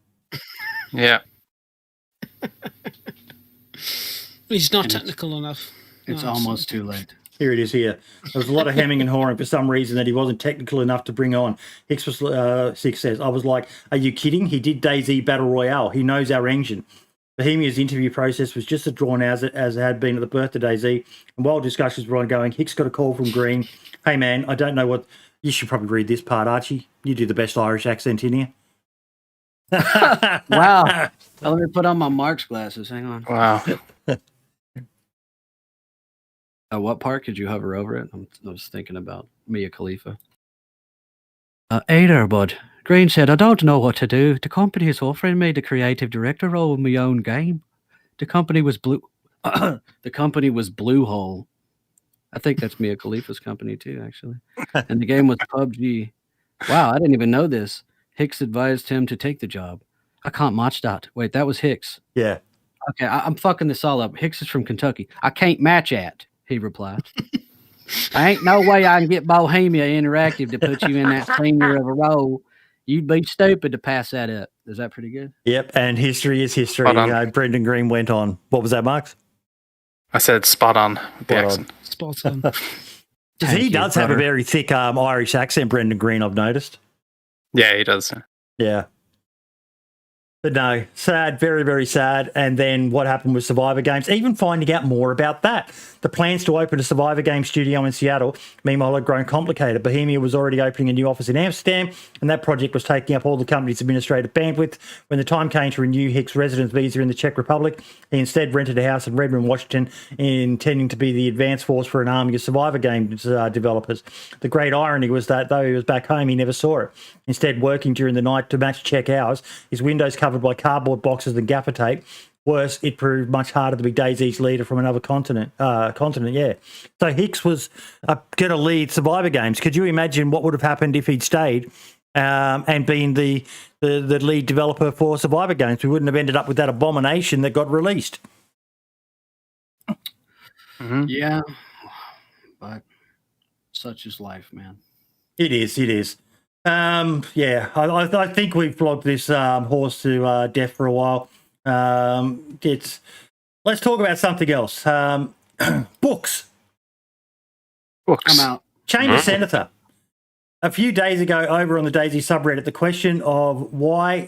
He's not technical enough. It's almost too late. Here it is here. There was a lot of hemming and hawing for some reason that he wasn't technical enough to bring on. Hicks says, I was like, are you kidding? He did DayZ Battle Royale. He knows our engine. Bohemia's interview process was just as drawn as it had been at the birth of DayZ. And while discussions were ongoing, Hicks got a call from Green. Hey, man, I don't know what... You should probably read this part, Archie. You do the best Irish accent in here. Wow. Let me put on my Mark's glasses. Hang on. Wow. What part could you hover over it? I was thinking about Mia Khalifa. Hey there, bud. Green said, I don't know what to do. The company is offering me the creative director role of my own game. The company was Bluehole. I think that's Mia Khalifa's company too, actually. And the game was PUBG. Wow, I didn't even know this. Hicks advised him to take the job. I can't match that. Wait, that was Hicks. Yeah. Okay, I'm fucking this all up. Hicks is from Kentucky. I can't match that, he replied. I ain't no way I can get Bohemia Interactive to put you in that senior of a role. You'd be stupid to pass that up. Is that pretty good? Yep, and history is history. Brendan Green went on. What was that, Marks? I said spot on with the accent. Spot on. He does have a very thick Irish accent, Brendan Green, I've noticed. Yeah, he does. Yeah. But no, sad, very, very sad. And then what happened with Survivor Games, even finding out more about that. The plans to open a Survivor Games studio in Seattle, meanwhile, had grown complicated. Bohemia was already opening a new office in Amsterdam, and that project was taking up all the company's administrative bandwidth. When the time came to renew Hick's residence visa in the Czech Republic, he instead rented a house in Redmond, Washington, intending to be the advance force for an army of Survivor Games developers. The great irony was that though he was back home, he never saw it. Instead, working during the night to match Czech hours, his windows covered by cardboard boxes and gaffer tape. Worse, it proved much harder to be DayZ's leader from another continent. Yeah. So Hicks was going to lead Survivor Games. Could you imagine what would have happened if he'd stayed and been the lead developer for Survivor Games? We wouldn't have ended up with that abomination that got released. Mm-hmm. Yeah, but such is life, man. It is. Yeah, I think we've flogged this horse to death for a while. Let's talk about something else. Books. I'm out. Chamber Senator. A few days ago, over on the DayZ subreddit, the question of why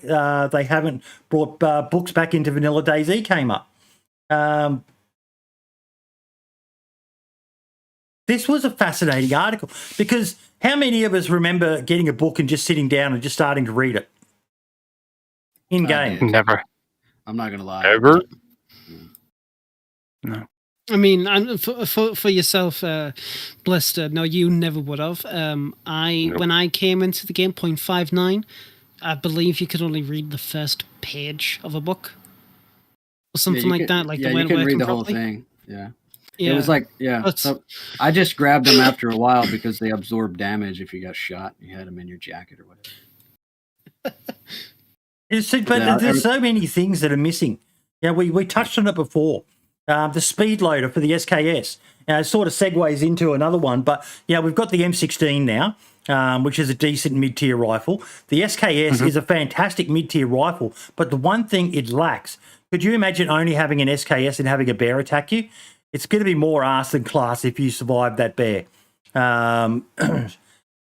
they haven't brought books back into Vanilla DayZ came up. This was a fascinating article because how many of us remember getting a book and just sitting down and just starting to read it in game? Never. I'm not gonna lie. Ever? No. I mean, for yourself, Blister, no, you never would have. When I came into the game, 0.59, I believe you could only read the first page of a book or something like that. Like you can read the whole thing. Yeah. Yeah. It was like, so I just grabbed them after a while because they absorb damage if you got shot. You had them in your jacket or whatever. There's so many things that are missing. Yeah, we touched on it before. The speed loader for the SKS. It sort of segues into another one, but we've got the M16 now, which is a decent mid-tier rifle. The SKS is a fantastic mid-tier rifle, but the one thing it lacks, could you imagine only having an SKS and having a bear attack you? It's going to be more arse than class if you survive that bear. Some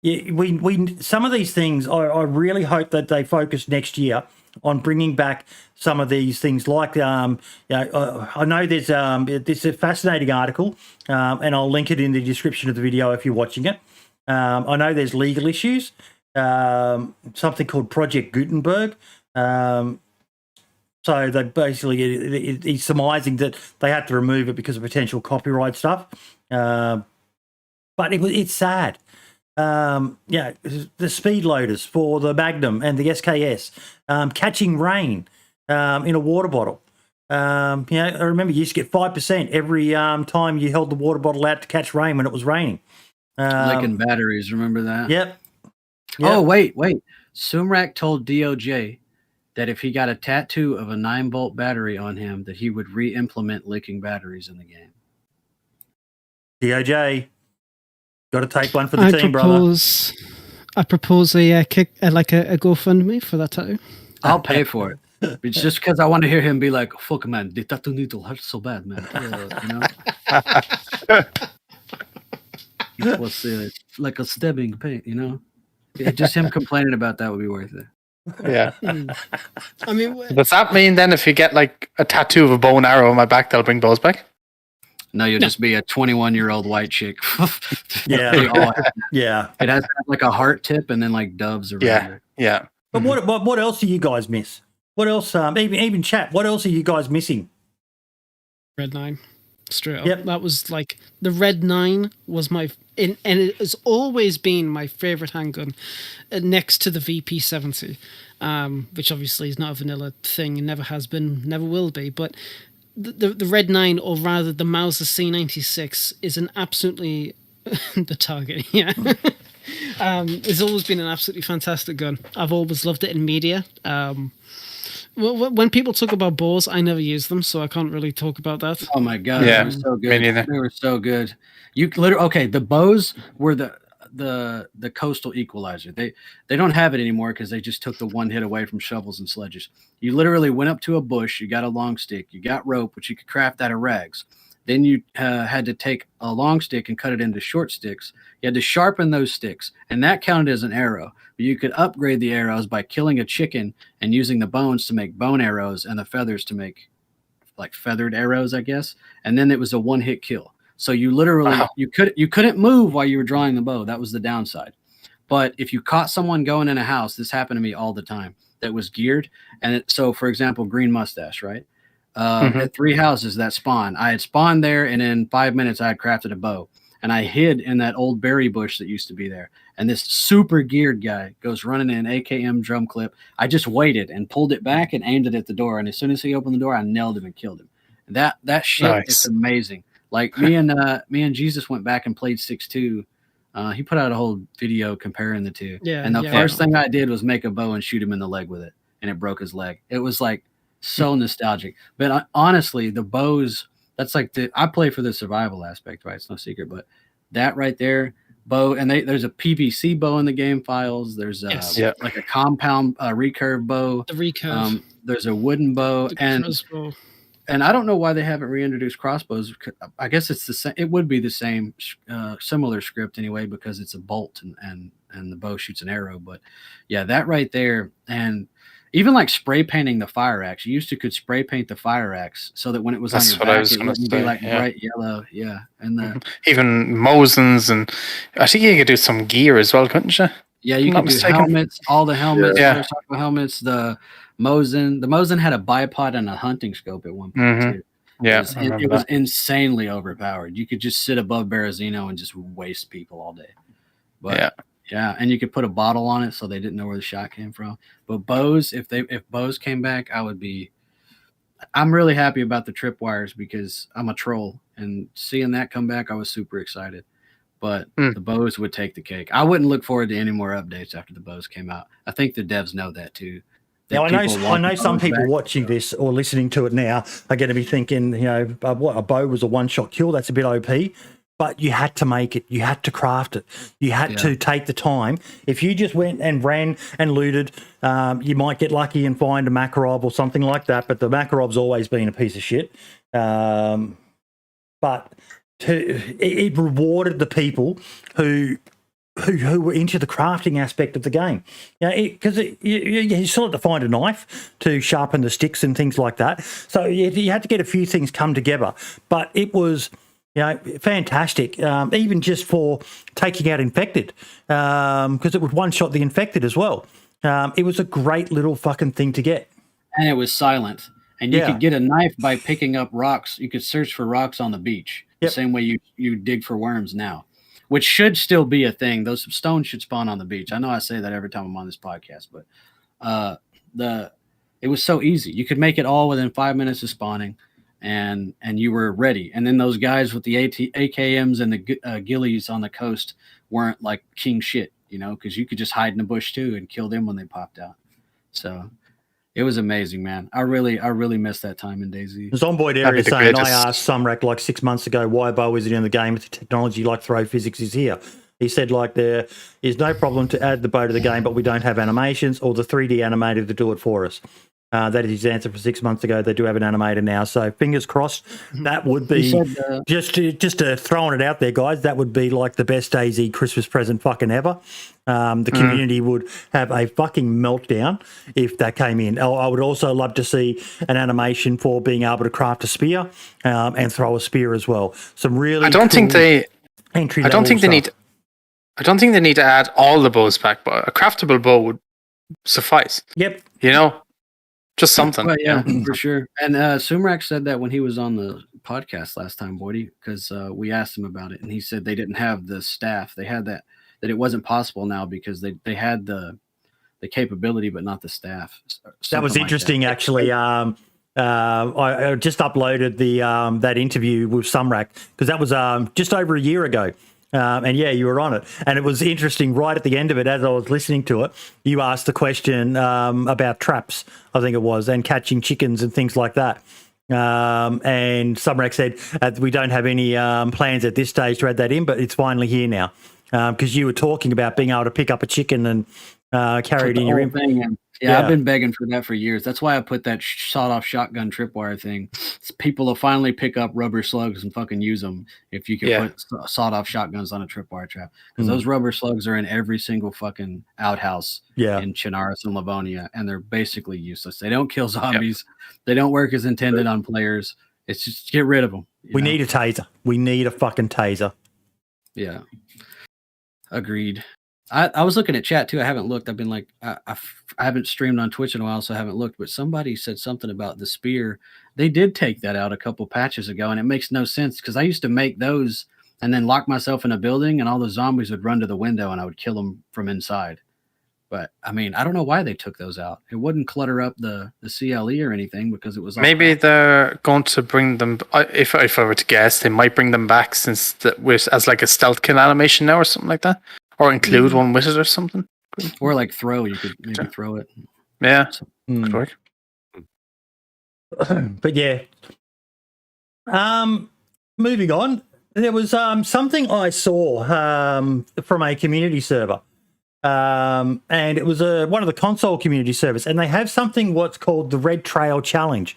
of these things, I really hope that they focus next year on bringing back some of these things. Like, I know there's a fascinating article, and I'll link it in the description of the video if you're watching it. I know there's legal issues, something called Project Gutenberg. So they basically, he's surmising that they had to remove it because of potential copyright stuff. But it's sad. The speed loaders for the Magnum and the SKS, catching rain in a water bottle. I remember you used to get 5% every time you held the water bottle out to catch rain when it was raining. Licking batteries, remember that? Yep. Oh, wait. Sumrak told DOJ that if he got a tattoo of a 9-volt battery on him, that he would re-implement licking batteries in the game. DOJ. Got to take one for the team, brother. I propose a GoFundMe for that tattoo. I'll pay for it. It's just because I want to hear him be like, "Fuck, man, the tattoo needle hurts so bad, man." It was like a stabbing pain, Just him complaining about that would be worth it. Yeah. I mean, does that mean then if you get like a tattoo of a bow and arrow on my back, they'll bring bows back? No, you'll just be a 21-year-old white chick. Yeah. It has like a heart tip and then like doves around it. Yeah. But what else do you guys miss? What else? Even chat. What else are you guys missing? Red 9, straight up. Yep. That was like the Red 9 was and it has always been my favorite handgun, next to the VP70, which obviously is not a vanilla thing and never has been, never will be. But the Red 9, or rather the Mauser C96, is an absolutely the target. Yeah. It's always been an absolutely fantastic gun. I've always loved it in media. When people talk about bows, I never use them, so I can't really talk about that. Oh my god, yeah, they were so good. Me neither. They were so good. You literally the bows were the coastal equalizer. They don't have it anymore because they just took the one hit away from shovels and sledges. You literally went up to a bush, you got a long stick, you got rope, which you could craft out of rags. Then you had to take a long stick and cut it into short sticks. You had to sharpen those sticks, and that counted as an arrow. But you could upgrade the arrows by killing a chicken and using the bones to make bone arrows and the feathers to make like feathered arrows, I guess. And then it was a one-hit kill. So you literally you couldn't move while you were drawing the bow. That was the downside. But if you caught someone going in a house, this happened to me all the time, that was geared. And so, for example, Green Mustache, right? At 3 houses that spawn. I had spawned there, and in 5 minutes I had crafted a bow. And I hid in that old berry bush that used to be there. And this super geared guy goes running in an AKM drum clip. I just waited and pulled it back and aimed it at the door. And as soon as he opened the door, I nailed him and killed him. That shit is amazing. Like me and Jesus went back and played 6-2. He put out a whole video comparing the two. Yeah, and the first thing I did was make a bow and shoot him in the leg with it. And it broke his leg. It was like so nostalgic. But honestly, the bows, that's like I play for the survival aspect, right? It's no secret. But that right there, bow, and there's a PVC bow in the game files. There's like a compound recurve bow. The recurve. There's a wooden bow. And I don't know why they haven't reintroduced crossbows. I guess it's the same. It would be the same, similar script anyway, because it's a bolt and the bow shoots an arrow. But yeah, that right there, and even like spray painting the fire axe. You could spray paint the fire axe so that when it was on your back, it wouldn't be like bright yellow. Yeah, and even Mosins, and I think you could do some gear as well, couldn't you? Yeah, you can do helmets, all the helmets, helmets, the Mosin had a bipod and a hunting scope at one point too. Yeah, it was insanely overpowered. You could just sit above Berezino and just waste people all day. But yeah, and you could put a bottle on it so they didn't know where the shot came from. But bows, if bows came back, I'm really happy about the tripwires because I'm a troll, and seeing that come back, I was super excited. But the bows would take the cake. I wouldn't look forward to any more updates after the bows came out. I think the devs know that too. Now, I know some people watching this or listening to it now are going to be thinking, what, a bow was a one-shot kill? That's a bit OP. But you had to make it. You had to craft it. You had to take the time. If you just went and ran and looted, you might get lucky and find a Makarov or something like that. But the Makarov's always been a piece of shit. But it rewarded the people who were into the crafting aspect of the game. Because you still had to find a knife to sharpen the sticks and things like that. So you had to get a few things come together. But it was, fantastic, even just for taking out infected, because it would one-shot the infected as well. It was a great little fucking thing to get. And it was silent. And you could get a knife by picking up rocks. You could search for rocks on the beach, the same way you dig for worms now. Which should still be a thing. Those stones should spawn on the beach. I know I say that every time I'm on this podcast, but it was so easy. You could make it all within 5 minutes of spawning, and you were ready. And then those guys with the AKMs and the ghillies on the coast weren't like king shit, because you could just hide in the bush too and kill them when they popped out. So it was amazing, man. I really missed that time in DayZ. Zomboid area saying, I asked Sumrak like 6 months ago, why bow is it in the game if the technology like throw physics is here? He said, there is no problem to add the bow to the game, but we don't have animations or the 3D animator to do it for us. That is his answer for 6 months ago. They do have an animator now, so fingers crossed. That would be just throwing it out there, guys. That would be like the best DayZ Christmas present fucking ever. The community would have a fucking meltdown if that came in. I would also love to see an animation for being able to craft a spear and throw a spear as well. Some really. I don't think they need to add all the bows back, but a craftable bow would suffice. Yep. Just something. Well, yeah, for sure. And Sumrak said that when he was on the podcast last time, Boydie, because we asked him about it, and he said they didn't have the staff. They had that it wasn't possible now because they had the capability, but not the staff. That was interesting, actually. I just uploaded that interview with Sumrak because that was just over a year ago. And you were on it. And it was interesting right at the end of it, as I was listening to it, you asked the question about traps, I think it was, and catching chickens and things like that. And Sumrak said, we don't have any plans at this stage to add that in, but it's finally here now. Because you were talking about being able to pick up a chicken and carried in your thing. Yeah, I've been begging for that for years. That's why I put that sawed-off shotgun tripwire thing. People will finally pick up rubber slugs and fucking use them if you can put sawed-off shotguns on a tripwire trap. Because those rubber slugs are in every single fucking outhouse in Chinaris and Livonia, and they're basically useless. They don't kill zombies. They don't work as intended on players. It's just get rid of them. We need a taser. We need a fucking taser. Yeah. Agreed. I was looking at chat too. I haven't looked. I've been like, I haven't streamed on Twitch in a while, so I haven't looked. But somebody said something about the spear. They did take that out a couple patches ago, and it makes no sense because I used to make those and then lock myself in a building, and all the zombies would run to the window, and I would kill them from inside. But I mean, I don't know why they took those out. It wouldn't clutter up the CLE or anything because it was maybe they're going to bring them. If I were to guess, they might bring them back as like a stealth kill animation now or something like that. Or include one with it or something. Or like throw. You could maybe throw it. Yeah. But yeah. Moving on. There was something I saw from a community server. And it was one of the console community servers. And they have something what's called the Red Trail Challenge.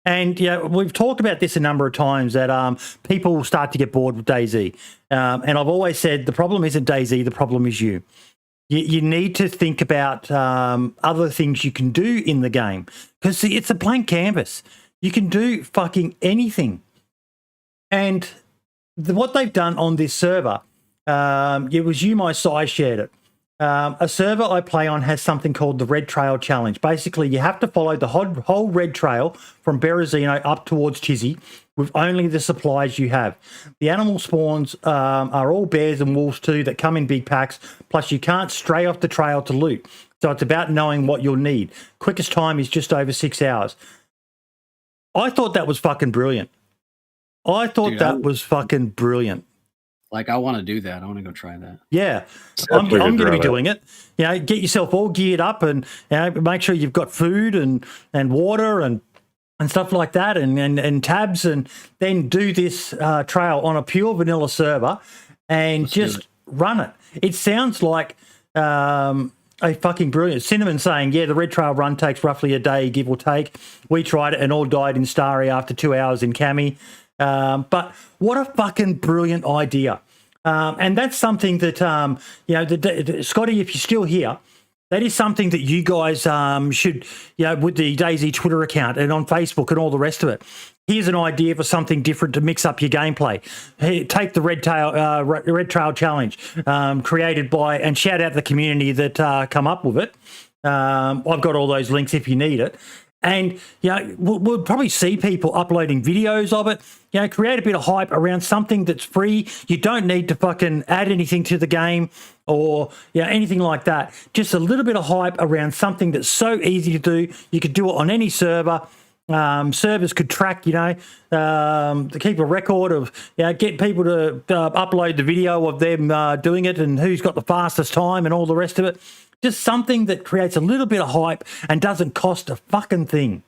And we've talked about this a number of times that people start to get bored with DayZ. And I've always said the problem isn't DayZ, the problem is you. You need to think about other things you can do in the game because it's a blank canvas. You can do fucking anything. And what they've done on this server, it was I shared it. A server I play on has something called the Red Trail Challenge. Basically, you have to follow the whole red trail from Berezino up towards Chizzy with only the supplies you have. The animal spawns are all bears and wolves too that come in big packs, plus you can't stray off the trail to loot. So it's about knowing what you'll need. Quickest time is just over 6 hours. I thought that was fucking brilliant. That was fucking brilliant. Like, I want to do that. I want to go try that. Yeah, I'm going to be doing it. Get yourself all geared up and make sure you've got food and water and stuff like that and tabs, and then do this trail on a pure vanilla server and just run it. It sounds like a fucking brilliant. Cinnamon saying, the Red Trail run takes roughly a day, give or take. We tried it and all died in Starry after 2 hours in Cami. But what a fucking brilliant idea. And that's something that, Scotty, if you're still here, that is something that you guys should, with the DayZ Twitter account and on Facebook and all the rest of it. Here's an idea for something different to mix up your gameplay. Hey, take the Red Trail Challenge created by, and shout out the community that come up with it. I've got all those links if you need it. And, we'll probably see people uploading videos of it. Create a bit of hype around something that's free. You don't need to fucking add anything to the game or, anything like that. Just a little bit of hype around something that's so easy to do. You could do it on any server. Servers could track, to keep a record of, get people to upload the video of them doing it and who's got the fastest time and all the rest of it. Just something that creates a little bit of hype and doesn't cost a fucking thing.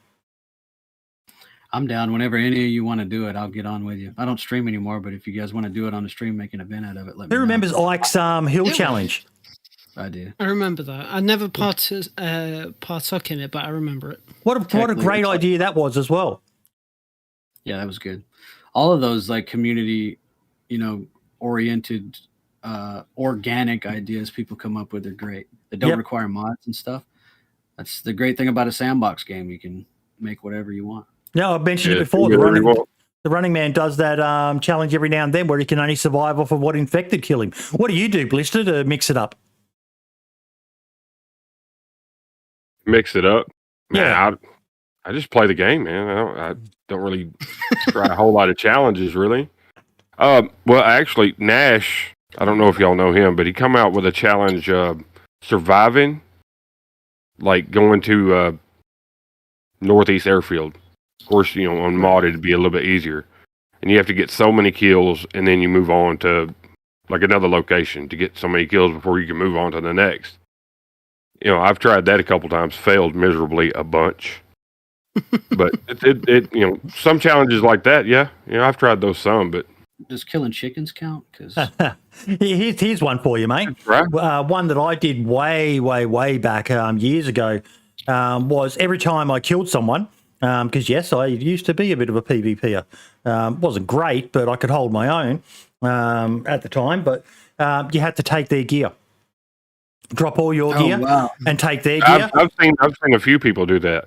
I'm down. Whenever any of you want to do it, I'll get on with you. I don't stream anymore, but if you guys want to do it on the stream, make an event out of it, let me know. Who remembers Ike's Hill Challenge? I do. I remember that. I never partook in it, but I remember it. What a great idea that was as well. Yeah, that was good. All of those like community, oriented, organic ideas people come up with are great. They don't require mods and stuff. That's the great thing about a sandbox game. You can make whatever you want. No, I've mentioned it before. The Running Man does that challenge every now and then where he can only survive off of what infected kill him. What do you do, Blister, to mix it up? Mix it up? Man, I just play the game, man. I don't really try a whole lot of challenges, really. Well, actually, Nash, I don't know if y'all know him, but he come out with a challenge surviving, like going to Northeast Airfield. Of course, on modded it'd be a little bit easier. And you have to get so many kills, and then you move on to like another location to get so many kills before you can move on to the next. I've tried that a couple times, failed miserably a bunch. But it some challenges like that, I've tried those some, but does killing chickens count? Because here's one for you, mate. Right. One that I did way back years ago was every time I killed someone, because yes, I used to be a bit of a PvPer. Wasn't great, but I could hold my own at the time. But you had to take their gear, drop all your gear, and take their gear. I've seen a few people do that.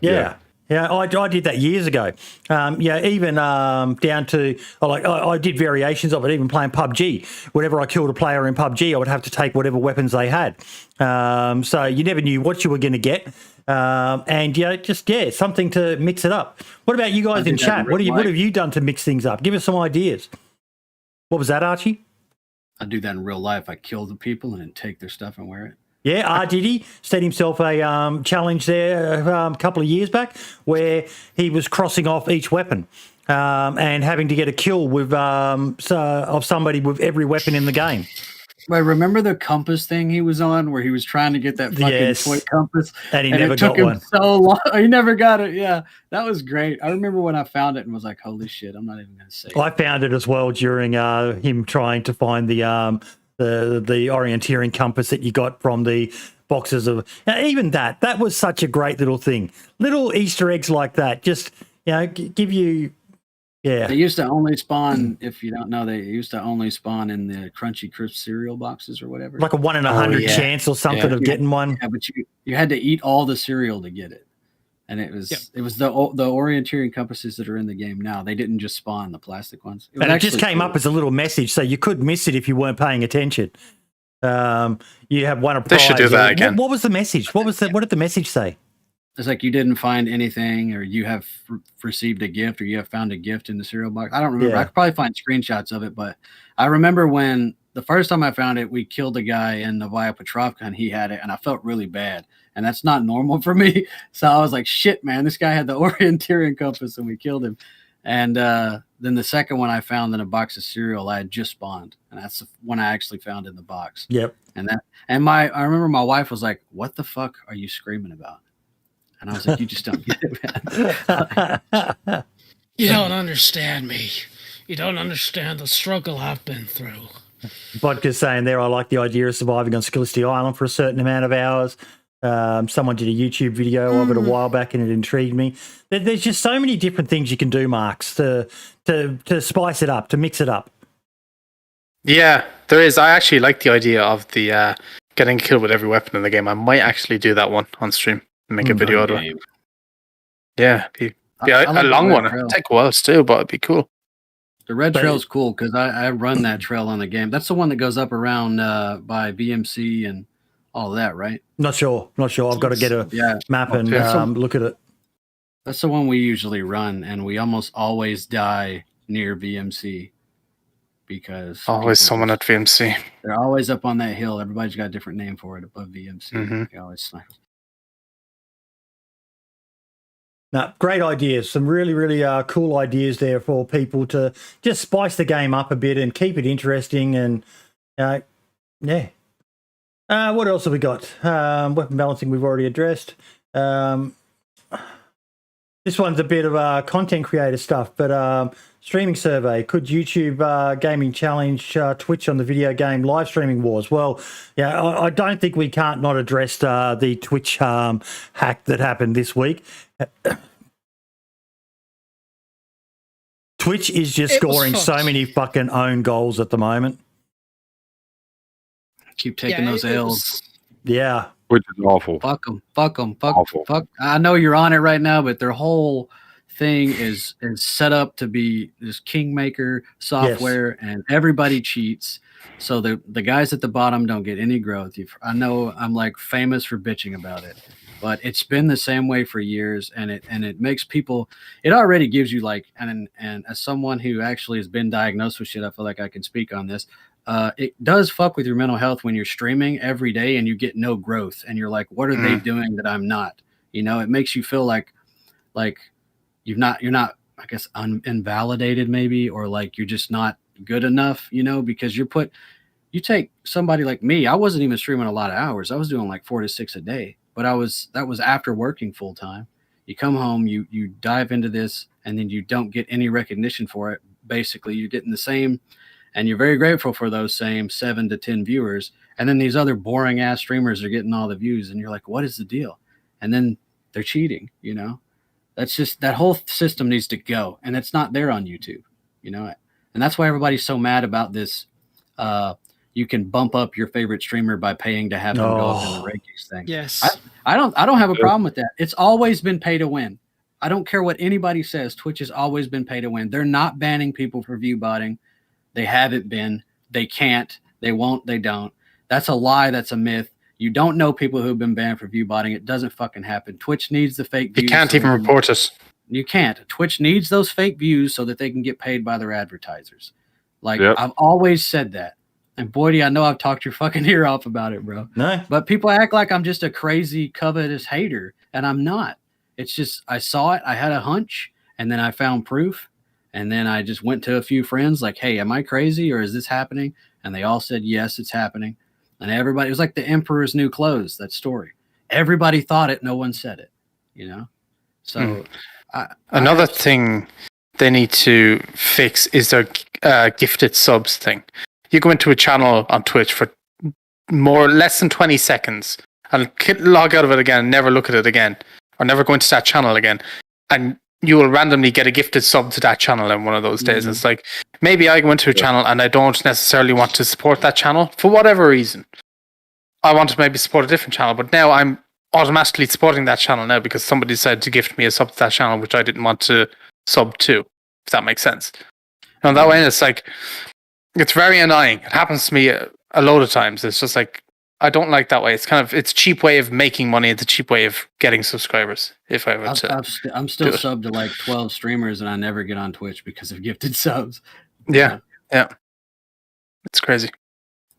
Yeah, I did that years ago. Even down to I did variations of it. Even playing PUBG, whenever I killed a player in PUBG, I would have to take whatever weapons they had. So you never knew what you were going to get, and something to mix it up. What about you guys in chat? What have you done to mix things up? Give us some ideas. What was that, Archie? I do that in real life. I kill the people and then take their stuff and wear it. Yeah, did he set himself a challenge there a couple of years back where he was crossing off each weapon and having to get a kill with of somebody with every weapon in the game. Wait, remember the compass thing he was on where he was trying to get that fucking toy compass? And he never got one. It took him so long. He never got it. Yeah, that was great. I remember when I found it and was like, holy shit, I'm not even going to say it. I found it as well during him trying to find the orienteering compass that you got from the boxes of even that was such a great little thing. Little Easter eggs like that just give you They used to only spawn, if you don't know, they used to only spawn in the Crunchy Crisp cereal boxes or whatever. Like a 1 in 100 chance or something of getting one. Yeah, but you had to eat all the cereal to get it. And it was the orienteering compasses that are in the game now. They didn't just spawn the plastic ones. It just came up as a little message, so you could miss it if you weren't paying attention. You have won a prize. They should do that again. What was the message? What did the message say? It's like you didn't find anything, or you have received a gift, or you have found a gift in the cereal box. I don't remember. Yeah. I could probably find screenshots of it, but I remember when the first time I found it, we killed a guy in the Via Petrovka, and he had it, and I felt really bad. And that's not normal for me. So I was like, shit, man, this guy had the orienteering compass, and we killed him. And then the second one I found in a box of cereal, I had just spawned. And that's the one I actually found in the box. Yep. I remember my wife was like, what the fuck are you screaming about? And I was like, you just don't get it, man. You don't understand me. You don't understand the struggle I've been through. Vodka's saying there, I like the idea of surviving on Skillisty Island for a certain amount of hours. Someone did a YouTube video of it a while back and it intrigued me. There's just so many different things you can do, Marks, to spice it up, to mix it up. Yeah, there is. I actually like the idea of the getting killed with every weapon in the game. I might actually do that one on stream and make a video out of it. Yeah, be a long one. It'd take a while still, but it'd be cool. The red trail's cool because I run that trail on the game. That's the one that goes up around by VMC and all of that, right? Not sure. I've got to get a map and look at it. That's the one we usually run, and we almost always die near VMC because always someone at VMC. They're always up on that hill. Everybody's got a different name for it above VMC. Mm-hmm. They always snipe. No, great ideas. Some really, really cool ideas there for people to just spice the game up a bit and keep it interesting. And yeah. What else have we got? Weapon balancing we've already addressed. This one's a bit of content creator stuff, but streaming survey. Could YouTube gaming challenge Twitch on the video game live streaming wars? Well, yeah, I don't think we can't not address the Twitch hack that happened this week. Twitch is just scoring so many fucking own goals at the moment. Keep taking those L's. Yeah. Which is awful. Fuck them. Fuck. I know you're on it right now, but their whole thing is set up to be this kingmaker software, and everybody cheats. So the guys at the bottom don't get any growth. I know I'm like famous for bitching about it, but it's been the same way for years, and it makes people. It already gives you like, and as someone who actually has been diagnosed with shit, I feel like I can speak on this. It does fuck with your mental health when you're streaming every day and you get no growth, and you're like, what are they doing that I'm not? You know, it makes you feel like you're not, I guess, invalidated maybe, or like you're just not good enough, you know, because you take somebody like me. I wasn't even streaming a lot of hours. I was doing like 4 to 6 a day, but that was after working full time. You come home, you dive into this, and then you don't get any recognition for it basically. You're getting the same, and you're very grateful for those same 7 to 10 viewers. And then these other boring ass streamers are getting all the views, and you're like, what is the deal? And then they're cheating, you know? That's just, that whole system needs to go, and it's not there on YouTube, you know? And that's why everybody's so mad about this. You can bump up your favorite streamer by paying to have them go up in the rankings thing. Yes. I don't have a problem with that. It's always been pay to win. I don't care what anybody says. Twitch has always been pay to win. They're not banning people for view botting. They haven't been. They can't. They won't. They don't. That's a lie. That's a myth. You don't know people who've been banned for view botting. It doesn't fucking happen. Twitch needs the fake views. You can't even report it. You can't. Twitch needs those fake views so that they can get paid by their advertisers. Like, I've always said that. And Boydie, I know I've talked your fucking ear off about it, bro. No. But people act like I'm just a crazy, covetous hater, and I'm not. It's just, I saw it, I had a hunch, and then I found proof, and then I just went to a few friends like, hey, am I crazy, or is this happening? And they all said, yes, it's happening. And everybody, it was like the Emperor's New Clothes, that story. Everybody thought it, no one said it, you know? So, another thing they need to fix is their gifted subs thing. You go into a channel on Twitch for less than 20 seconds and log out of it again and never look at it again, or never go into that channel again, and you will randomly get a gifted sub to that channel in one of those days. It's like, maybe I go into a channel and I don't necessarily want to support that channel for whatever reason. I want to maybe support a different channel, but now I'm automatically supporting that channel now because somebody decided to gift me a sub to that channel, which I didn't want to sub to, if that makes sense. And that way, it's like, it's very annoying. It happens to me a load of times. It's just like, I don't like that way. It's kind of, it's a cheap way of making money. It's a cheap way of getting subscribers. If I were to, I'm still subbed to like 12 streamers, and I never get on Twitch because of gifted subs. Yeah. It's crazy.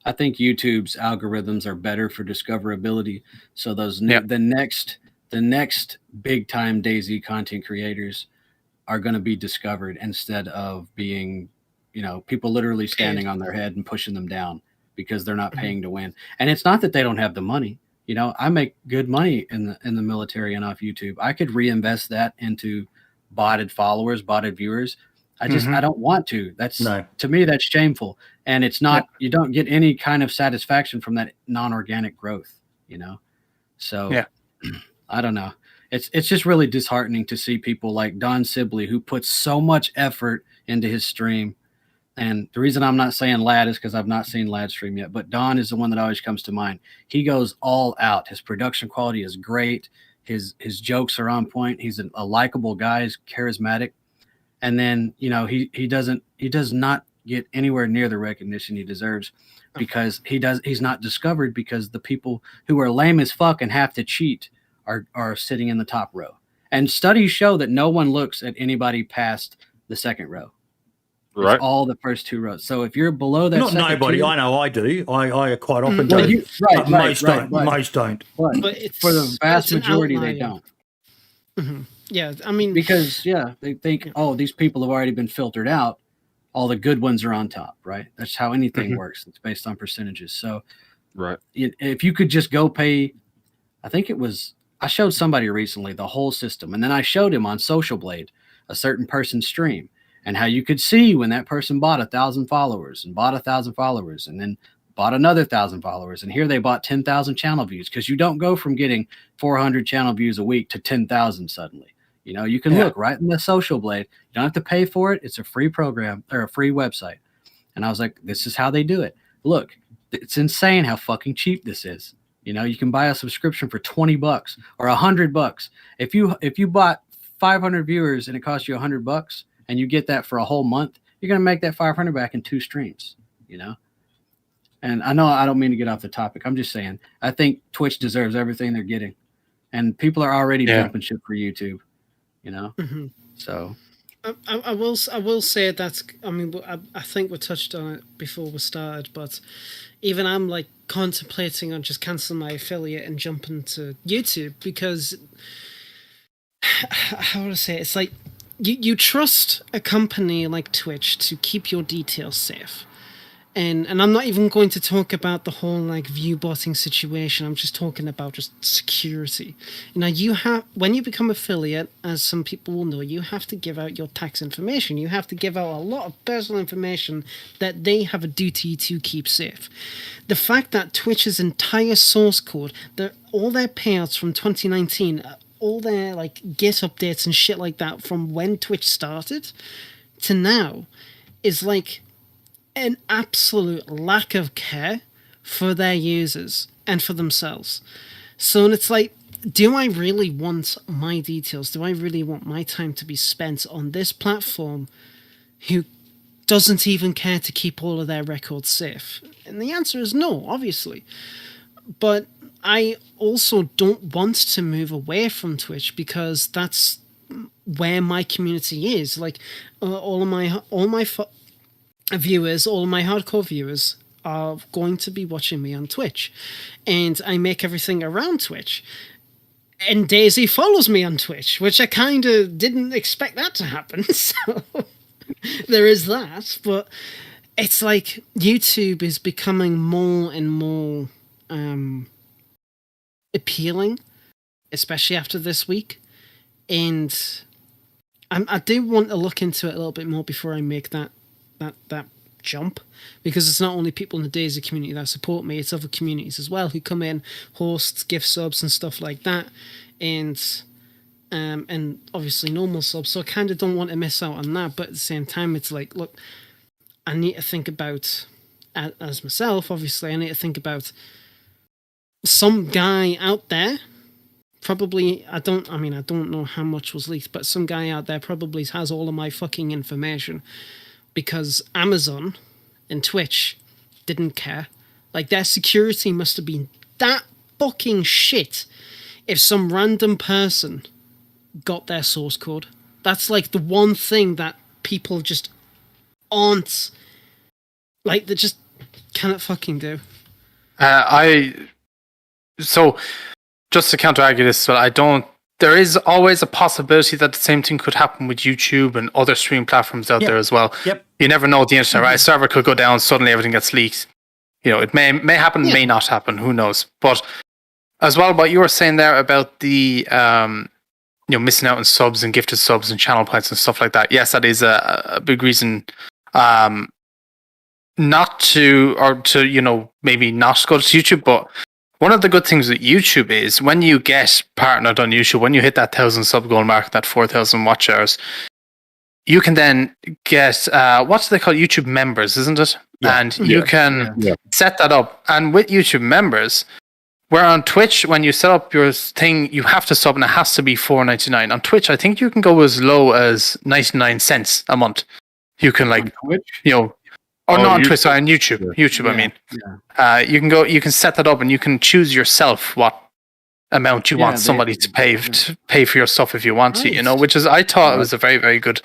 I think YouTube's algorithms are better for discoverability. So those the next big time DayZ content creators are going to be discovered instead of being, you know, people literally standing on their head and pushing them down because they're not paying to win. And it's not that they don't have the money. You know, I make good money in the military and off YouTube. I could reinvest that into botted followers, botted viewers. I don't want to. To me, that's shameful. And it's not, you don't get any kind of satisfaction from that non-organic growth, you know? So I don't know. It's just really disheartening to see people like Don Sibley, who puts so much effort into his stream. And the reason I'm not saying Lad is because I've not seen Lad stream yet, but Don is the one that always comes to mind. He goes all out. His production quality is great. His jokes are on point. He's a likable guy. He's charismatic. And then, you know, he does not get anywhere near the recognition he deserves because he's not discovered because the people who are lame as fuck and have to cheat are sitting in the top row. And studies show that no one looks at anybody past the second row. Right. It's all the first two rows. So if you're below that, not nobody. I know I do. I quite often do. Most don't. But for the vast majority, they don't. Mm-hmm. Yeah, I mean, because they think, oh, these people have already been filtered out. All the good ones are on top, right? That's how anything works. It's based on percentages. So, if you could just go pay, I showed somebody recently the whole system, and then I showed him on Social Blade a certain person's stream and how you could see when that person bought 1,000 followers and bought 1,000 followers and then bought another 1,000 followers. And here they bought 10,000 channel views because you don't go from getting 400 channel views a week to 10,000 suddenly. You know, you can look right in the Social Blade. You don't have to pay for it. It's a free program or a free website. And I was like, this is how they do it. Look, it's insane how fucking cheap this is. You know, you can buy a subscription for $20 or $100. If you bought 500 viewers and it cost you $100 and you get that for a whole month, you're going to make that 500 back in 2 streams, you know? And I know I don't mean to get off the topic. I'm just saying, I think Twitch deserves everything they're getting. And people are already jumping ship for YouTube, you know? Mm-hmm. So I will say that, I mean, I think we touched on it before we started, but even I'm like contemplating on just canceling my affiliate and jumping to YouTube because, how would I say it? It's like you trust a company like Twitch to keep your details safe. And I'm not even going to talk about the whole like view botting situation. I'm just talking about just security. Now when you become affiliate, as some people will know, you have to give out your tax information. You have to give out a lot of personal information that they have a duty to keep safe. The fact that Twitch's entire source code, all their payouts from 2019, all their like Git updates and shit like that from when Twitch started to now is like an absolute lack of care for their users and for themselves. So it's like, do I really want my details? Do I really want my time to be spent on this platform who doesn't even care to keep all of their records safe? And the answer is no, obviously. But I also don't want to move away from Twitch because that's where my community is. Like all my viewers, all of my hardcore viewers are going to be watching me on Twitch, and I make everything around Twitch. And DayZ follows me on Twitch, which I kind of didn't expect that to happen. So there is that, but it's like YouTube is becoming more and more appealing, especially after this week. And I do want to look into it a little bit more before I make that jump, because it's not only people in the DayZ community that support me, it's other communities as well who come in, hosts, gift subs and stuff like that, and obviously normal subs. So I kind of don't want to miss out on that, but at the same time it's like, look, I need to think about, as myself obviously, I need to think about some guy out there, probably, I don't know how much was leaked, but some guy out there probably has all of my fucking information, because Amazon and Twitch didn't care. Like, their security must have been that fucking shit if some random person got their source code. That's like the one thing that people just aren't, like, they just cannot fucking do. So just to counter argue this, there is always a possibility that the same thing could happen with YouTube and other streaming platforms out there as well. Yep. You never know with the internet, right? A server could go down, suddenly everything gets leaked. You know, it may happen, may not happen, who knows. But as well, what you were saying there about the missing out on subs and gifted subs and channel points and stuff like that. Yes, that is a big reason not to maybe not go to YouTube. But one of the good things with YouTube is when you get partnered on YouTube, when you hit that 1,000 sub goal mark, that 4,000 watch hours, you can then get what do they call YouTube members, isn't it? Yeah. And you can set that up. And with YouTube members, where on Twitch, when you set up your thing, you have to sub and it has to be $4.99. On Twitch, I think you can go as low as 99 cents a month. You can on Twitch? Or not on Twitch, sorry, on YouTube. Yeah. YouTube, I mean. Yeah. You can set that up and you can choose yourself what amount you want somebody to pay for your stuff if you want to, which is, I thought it was a very, very good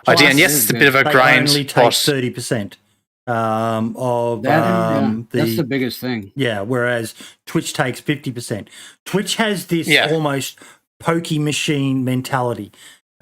idea. And yes, it's a bit of a grind. Only take 30% of that's the biggest thing. Yeah, whereas Twitch takes 50%. Twitch has this almost pokey machine mentality.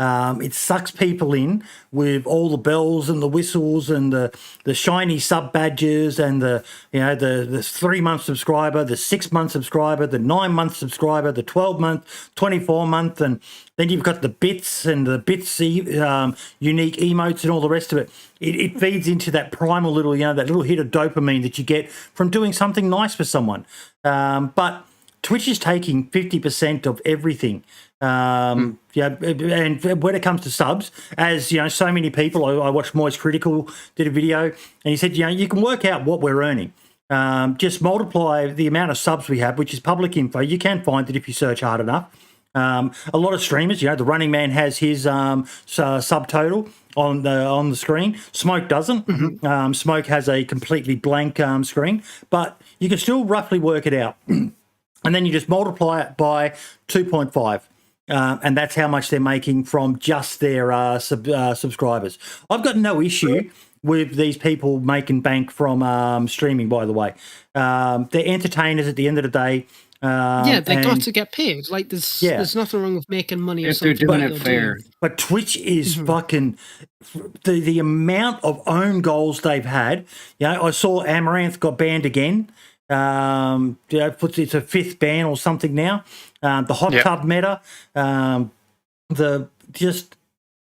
It sucks people in with all the bells and the whistles and the shiny sub badges and the 3-month subscriber, the 6-month subscriber, the 9-month subscriber, the 12-month, 24-month, and then you've got the bits and the bits unique emotes and all the rest of it. It feeds into that primal little that little hit of dopamine that you get from doing something nice for someone. But Twitch is taking 50% of everything. And when it comes to subs, as so many people, I watched Moist Critical did a video, and he said, you can work out what we're earning. Just multiply the amount of subs we have, which is public info. You can find it if you search hard enough. A lot of streamers, the Running Man has his subtotal on the screen. Smoke doesn't. Mm-hmm. Smoke has a completely blank screen, but you can still roughly work it out. And then you just multiply it by 2.5. And that's how much they're making from just their subscribers. I've got no issue with these people making bank from streaming, by the way. They're entertainers at the end of the day. They got to get paid. Like there's nothing wrong with making money if they're doing it fair. But Twitch is fucking the amount of own goals they've had. I saw Amaranth got banned again. It's a 5th ban or something now. The hot tub meta.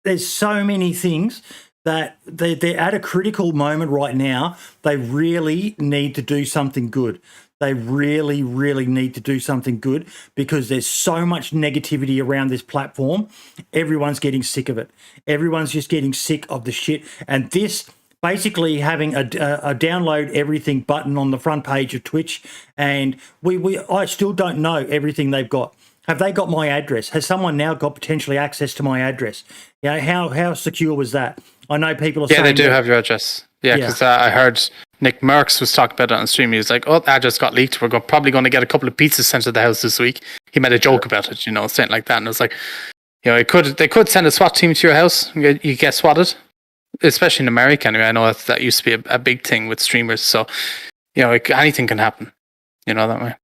There's so many things that they're at a critical moment right now. They really need to do something good. They really, really need to do something good because there's so much negativity around this platform. Everyone's getting sick of it. Everyone's just getting sick of the shit. And this basically having a download everything button on the front page of Twitch, and I still don't know everything they've got. Have they got my address? Has someone now got potentially access to my address? How secure was that? I know people are saying... Yeah, they do have your address. Yeah, because I heard Nick Merckx was talking about it on stream. He was like, the address got leaked. We're probably going to get a couple of pizzas sent to the house this week. He made a joke about it, something like that. And it was like, they could send a SWAT team to your house. You get swatted, especially in America anyway. I know that used to be a big thing with streamers. So, anything can happen, that way.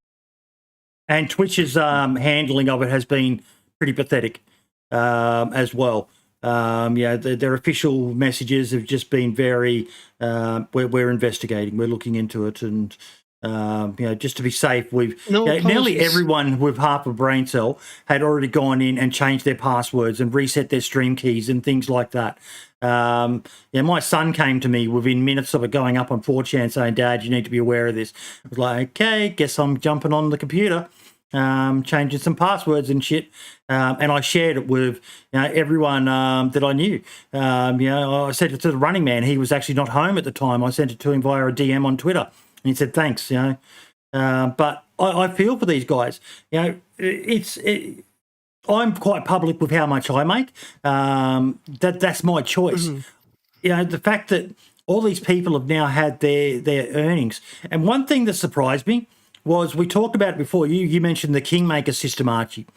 And Twitch's handling of it has been pretty pathetic as well. Their official messages have just been very, we're investigating, we're looking into it, and just to be safe, nearly everyone with half a brain cell had already gone in and changed their passwords and reset their stream keys and things like that. My son came to me within minutes of it going up on 4chan saying, "Dad, you need to be aware of this." I was like, okay, guess I'm jumping on the computer. Changing some passwords and shit, and I shared it with everyone that I knew. I sent it to the Running Man. He was actually not home at the time. I sent it to him via a DM on Twitter, and he said thanks. But I feel for these guys. I'm quite public with how much I make. That's my choice. Mm-hmm. The fact that all these people have now had their earnings, and one thing that surprised me was we talked about it before. You mentioned the Kingmaker system, Archie.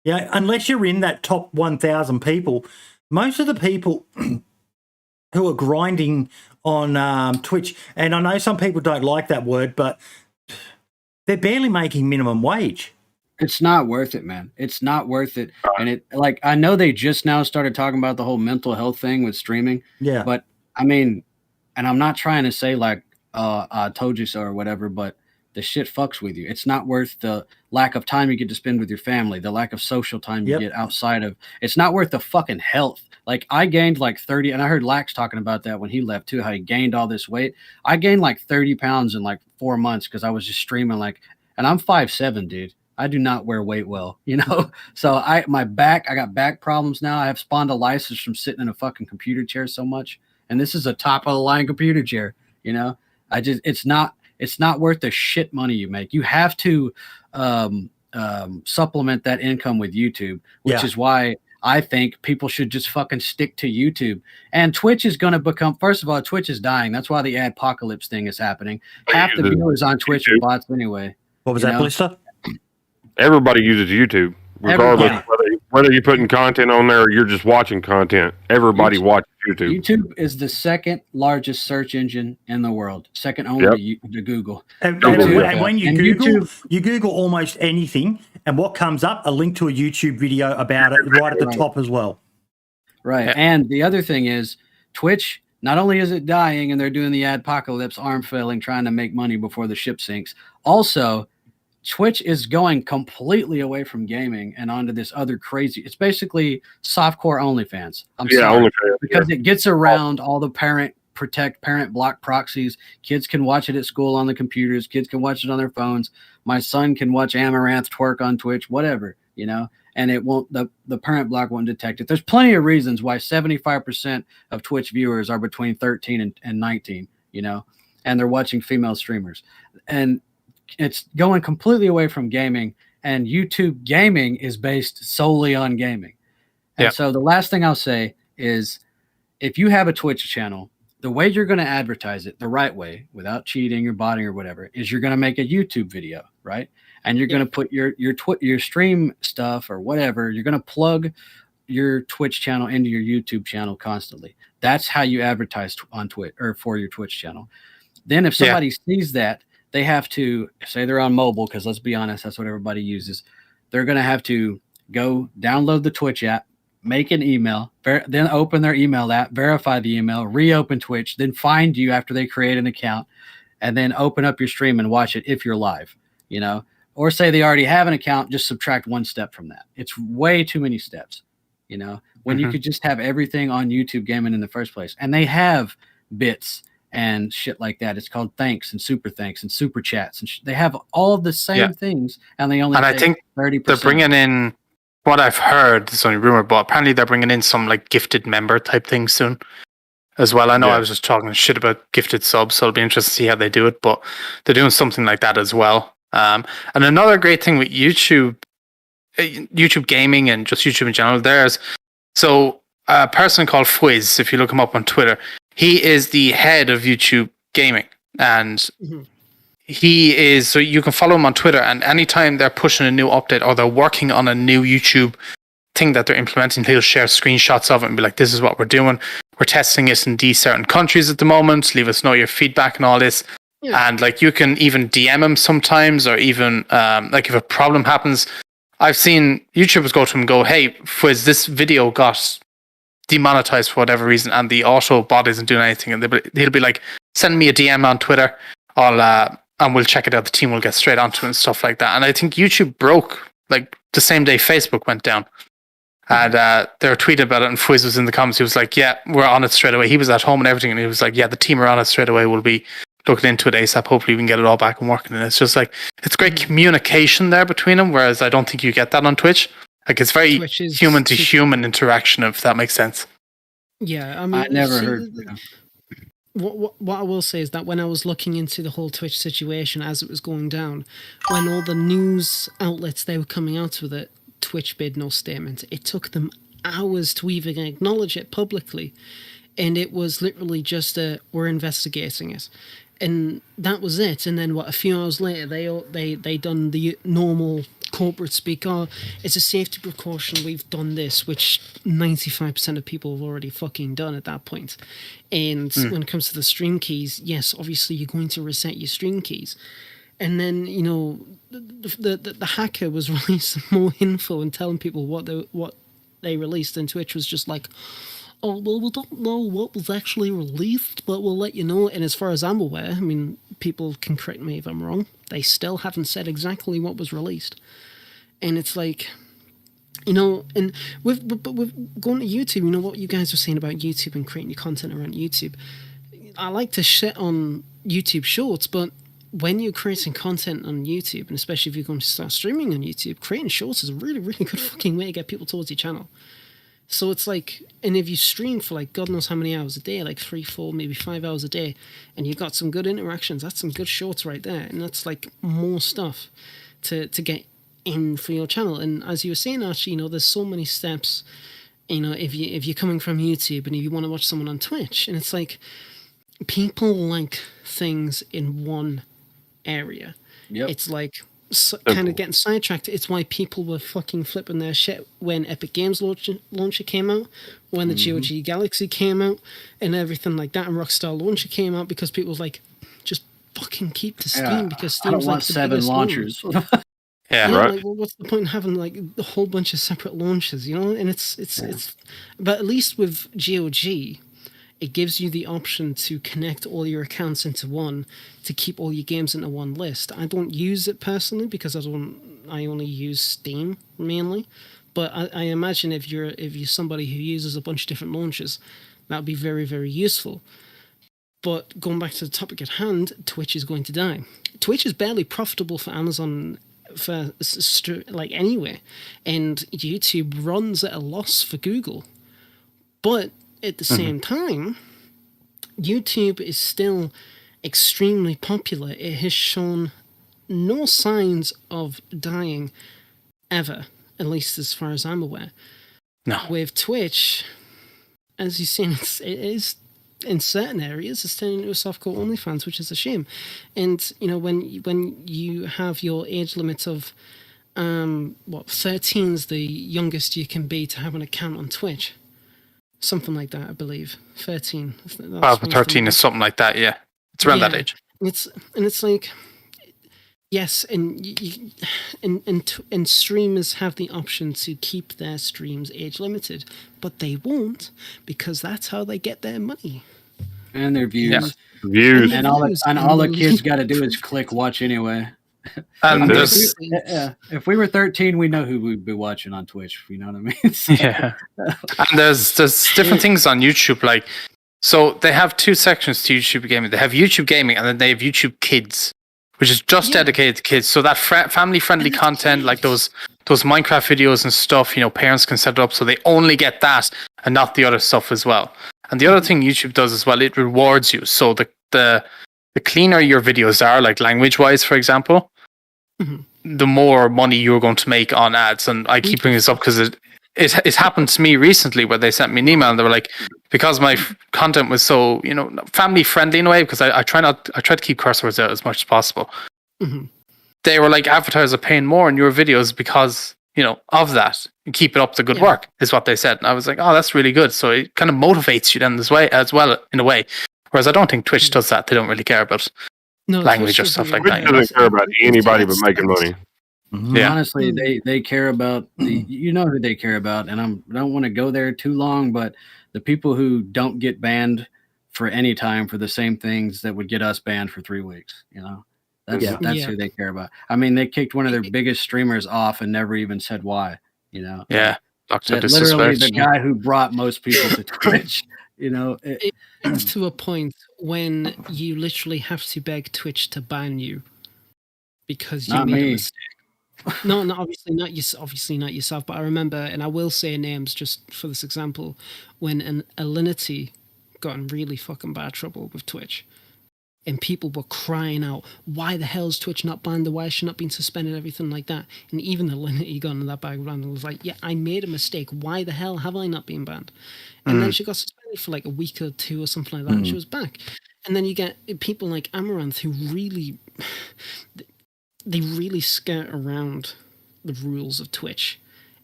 Unless you're in that top 1,000 people, most of the people who are grinding on Twitch, and I know some people don't like that word, but they're barely making minimum wage. It's not worth it, man. It's not worth it. And I know they just now started talking about the whole mental health thing with streaming. Yeah. But I mean, and I'm not trying to say I told you so or whatever, but the shit fucks with you. It's not worth the lack of time you get to spend with your family, the lack of social time you get outside of. It's not worth the fucking health. Like I gained 30, and I heard Lax talking about that when he left too, how he gained all this weight. I gained 30 pounds in 4 months because I was just streaming and I'm 5'7", dude. I do not wear weight well, So I got back problems now. I have spondylitis from sitting in a fucking computer chair so much. And this is a top of the line computer chair, It's not worth the shit money you make. You have to supplement that income with YouTube, which is why I think people should just fucking stick to YouTube. And Twitch is going to become, first of all, Twitch is dying. That's why the adpocalypse thing is happening. Half the viewers on Twitch are bots anyway. What was that, Blister? Everybody uses YouTube, regardless whether you're putting content on there or you're just watching content. Everybody watches YouTube. YouTube is the second largest search engine in the world, second only to Google. And when you Google almost anything, and what comes up? A link to a YouTube video about it right at the top as well. Right. Yeah. And the other thing is Twitch, not only is it dying and they're doing the adpocalypse, arm flailing, trying to make money before the ship sinks. Also, Twitch is going completely away from gaming and onto this other crazy. It's basically softcore OnlyFans. OnlyFans, because it gets around all the parent block proxies. Kids can watch it at school on the computers. Kids can watch it on their phones. My son can watch Amaranth twerk on Twitch, whatever, and it won't. The parent block won't detect it. There's plenty of reasons why 75% of Twitch viewers are between 13 and 19, and they're watching female streamers, and it's going completely away from gaming, and YouTube gaming is based solely on gaming. And so the last thing I'll say is if you have a Twitch channel, the way you're going to advertise it the right way without cheating or botting or whatever is you're going to make a YouTube video, right? And you're going to put your stream stuff or whatever. You're going to plug your Twitch channel into your YouTube channel constantly. That's how you advertise on Twitch or for your Twitch channel. Then if somebody sees that, they have to say they're on mobile, because let's be honest, that's what everybody uses. They're going to have to go download the Twitch app, make an email, then open their email app, verify the email, reopen Twitch, then find you after they create an account, and then open up your stream and watch it if you're live, you know, or say they already have an account, just subtract one step from that. It's way too many steps, you know, when you could just have everything on YouTube Gaming in the first place. And they have bits and shit like that. It's called thanks and super chats. And they have all of the same things, and they only and I think 30%. They're bringing in, what I've heard, this is only rumor, but apparently they're bringing in some like gifted member type thing soon as well. I know I was just talking shit about gifted subs, so it'll be interesting to see how they do it, but they're doing something like that as well. And another great thing with YouTube gaming and just YouTube in general, so a person called Fwiz, if you look him up on Twitter, he is the head of YouTube gaming, and he is, so you can follow him on Twitter, and anytime they're pushing a new update or they're working on a new YouTube thing that they're implementing, he'll share screenshots of it and be like, this is what we're doing. We're testing it in these certain countries at the moment. Leave us know your feedback and all this. Yeah. And like, you can even DM him sometimes, or even like if a problem happens, I've seen YouTubers go to him and go, hey, Fwiz, this video got demonetized for whatever reason, and the auto bot isn't doing anything. And he'll be like, send me a DM on Twitter. And we'll check it out. The team will get straight onto it and stuff like that. And I think YouTube broke like the same day Facebook went down. And they were tweeting about it, and Fwiz was in the comments. He was like, yeah, we're on it straight away. He was at home and everything, and he was like, yeah, the team are on it straight away. We'll be looking into it ASAP. Hopefully we can get it all back and working. And it's just like, it's great communication there between them, whereas I don't think you get that on Twitch. Like, it's very human to human interaction, if that makes sense. Yeah, I mean, I never heard. What I will say is that when I was looking into the whole Twitch situation as it was going down, when all the news outlets, they were coming out with it, Twitch made no statement. It took them hours to even acknowledge it publicly. And it was literally just we're investigating it. And that was it. And then a few hours later, they done the normal corporate speak. Oh, it's a safety precaution. We've done this, which 95% of people have already fucking done at that point. And when it comes to the stream keys, yes, obviously you're going to reset your stream keys. And then, you know, the hacker was releasing more info and telling people what they released, and Twitch was just like, oh, well, we don't know what was actually released, but we'll let you know. And as far as I'm aware, I mean, people can correct me if I'm wrong, they still haven't said exactly what was released. And it's like, you know, and with going to YouTube, you know what you guys were saying about YouTube and creating your content around YouTube. I like to shit on YouTube Shorts, but when you're creating content on YouTube, and especially if you're going to start streaming on YouTube, creating Shorts is a really, really good fucking way to get people towards your channel. So it's like, and if you stream for like God knows how many hours a day, like 3, 4, maybe 5 hours a day, and you've got some good interactions, that's some good shorts right there. And that's like more stuff to get in for your channel. And as you were saying, Archie, you know, there's so many steps, you know, if you're coming from YouTube and if you want to watch someone on Twitch, and it's like, people like things in one area. Yep. It's like, kind of getting sidetracked. It's why people were fucking flipping their shit when Epic Games Launcher came out, when the GOG Galaxy came out, and everything like that, and Rockstar Launcher came out, because people was like, just fucking keep the Steam, because Steam's I don't want like the 7 launchers. Yeah, right. Like, well, what's the point in having like a whole bunch of separate launches, you know? And it's but at least with GOG, it gives you the option to connect all your accounts into one, to keep all your games into one list. I don't use it personally because I only use Steam mainly. But I imagine if you're somebody who uses a bunch of different launchers, that would be very, very useful. But going back to the topic at hand, Twitch is going to die. Twitch is barely profitable for Amazon for like anyway, and YouTube runs at a loss for Google. But at the same time, YouTube is still extremely popular. It has shown no signs of dying ever, at least as far as I'm aware. No. With Twitch, as you've seen, it is in certain areas it's turning into a softcore OnlyFans, which is a shame. And you know, when you have your age limit of 13 is the youngest you can be to have an account on Twitch. Something like that, I believe. 13. 13 is something like that, yeah. It's around that age. It's like, Yes, and streamers have the option to keep their streams age limited, but they won't because that's how they get their money And their views. Views. And all the kids got to do is click watch anyway. And if we were 13, we know who we'd be watching on Twitch. You know what I mean? So, yeah. And there's different things on YouTube. Like, so they have two sections to YouTube Gaming. They have YouTube Gaming, and then they have YouTube Kids, which is just dedicated to kids. So that family-friendly content, like those Minecraft videos and stuff, parents can set it up so they only get that and not the other stuff as well. And the other thing YouTube does as well, it rewards you. So the cleaner your videos are, like language-wise, for example, the more money you're going to make on ads. And I keep bringing this up because it happened to me recently where they sent me an email and they were like, because my content was so, family friendly in a way, because I try to keep curse words out as much as possible. They were like, advertisers are paying more in your videos because, of that. You keep it up the good work is what they said. And I was like, oh, that's really good. So it kind of motivates you then this way as well, in a way. Whereas I don't think Twitch does that. They don't really care about language or stuff like that. Twitch doesn't care about anybody but making money. Yeah. Honestly, they care about who they care about, and I don't want to go there too long, but the people who don't get banned for any time for the same things that would get us banned for 3 weeks, that's who they care about. I mean, they kicked one of their biggest streamers off and never even said why, Yeah. Literally the guy who brought most people to Twitch, It's to a point when you literally have to beg Twitch to ban you because you made a mistake. No, obviously not yourself. But I remember, and I will say names just for this example, when Alinity got in really fucking bad trouble with Twitch, and people were crying out, "Why the hell is Twitch not banned? Why is she not being suspended?" Everything like that. And even Alinity got in that background and was like, "Yeah, I made a mistake. Why the hell have I not been banned?" And then she got suspended for like a week or two or something like that, and she was back. And then you get people like Amaranth who they really skirt around the rules of Twitch,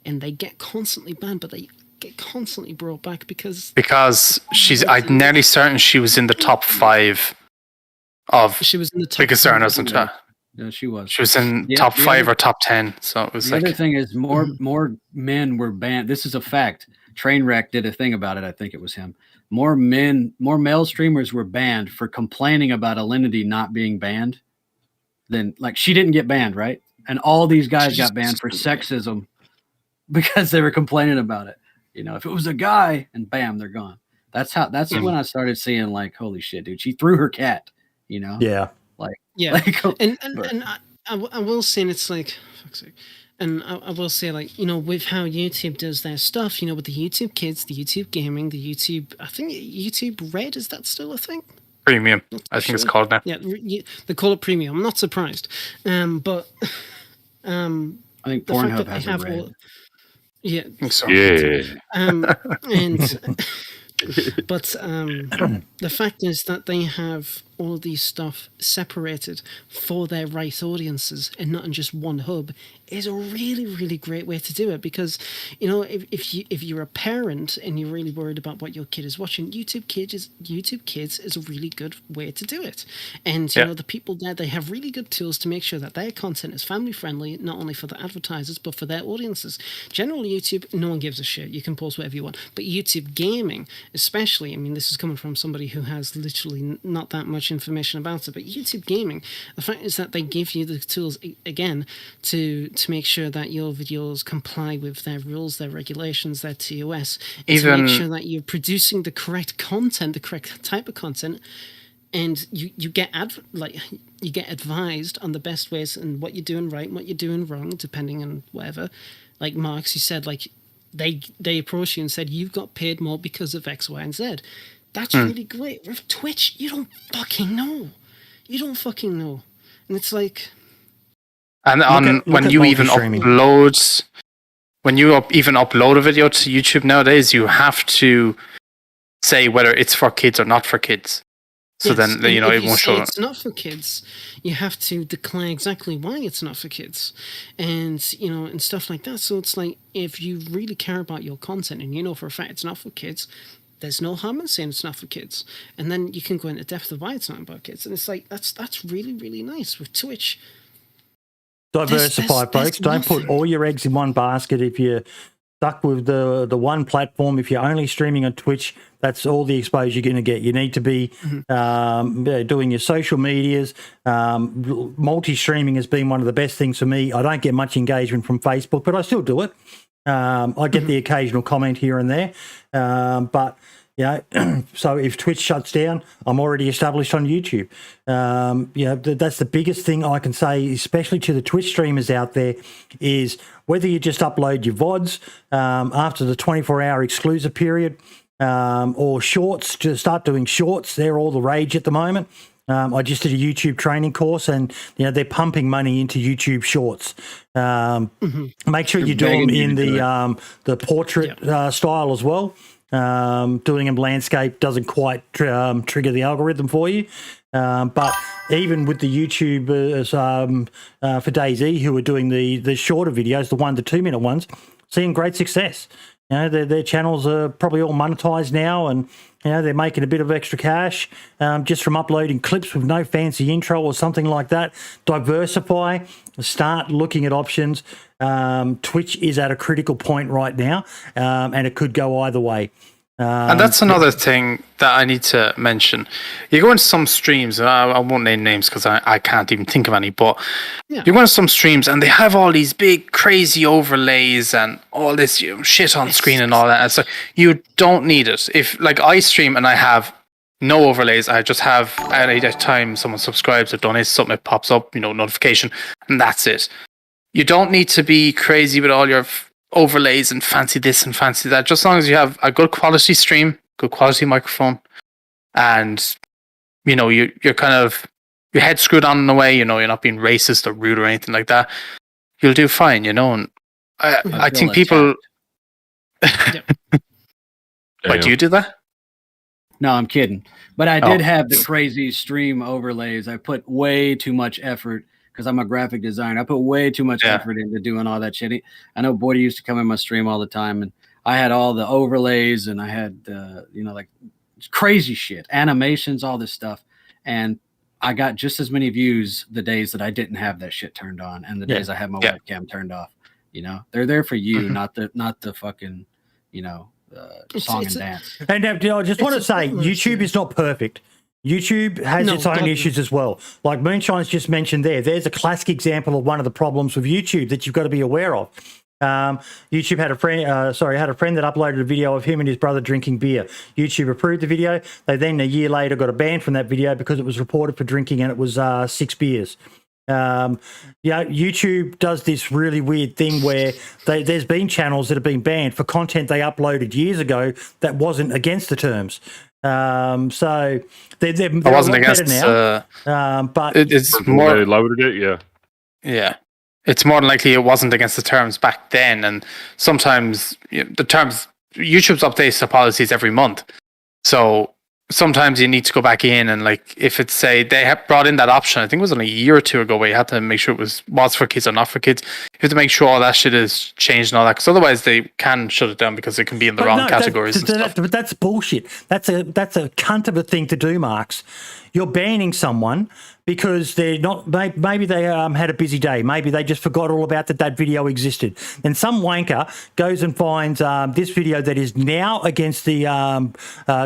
and they get constantly banned, but they get constantly brought back because I'm nearly certain she was in the top 5 of she was in the top biggest earners on Twitch. Yeah, she was. She was in top 5 or top 10. So it was the other thing is more men were banned. This is a fact. Trainwreck did a thing about it. I think it was him. More male streamers were banned for complaining about Alinity not being banned. Then, like, she didn't get banned, right? And all these guys got banned for sexism because they were complaining about it. If it was a guy, and bam, they're gone. That's when I started seeing, like, holy shit, dude, she threw her cat. Yeah. And I will say, and it's like, fuck's sake. And I will say, like, with how YouTube does their stuff, with the YouTube Kids, the YouTube Gaming, the YouTube, I think YouTube Red, is that still a thing? Premium, I think it's called now. Yeah, they call it Premium. I'm not surprised. But I think Pornhub has a Red. Yeah. So. Yeah. But the fact is that they have all these stuff separated for their right audiences and not in just one hub is a really, really great way to do it. Because, if you're a parent and you're really worried about what your kid is watching, YouTube Kids is a really good way to do it. And the people there, they have really good tools to make sure that their content is family friendly, not only for the advertisers but for their audiences. Generally, YouTube, no one gives a shit. You can post whatever you want. But YouTube Gaming, especially, I mean, this is coming from somebody who has literally not that much information about it, but YouTube Gaming, the fact is that they give you the tools again to make sure that your videos comply with their rules, their regulations, their TOS, and to make sure that you're producing the correct content, the correct type of content, and you get advised on the best ways and what you're doing right and what you're doing wrong, depending on whatever. Like Marx, you said, like they approached you and said you've got paid more because of X, Y, and Z. That's really great. With Twitch, you don't fucking know. And it's like... And when you even upload a video to YouTube nowadays, you have to say whether it's for kids or not for kids. So then, it won't show. It's not for kids. You have to declare exactly why it's not for kids, and and stuff like that. So it's like, if you really care about your content and for a fact it's not for kids, there's no harm in saying it's not for kids, and then you can go into depth of why it's not about kids. And it's like that's really, really nice. With Twitch, Diversify, folks. Don't put all your eggs in one basket. If you're stuck with the one platform, if you're only streaming on Twitch, that's all the exposure you're going to get. You need to be doing your social medias. Multi-streaming has been one of the best things for me. I don't get much engagement from Facebook, but I still do it. I get the occasional comment here and there, but so if Twitch shuts down, I'm already established on YouTube. That's the biggest thing I can say, especially to the Twitch streamers out there, is whether you just upload your VODs after the 24-hour exclusive period, or shorts, to start doing shorts. They're all the rage at the moment. I just did a YouTube training course, and they're pumping money into YouTube Shorts. Make sure you do them in the portrait style as well. Doing them landscape doesn't quite trigger the algorithm for you. But even with the YouTubers for DayZ who are doing the shorter videos, the 1 to 2 minute ones, seeing great success. Their channels are probably all monetized now, and they're making a bit of extra cash just from uploading clips with no fancy intro or something like that. Diversify, start looking at options. Twitch is at a critical point right now, and it could go either way. And that's another thing that I need to mention. You go into some streams, I won't name names because I can't even think of any, but you go into some streams and they have all these big crazy overlays and all this shit on screen and all that. And so you don't need it. If like I stream and I have no overlays, I just have at a time someone subscribes or donates something, it pops up, notification, and that's it. You don't need to be crazy with all your overlays and fancy this and fancy that. Just as long as you have a good quality stream, good quality microphone, and you're kind of your head screwed on in a way, you're not being racist or rude or anything like that, you'll do fine, and I think people Wait, do you do that? No, I'm kidding. But I did have the crazy stream overlays. I put way too much effort because I'm a graphic designer. I put way too much effort into doing all that shit. I know Boydie used to come in my stream all the time, and I had all the overlays, and I had, like crazy shit, animations, all this stuff. And I got just as many views the days that I didn't have that shit turned on, and the days I had my webcam turned off. They're there for you, not the fucking, song and dance. And I just want to say, YouTube is not perfect. YouTube has its own issues as well. Like Moonshine's just mentioned there's a classic example of one of the problems with YouTube that you've got to be aware of. YouTube had a friend that uploaded a video of him and his brother drinking beer. YouTube approved the video. They then a year later got a ban from that video because it was reported for drinking, and it was 6 beers. YouTube does this really weird thing where there's been channels that have been banned for content they uploaded years ago that wasn't against the terms. So they're I wasn't against now. But it's more they loaded it. Yeah. It's more than likely it wasn't against the terms back then, and sometimes the terms YouTube's updates the policies every month, so sometimes you need to go back in and, like, if it's say they have brought in that option, I think it was only a year or two ago, where you had to make sure it was for kids or not for kids. You have to make sure all that shit is changed and all that, because otherwise they can shut it down because it can be in the wrong categories and stuff. But that's bullshit. That's a cunt of a thing to do, Marks. You're banning someone because they're not. Maybe they had a busy day. Maybe they just forgot all about that video existed. Then some wanker goes and finds this video that is now against the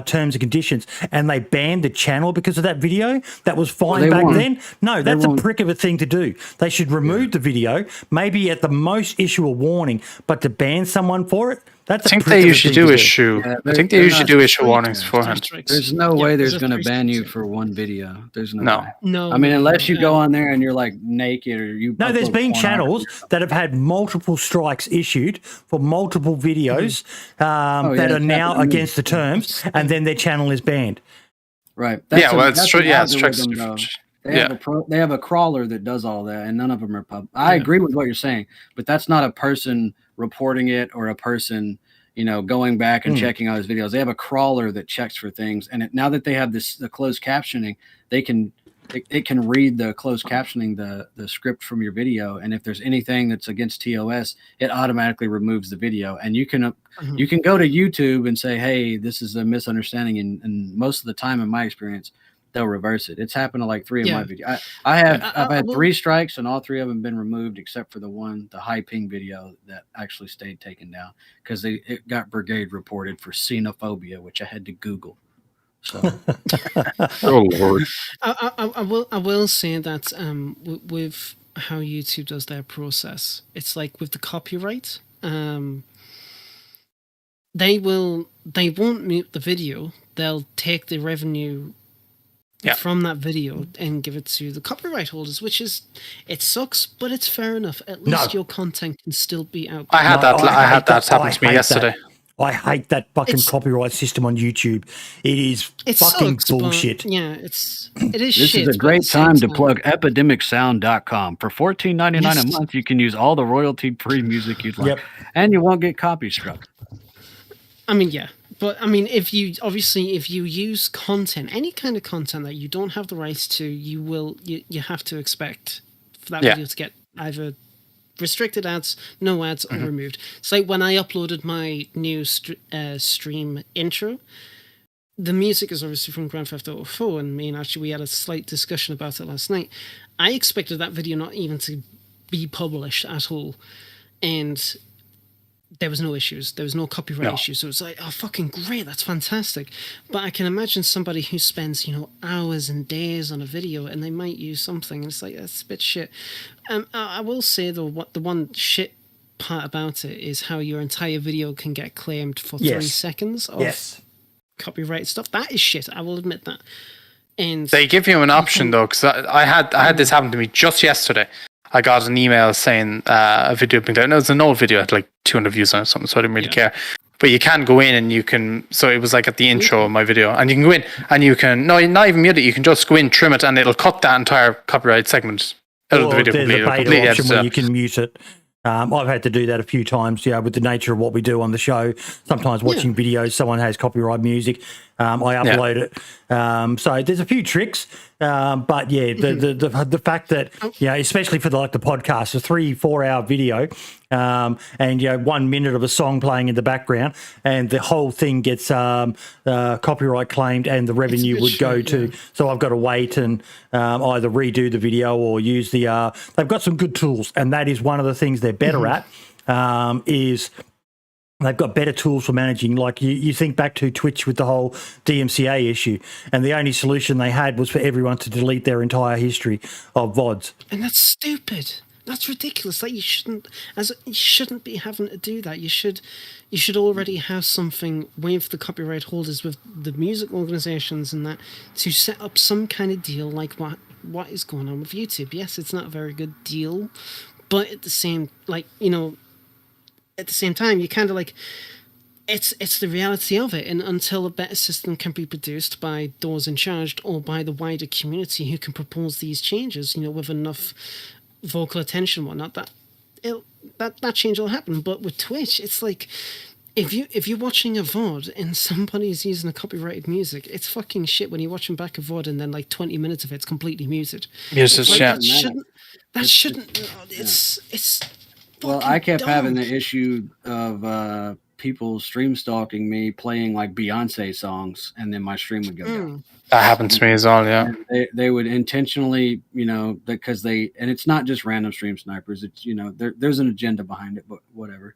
terms and conditions, and they banned the channel because of that video. That was fine back then. No, that's a prick of a thing to do. They should remove the video. Maybe at the most issue a warning, but to ban someone for it. I think they usually do issue. I think they usually do issue warnings beforehand. There's no way there's going to ban you for one video. There's no way. No. I mean, unless you go on there and you're like naked or you. No, there's been channels that have had multiple strikes issued for multiple videos that are now against the terms, and then their channel is banned. Right. It's true. Yeah, it's true. They have a crawler that does all that, and none of them are pub. I agree with what you're saying, but that's not a person reporting it or a person, going back and checking out his videos. They have a crawler that checks for things, and now that they have the closed captioning, it can read the closed captioning, the script from your video, and if there's anything that's against TOS, it automatically removes the video. And you can go to YouTube and say, hey, this is a misunderstanding, and most of the time, in my experience, they'll reverse it. It's happened to like 3 of my videos. I've had 3 strikes, and all 3 of them have been removed except for the high ping video that actually stayed taken down because it got brigade reported for xenophobia, which I had to Google. So. Oh Lord! I will say that with how YouTube does their process, it's like with the copyright. They won't mute the video. They'll take the revenue from that video and give it to the copyright holders, it sucks, but it's fair enough. At least your content can still be out there. I had that happen to me yesterday. I hate that fucking copyright system on YouTube. It fucking sucks, bullshit. It is this shit. This is a great time to plug epidemicsound.com. For $14.99 a month, you can use all the royalty-free music you'd like, and you won't get copy struck. I mean, but I mean, if you use content, any kind of content that you don't have the rights to, you have to expect for that video to get either restricted ads, no ads, or removed. It's like when I uploaded my new stream intro. The music is obviously from Grand Theft Auto 4, and me and Archie, we had a slight discussion about it last night. I expected that video not even to be published at all, and there was no issues. There was no copyright issues. So it was like, oh, fucking great, that's fantastic. But I can imagine somebody who spends, hours and days on a video, and they might use something, and it's like, that's a bit shit. I will say, though, what the one shit part about it is how your entire video can get claimed for 3 seconds of copyright stuff. That is shit. I will admit that. And they give you an option, though, because I had this happen to me just yesterday. I got an email saying a video being done. It was an old video, had like 200 views on it or something, so I didn't really care. But you can go in and you can, so it was like at the intro of my video, and you can go in and you can, not even mute it, you can just go in, trim it, and it'll cut that entire copyright segment out of the video completely. There's a beta option where you can mute it. I've had to do that a few times, with the nature of what we do on the show. Sometimes watching videos, someone has copyright music. I upload it. So there's a few tricks. But the fact that, especially for the podcast, a 3-4 hour video, and 1 minute of a song playing in the background, and the whole thing gets copyright claimed, and the revenue would go to. So I've got to wait and either redo the video or use the. They've got some good tools, and that is one of the things they're better at. Is they've got better tools for managing. Like you think back to Twitch with the whole DMCA issue, and the only solution they had was for everyone to delete their entire history of VODs. And that's stupid. That's ridiculous. Like you shouldn't be having to do that. You should already have something with the copyright holders, with the music organizations and that, to set up some kind of deal like what is going on with YouTube. Yes, it's not a very good deal, but at the same time, you kind of like, it's the reality of it. And until a better system can be produced by those in charge or by the wider community who can propose these changes, with enough vocal attention and whatnot, that change will happen. But with Twitch, it's like, if you're watching a VOD and somebody's using a copyrighted music, it's fucking shit when you're watching back a VOD and then like 20 minutes of it's completely muted. Yes, it's shit. That shouldn't. It's. Well, I kept having the issue of people stream stalking me, playing like Beyonce songs, and then my stream would go down. That happened to me as well, yeah. They would intentionally, because and it's not just random stream snipers. It's there's an agenda behind it, but whatever.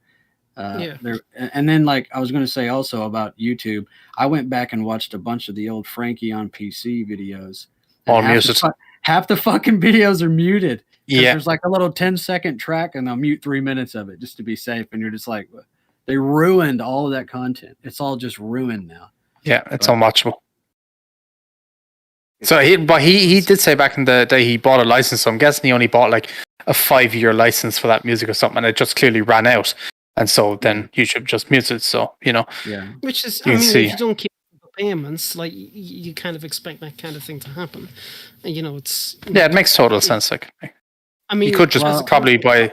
And then, like I was going to say also about YouTube, I went back and watched a bunch of the old Frankie on PC videos. All muted. Half the fucking videos are muted. Yeah, there's like a little 10-second track, and they'll mute 3 minutes of it just to be safe. And you're just like, they ruined all of that content. It's all just ruined now. Yeah, it's unwatchable. So he did say back in the day he bought a license. So I'm guessing he only bought like a 5-year license for that music or something, and it just clearly ran out. And so then YouTube just mutes it. So which is, if you don't keep payments, like you kind of expect that kind of thing to happen. And it's it makes total sense. Like, you could just probably buy.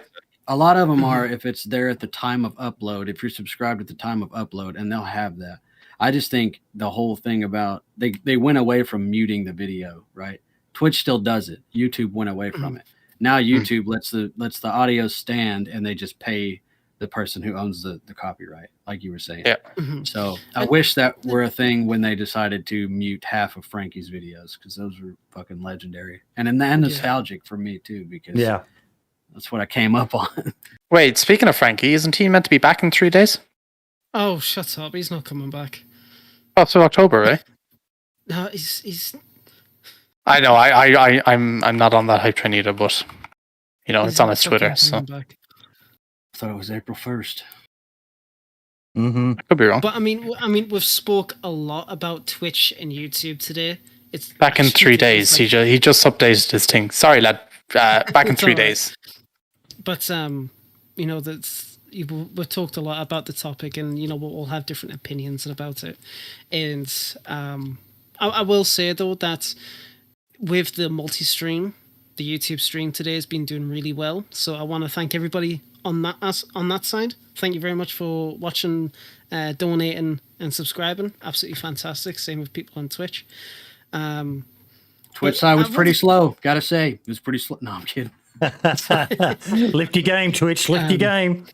A lot of them are if it's there at the time of upload. If you're subscribed at the time of upload, and they'll have that. I just think the whole thing about they went away from muting the video, right? Twitch still does it. YouTube went away from it. Now YouTube lets the audio stand, and they just pay the person who owns the copyright, like you were saying. Yeah. So I wish that were a thing when they decided to mute half of Frankie's videos, because those were fucking legendary and nostalgic for me too, because that's what I came up on. Wait, speaking of Frankie, isn't he meant to be back in 3 days? Oh, shut up! He's not coming back. Oh, so October, right? No, he's. I know. I'm not on that hype train either, but it's on his Twitter. So Back. I thought it was April 1st. Mm-hmm. I could be wrong. But I mean, we've spoke a lot about Twitch and YouTube today. It's back in 3 days. Like, he just updated his thing. Sorry, lad. Back in 3 days. But we've talked a lot about the topic, and we'll all have different opinions about it. And I will say though that with the multi-stream, the YouTube stream today has been doing really well. So I want to thank everybody on that side. Thank you very much for watching, donating, and subscribing. Absolutely fantastic. Same with people on Twitch. Twitch side was pretty slow, gotta say. It was pretty slow. No, I'm kidding. Lift your game, Twitch. Lift your game.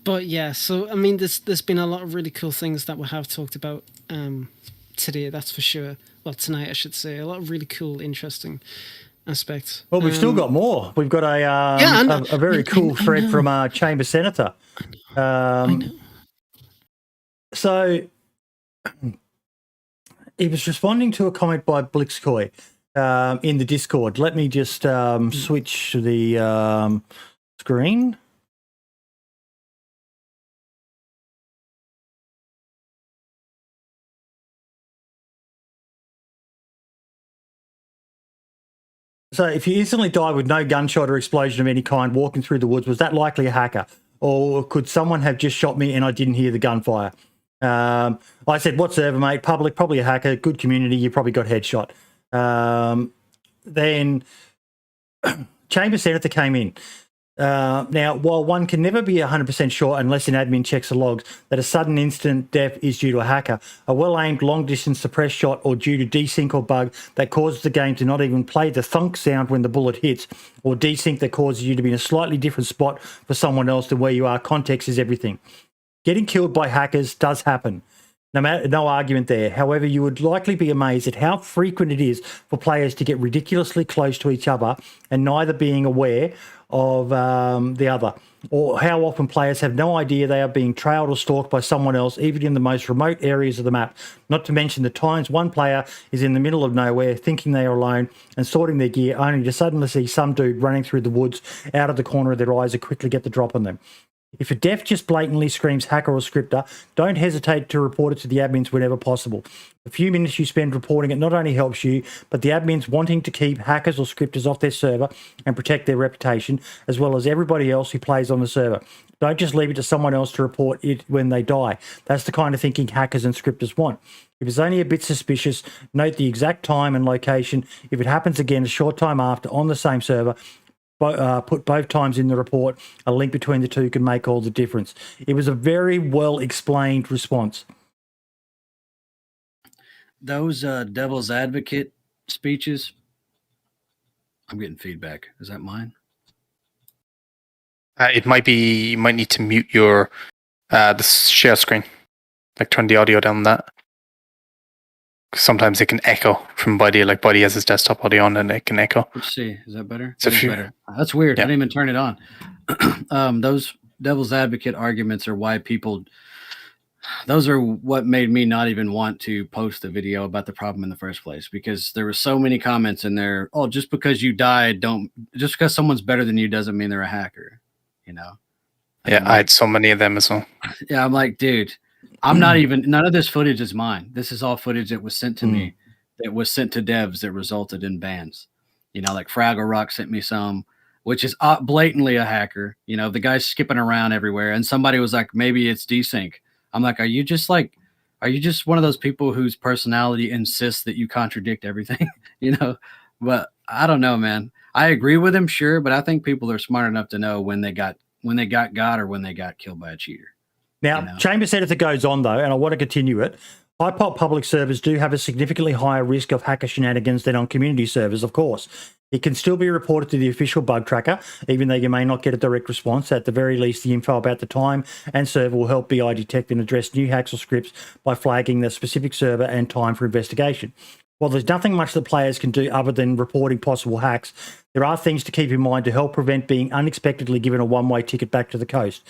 But yeah, so I mean, there's been a lot of really cool things that we have talked about today. That's for sure. Well, tonight I should say. A lot of really cool, interesting aspects. Well, we've still got more. We've got a very cool thread from our Chamber Senator. I know. So he was responding to a comment by Blisterbizkit in the Discord. Let me just switch the screen. So if you instantly die with no gunshot or explosion of any kind walking through the woods, was that likely a hacker? Or could someone have just shot me and I didn't hear the gunfire? I said, what server, mate? Public, probably a hacker. Good community. You probably got headshot. Then Chamber Senator came in. Now, while one can never be 100% sure unless an admin checks the logs that a sudden instant death is due to a hacker, a well-aimed long-distance suppressed shot or due to desync or bug that causes the game to not even play the thunk sound when the bullet hits, or desync that causes you to be in a slightly different spot for someone else than where you are, context is everything. Getting killed by hackers does happen. No argument there. However, you would likely be amazed at how frequent it is for players to get ridiculously close to each other and neither being aware of the other, or how often players have no idea they are being trailed or stalked by someone else, even in the most remote areas of the map. Not to mention the times one player is in the middle of nowhere thinking they are alone and sorting their gear, only to suddenly see some dude running through the woods out of the corner of their eyes and quickly get the drop on them. If a dev just blatantly screams hacker or scripter, don't hesitate to report it to the admins whenever possible. The few minutes you spend reporting it not only helps you, but the admins wanting to keep hackers or scripters off their server and protect their reputation, as well as everybody else who plays on the server. Don't just leave it to someone else to report it when they die. That's the kind of thinking hackers and scripters want. If it's only a bit suspicious, note the exact time and location. If it happens again a short time after on the same server, put both times in the report. A link between the two can make all the difference. It was a very well explained response. Those devil's advocate speeches, I'm getting feedback. Is that mine? It might be. You might need to mute your the share screen, like turn the audio down on that. Sometimes it can echo from Buddy. Like Buddy has his desktop audio on, and it can echo. Let's see. Is that better? Better. That's weird. Yeah. I didn't even turn it on. Those devil's advocate arguments are why people. Those are what made me not even want to post a video about the problem in the first place, because there were so many comments in there. Oh, just because you died, just because someone's better than you doesn't mean they're a hacker. Yeah, I had so many of them as well. Yeah, I'm like, dude. I'm not even, none of this footage is mine. This is all footage that was sent to me, that was sent to devs that resulted in bans. Like Fraggle Rock sent me some, which is blatantly a hacker. The guy's skipping around everywhere. And somebody was like, maybe it's desync. I'm like, are you just one of those people whose personality insists that you contradict everything? But I don't know, man. I agree with him, sure. But I think people are smart enough to know when they got got or when they got killed by a cheater. Now, Chamber Senator goes on, though, and I want to continue it. High-pop public servers do have a significantly higher risk of hacker shenanigans than on community servers, of course. It can still be reported to the official bug tracker, even though you may not get a direct response. At the very least, the info about the time and server will help BI detect and address new hacks or scripts by flagging the specific server and time for investigation. While there's nothing much that players can do other than reporting possible hacks, there are things to keep in mind to help prevent being unexpectedly given a one-way ticket back to the coast.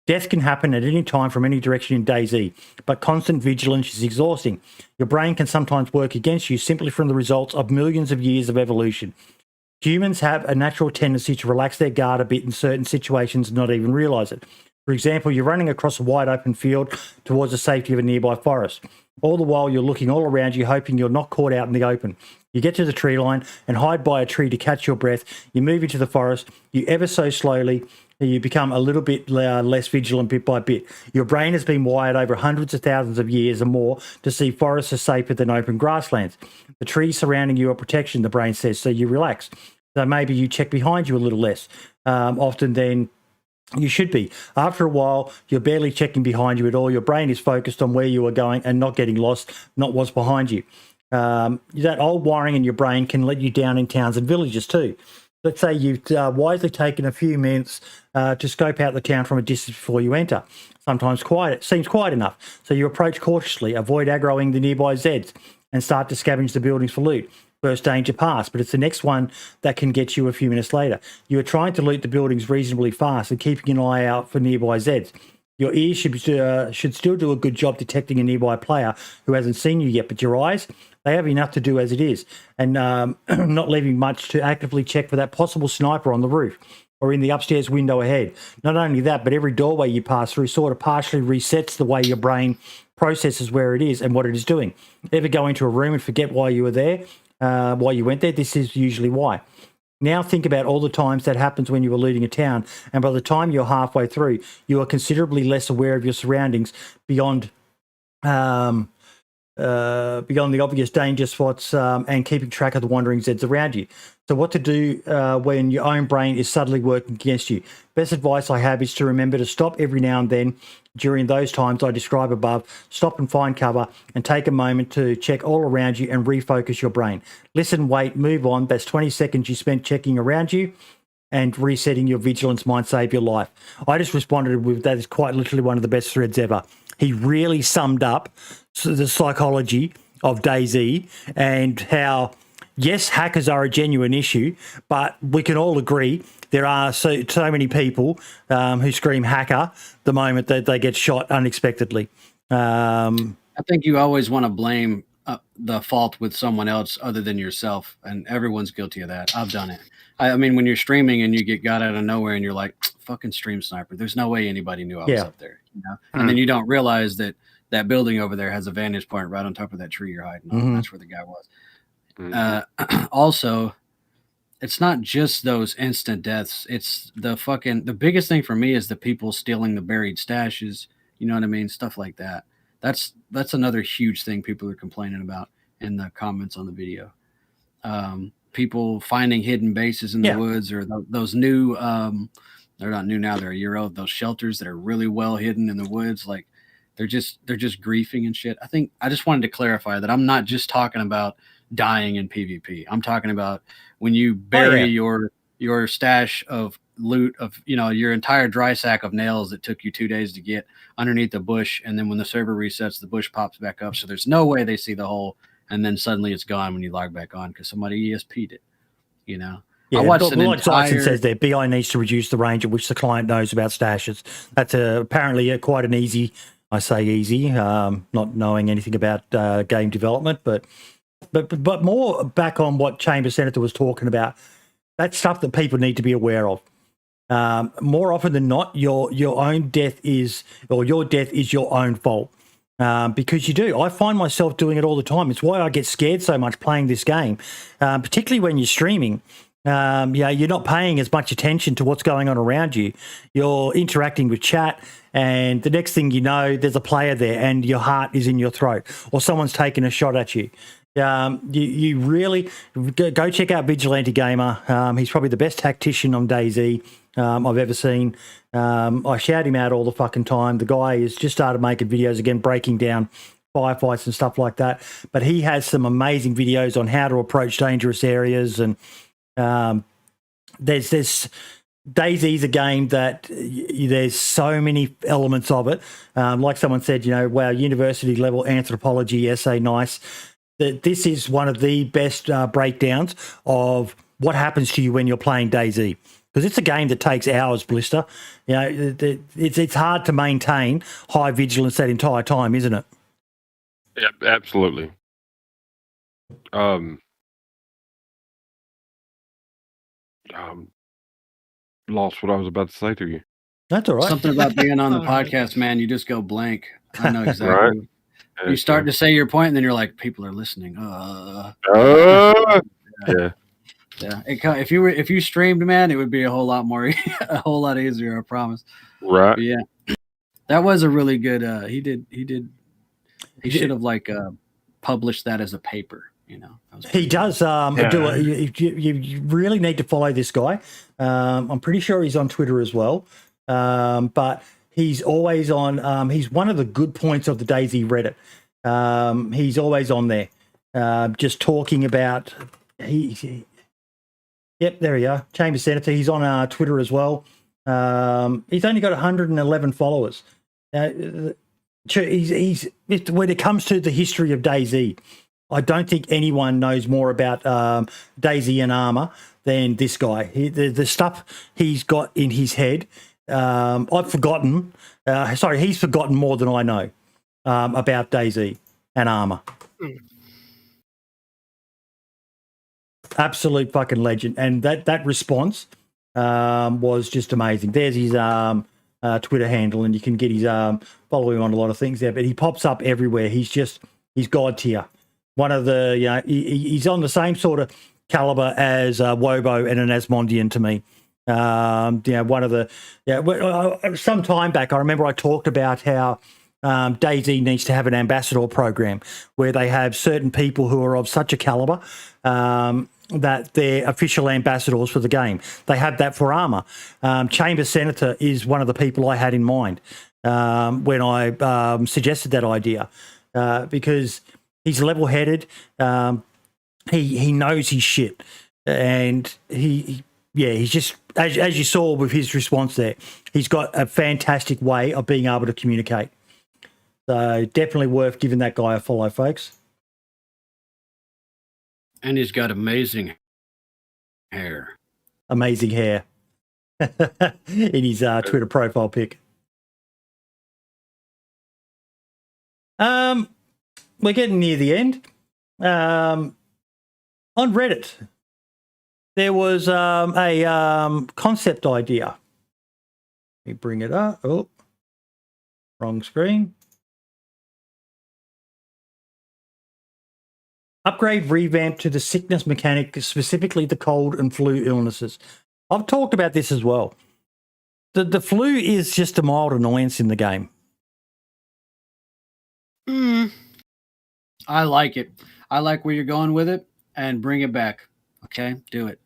Death can happen at any time from any direction in DayZ, but constant vigilance is exhausting. Your brain can sometimes work against you simply from the results of millions of years of evolution. Humans have a natural tendency to relax their guard a bit in certain situations and not even realise it. For example, you're running across a wide open field towards the safety of a nearby forest. All the while, you're looking all around you, hoping you're not caught out in the open. You get to the tree line and hide by a tree to catch your breath. You move into the forest. You ever so slowly, you become a little bit less vigilant bit by bit. Your brain has been wired over hundreds of thousands of years or more to see forests are safer than open grasslands. The trees surrounding you are protection, the brain says, so you relax. So maybe you check behind you a little less often than you should be. After a while, you're barely checking behind you at all. Your brain is focused on where you are going and not getting lost, not what's behind you. That old wiring in your brain can let you down in towns and villages too. Let's say you've wisely taken a few minutes to scope out the town from a distance before you enter. Sometimes quiet seems quiet enough, so you approach cautiously, avoid aggroing the nearby Zeds, and start to scavenge the buildings for loot. First danger passed, but it's the next one that can get you a few minutes later. You are trying to loot the buildings reasonably fast and keeping an eye out for nearby Zeds. Your ears should still do a good job detecting a nearby player who hasn't seen you yet, but your eyes, they have enough to do as it is, and not leaving much to actively check for that possible sniper on the roof or in the upstairs window ahead. Not only that, but every doorway you pass through sort of partially resets the way your brain processes where it is and what it is doing. Ever go into a room and forget why you were there? Why you went there? This is usually why. Now think about all the times that happens when you are looting a town, and by the time you're halfway through, you are considerably less aware of your surroundings beyond the obvious danger spots and keeping track of the wandering Zeds around you. So what to do when your own brain is subtly working against you? Best advice I have is to remember to stop every now and then during those times I describe above. Stop and find cover and take a moment to check all around you and refocus your brain. Listen, wait, move on. That's 20 seconds you spent checking around you, and resetting your vigilance might save your life. I just responded with that is quite literally one of the best threads ever. He really summed up the psychology of DayZ and how, yes, hackers are a genuine issue, but we can all agree there are so many people who scream hacker the moment that they get shot unexpectedly. I think you always want to blame the fault with someone else other than yourself, and everyone's guilty of that. I've done it. I mean, when you're streaming and you get got out of nowhere and you're like, fucking stream sniper, there's no way anybody knew I was up there. You know? And then you don't realize that that building over there has a vantage point right on top of that tree you're hiding on. That's where the guy was. Also, it's not just those instant deaths. It's the biggest thing for me is the people stealing the buried stashes. You know what I mean? Stuff like that. That's another huge thing people are complaining about in the comments on the video. People finding hidden bases in the woods, or those new, they're not new now, they're a year old, those shelters that are really well hidden in the woods. Like they're just griefing and shit. I just wanted to clarify that I'm not just talking about dying in PvP. I'm talking about when you bury your stash of loot of, your entire dry sack of nails that took you 2 days to get underneath the bush. And then when the server resets, the bush pops back up. So there's no way they see the hole. And then suddenly it's gone when you log back on because somebody ESP'd it, Yeah, I watched like Dyson says there, BI needs to reduce the range at which the client knows about stashes. That's apparently quite an easy, I say easy, not knowing anything about game development, but more back on what Chamber Senator was talking about. That's stuff that people need to be aware of. More often than not, your own death is, or your death is your own fault. Because you do. I find myself doing it all the time. It's why I get scared so much playing this game, particularly when you're streaming. You're not paying as much attention to what's going on around you. You're interacting with chat, and the next thing you know, there's a player there and your heart is in your throat, or someone's taking a shot at you. You really go check out Vigilante Gamer. He's probably the best tactician on DayZ I've ever seen. I shout him out all the fucking time. The guy has just started making videos again, breaking down firefights and stuff like that. But he has some amazing videos on how to approach dangerous areas and There's DayZ's a game that there's so many elements of it. Like someone said, wow, university level anthropology essay, nice. That this is one of the best breakdowns of what happens to you when you're playing DayZ. Because it's a game that takes hours, Blister. It's hard to maintain high vigilance that entire time, isn't it? Yeah, absolutely. Lost what I was about to say to you. That's all right. Something about being on the podcast, man. You just go blank. I know exactly. Right? You start to say your point, and then you're like, people are listening. Yeah. Yeah. If you streamed, man, it would be a whole lot easier. I promise. Right. But yeah, that was a really good. He should have published that as a paper. He does do it. You really need to follow this guy. I'm pretty sure he's on Twitter as well. But he's always on. He's one of the good points of the DayZ Reddit. He's always on there, just talking about. Yep, there we are. Chamber Senator. He's on Twitter as well. He's only got 111 followers. He's when it comes to the history of DayZ, I don't think anyone knows more about DayZ and Armour than this guy. The stuff he's got in his head, I've forgotten. He's forgotten more than I know about DayZ and Armour. Absolute fucking legend. And that response was just amazing. There's his Twitter handle, and you can get his following on a lot of things there. But he pops up everywhere. He's God tier. One of the, he's on the same sort of caliber as Wobo and an Asmondian to me. One of the, some time back, I remember I talked about how DayZ needs to have an ambassador program where they have certain people who are of such a caliber that they're official ambassadors for the game. They have that for Armour. Chamber Senator is one of the people I had in mind when I suggested that idea because he's level-headed. He knows his shit, and he's just as you saw with his response there. He's got a fantastic way of being able to communicate. So definitely worth giving that guy a follow, folks. And he's got amazing hair. Amazing hair in his Twitter profile pic. We're getting near the end. On Reddit, there was a concept idea. Let me bring it up. Oh, wrong screen. Upgrade revamp to the sickness mechanic, specifically the cold and flu illnesses. I've talked about this as well. The flu is just a mild annoyance in the game. I like it. I like where you're going with it, and bring it back. Okay, do it.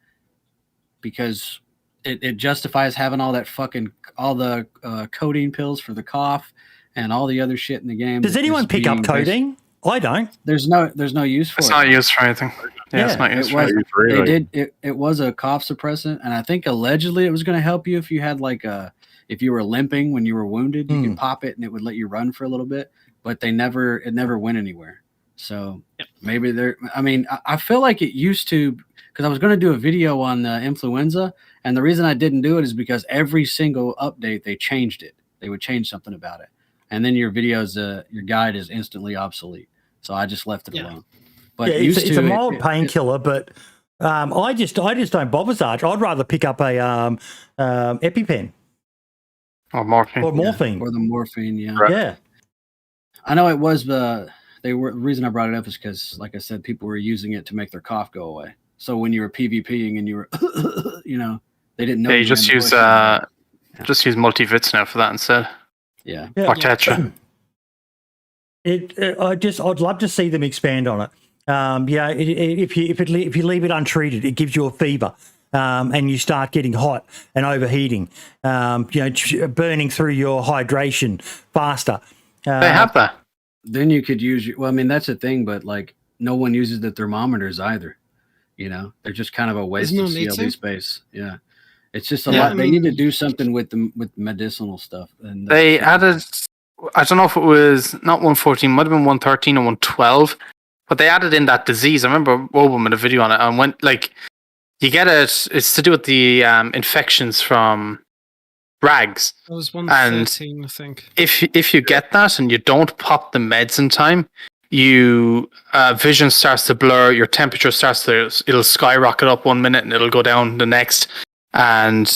Because it justifies having all the codeine pills for the cough and all the other shit in the game. Does anyone pick up codeine? I don't. There's no use for it. It's not used for anything. Yeah, it's not used for anything. It was a cough suppressant, and I think allegedly it was going to help you if you had if you were limping when you were wounded, you could pop it and it would let you run for a little bit. But it never went anywhere. So maybe I feel like it used to, because I was going to do a video on influenza, and the reason I didn't do it is because every single update they changed it. They would change something about it, and then your videos, your guide is instantly obsolete. So I just left it alone. But it's a mild painkiller, but I just don't bother, Sarge. I'd rather pick up a EpiPen or morphine. Or the morphine, yeah. Right. Yeah. I know it was the reason I brought it up is because, like I said, people were using it to make their cough go away. So when you were PvPing and you were, they didn't know. Yeah, you just use multivits now for that instead. Yeah. Or Tetra. I'd love to see them expand on it. If you leave it untreated, it gives you a fever, and you start getting hot and overheating. Burning through your hydration faster. They have that. Then you could use that's the thing, but no one uses the thermometers either. You know, they're just kind of a waste There's of no need CLD to. space. Yeah, it's just a Yeah. lot. They need to do something with medicinal stuff. And They added, I don't know if it was not 114, might have been 113 or 112, but they added in that disease. I remember Wobo made a video on it, and when like you get it, it's to do with the infections from rags. It was 113, I think. If you get that and you don't pop the meds in time, you vision starts to blur, your temperature it'll skyrocket up 1 minute and it'll go down the next. And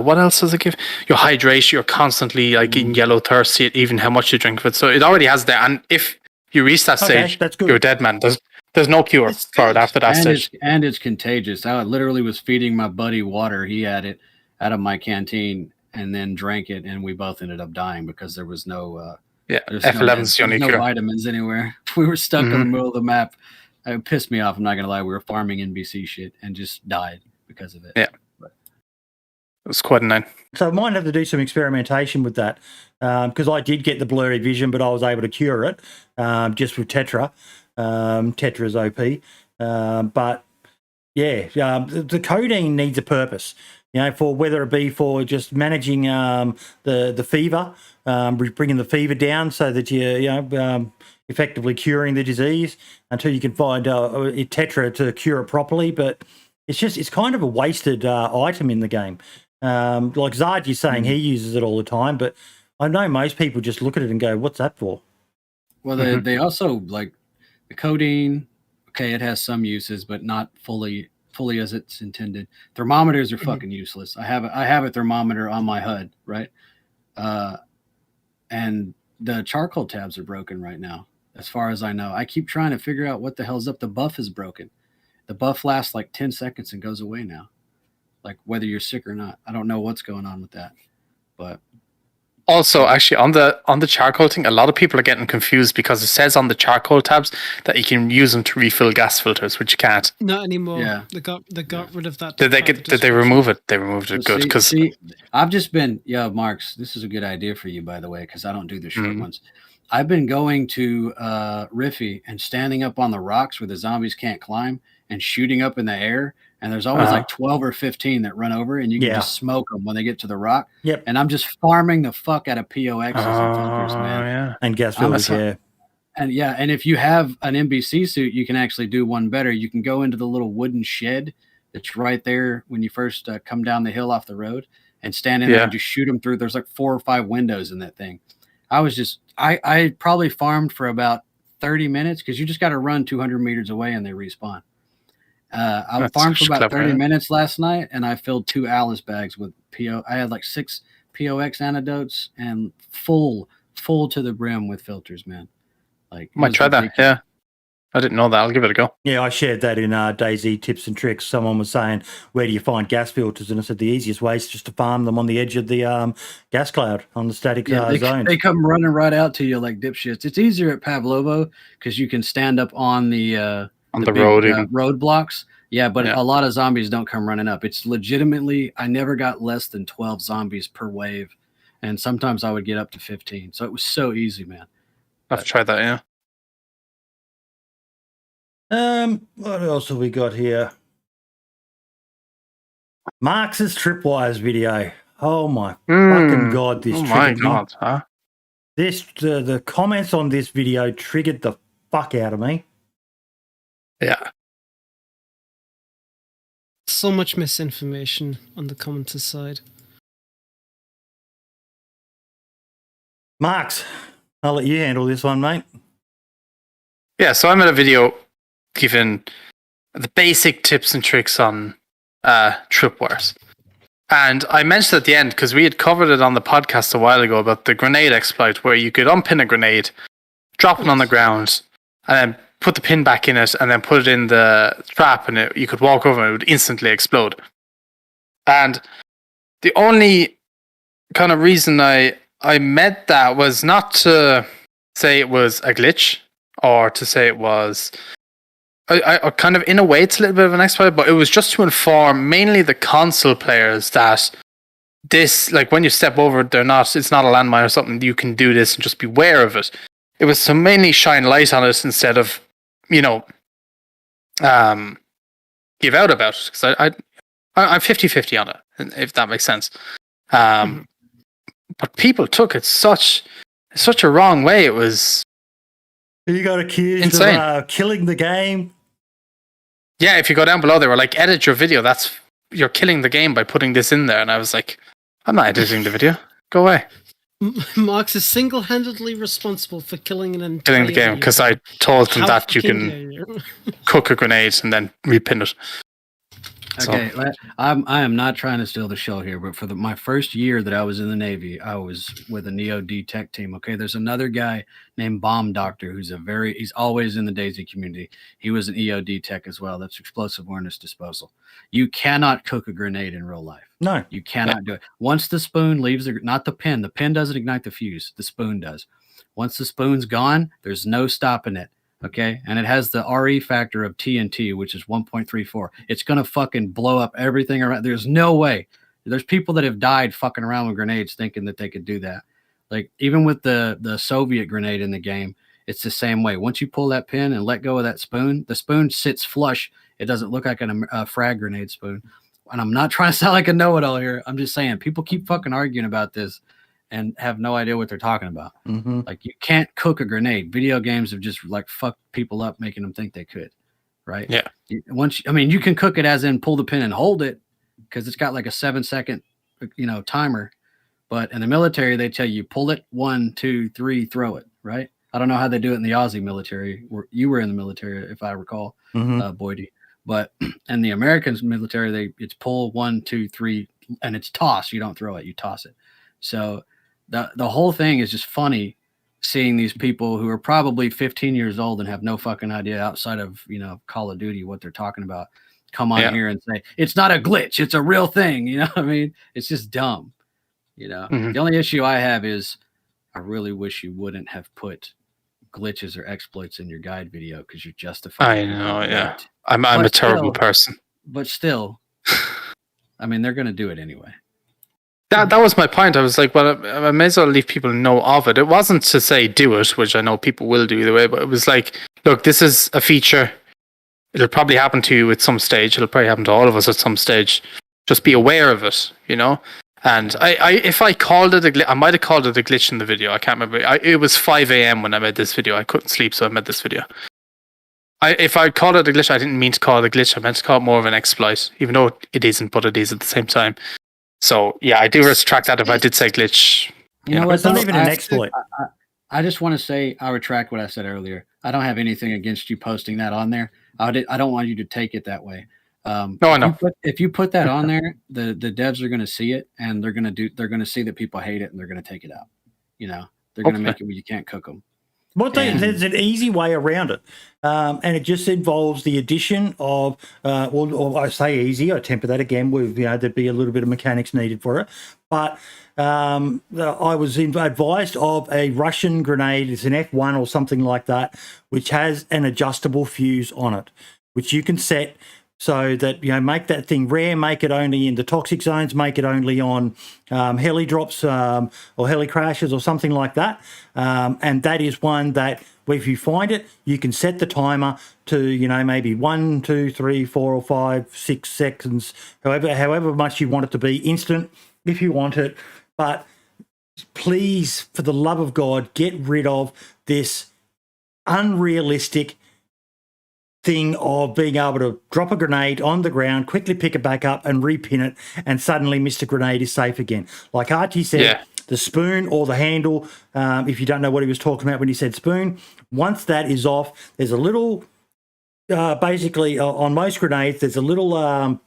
what else does it give? Your hydration, you're constantly like in yellow thirsty, even how much you drink of it. So it already has that. And if you reach that stage, that's good. you're a dead man. There's no cure for it after that stage. And it's contagious. I literally was feeding my buddy water. He had it out of my canteen and then drank it, and we both ended up dying because there was no F11's the only no cure. vitamins anywhere. We were stuck in the middle of the map. It pissed me off. I'm not gonna lie. We were farming NBC shit and just died because of it. Yeah. It was quite a night. So I might have to do some experimentation with that because I did get the blurry vision, but I was able to cure it just with Tetra. Tetra's OP. But yeah, the codeine needs a purpose, you know, for whether it be for just managing the fever, bringing the fever down so that you effectively curing the disease until you can find Tetra to cure it properly. But it's kind of a wasted item in the game. Like Zard, saying he uses it all the time, but I know most people just look at it and go, "What's that for?" Well, they also like the codeine. Okay, it has some uses, but not fully as it's intended. Thermometers are fucking useless. I have a thermometer on my HUD, right? And the charcoal tabs are broken right now, as far as I know. I keep trying to figure out what the hell's up. The buff is broken. The buff lasts like 10 seconds and goes away now. Like whether you're sick or not. I don't know what's going on with that. But also, actually, on the charcoal thing, a lot of people are getting confused because it says on the charcoal tabs that you can use them to refill gas filters, which you can't. Not anymore. Yeah. They got rid of that. Did they remove it? They removed it. Good, because I've just been Marks. This is a good idea for you, by the way, because I don't do the short ones. I've been going to Riffy and standing up on the rocks where the zombies can't climb and shooting up in the air. And there's always like 12 or 15 that run over, and you can just smoke them when they get to the rock. Yep. And I'm just farming the fuck out of POXs and filters, man. Yeah. And gas filters, yeah. And if you have an NBC suit, you can actually do one better. You can go into the little wooden shed that's right there when you first come down the hill off the road and stand in there and just shoot them through. There's like 4 or 5 windows in that thing. I probably farmed for about 30 minutes because you just got to run 200 meters away and they respawn. I farmed for about 30 minutes last night, and I filled 2 Alice bags with PO. I had like 6 POX antidotes and full to the brim with filters, man. Like, might try that. Yeah, I didn't know that. I'll give it a go. Yeah, I shared that in DayZ Tips and Tricks. Someone was saying, "Where do you find gas filters?" And I said the easiest way is just to farm them on the edge of the gas cloud on the static zone. They come running right out to you like dipshits. It's easier at Pavlovo because you can stand up on the big, road, roadblocks. Yeah, but a lot of zombies don't come running up. It's legitimately, I never got less than 12 zombies per wave, and sometimes I would get up to 15. So it was so easy, man. I've tried that, yeah. What else have we got here? Marx's tripwires video. Oh my fucking god! This triggered me. Huh? This the comments on this video triggered the fuck out of me. Yeah. So much misinformation on the commenter side. Marx, I'll let you handle this one, mate. Yeah, so I made a video giving the basic tips and tricks on tripwires. And I mentioned at the end, because we had covered it on the podcast a while ago, about the grenade exploit, where you could unpin a grenade, drop it on the ground, and then put the pin back in it, and then put it in the trap, and you could walk over and it would instantly explode. And the only kind of reason I made that was not to say it was a glitch, or to say it was... I kind of, in a way, it's a little bit of an exploit, but it was just to inform mainly the console players that this, like, when you step over it, it's not a landmine or something, you can do this and just beware of it. It was to mainly shine light on it instead of, give out about it because I'm 50-50 on it, if that makes sense. But people took it such a wrong way. It was You got accused insane. of killing the game. Yeah, if you go down below, they were like, edit your video. You're killing the game by putting this in there. And I was like, I'm not editing the video. Go away. Marx is single-handedly responsible for killing the game because I told them that you can cook a grenade and then repin it. Okay, I am not trying to steal the show here, but for my first year that I was in the Navy, I was with a Neo-D tech team. Okay, there's another guy named Bomb Doctor who's he's always in the DayZ community. He was an EOD tech as well. That's explosive awareness disposal. You cannot cook a grenade in real life. No, you cannot do it. Once the spoon leaves not the pin. The pin doesn't ignite the fuse. The spoon does. Once the spoon's gone, there's no stopping it. Okay, and it has the RE factor of TNT, which is 1.34. It's gonna fucking blow up everything around. There's no way. There's people that have died fucking around with grenades thinking that they could do that. Like even with the Soviet grenade in the game, it's the same way. Once you pull that pin and let go of that spoon, the spoon sits flush. It doesn't look like a frag grenade spoon. And I'm not trying to sound like a know-it-all here. I'm just saying people keep fucking arguing about this and have no idea what they're talking about. Mm-hmm. Like you can't cook a grenade. Video games have just like fucked people up, making them think they could, right? Yeah. You can cook it as in pull the pin and hold it because it's got like a 7-second, timer. But in the military, they tell you pull it 1, 2, 3, throw it, right? I don't know how they do it in the Aussie military. You were in the military, if I recall, Boydie. But in the Americans military, it's pull 1, 2, 3, and it's toss. You don't throw it, you toss it. So the whole thing is just funny seeing these people who are probably 15 years old and have no fucking idea outside of, Call of Duty, what they're talking about, come on here and say, it's not a glitch. It's a real thing. You know what I mean? It's just dumb. The only issue I have is I really wish you wouldn't have put glitches or exploits in your guide video because you're justifying. I know. Yeah. I'm a terrible person. But still, I mean, they're going to do it anyway. That was my point. I was like, well, I may as well leave people know of it. It wasn't to say do it, which I know people will do either way, but it was like, look, this is a feature. It'll probably happen to you at some stage. It'll probably happen to all of us at some stage. Just be aware of it, And if I called it a glitch, I might have called it a glitch in the video. I can't remember. It was 5 a.m. when I made this video. I couldn't sleep, so I made this video. If I called it a glitch, I didn't mean to call it a glitch. I meant to call it more of an exploit, even though it isn't, but it is at the same time. So, yeah, I do retract that if I did say glitch. It's not even an exploit. I just want to say I retract what I said earlier. I don't have anything against you posting that on there. I don't want you to take it that way. No, I know. If you put that on there, the devs are going to see it and they're going to see that people hate it and they're going to take it out. They're going to make it where you can't cook them. There's an easy way around it, and it just involves the addition of, or I say easy, I temper that again, with there'd be a little bit of mechanics needed for it, but I was advised of a Russian grenade. It's an F1 or something like that, which has an adjustable fuse on it, which you can set so that, make that thing rare, make it only in the toxic zones, make it only on heli drops or heli crashes or something like that. And that is one that if you find it, you can set the timer to, maybe 1, 2, 3, 4 or 5, 6 seconds, however much you want it to be, instant if you want it. But please, for the love of God, get rid of this unrealistic thing of being able to drop a grenade on the ground, quickly pick it back up and repin it, and suddenly Mr. Grenade is safe again. Like Archie said, the spoon or the handle, if you don't know what he was talking about when he said spoon, once that is off, there's a little, basically on most grenades, there's a little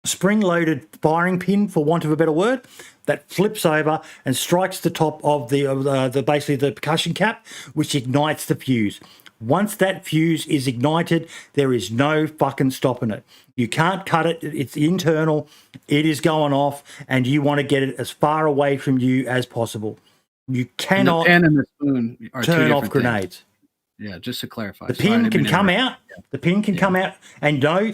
spring-loaded firing pin, for want of a better word, that flips over and strikes the top of the basically the percussion cap, which ignites the fuse. Once that fuse is ignited, there is no fucking stopping it. You can't cut it. It's internal. It is going off, and you want to get it as far away from you as possible. You cannot the pin and the spoon are turn off grenades. Things. Yeah, just to clarify. The pin can come out. The pin can come out. And I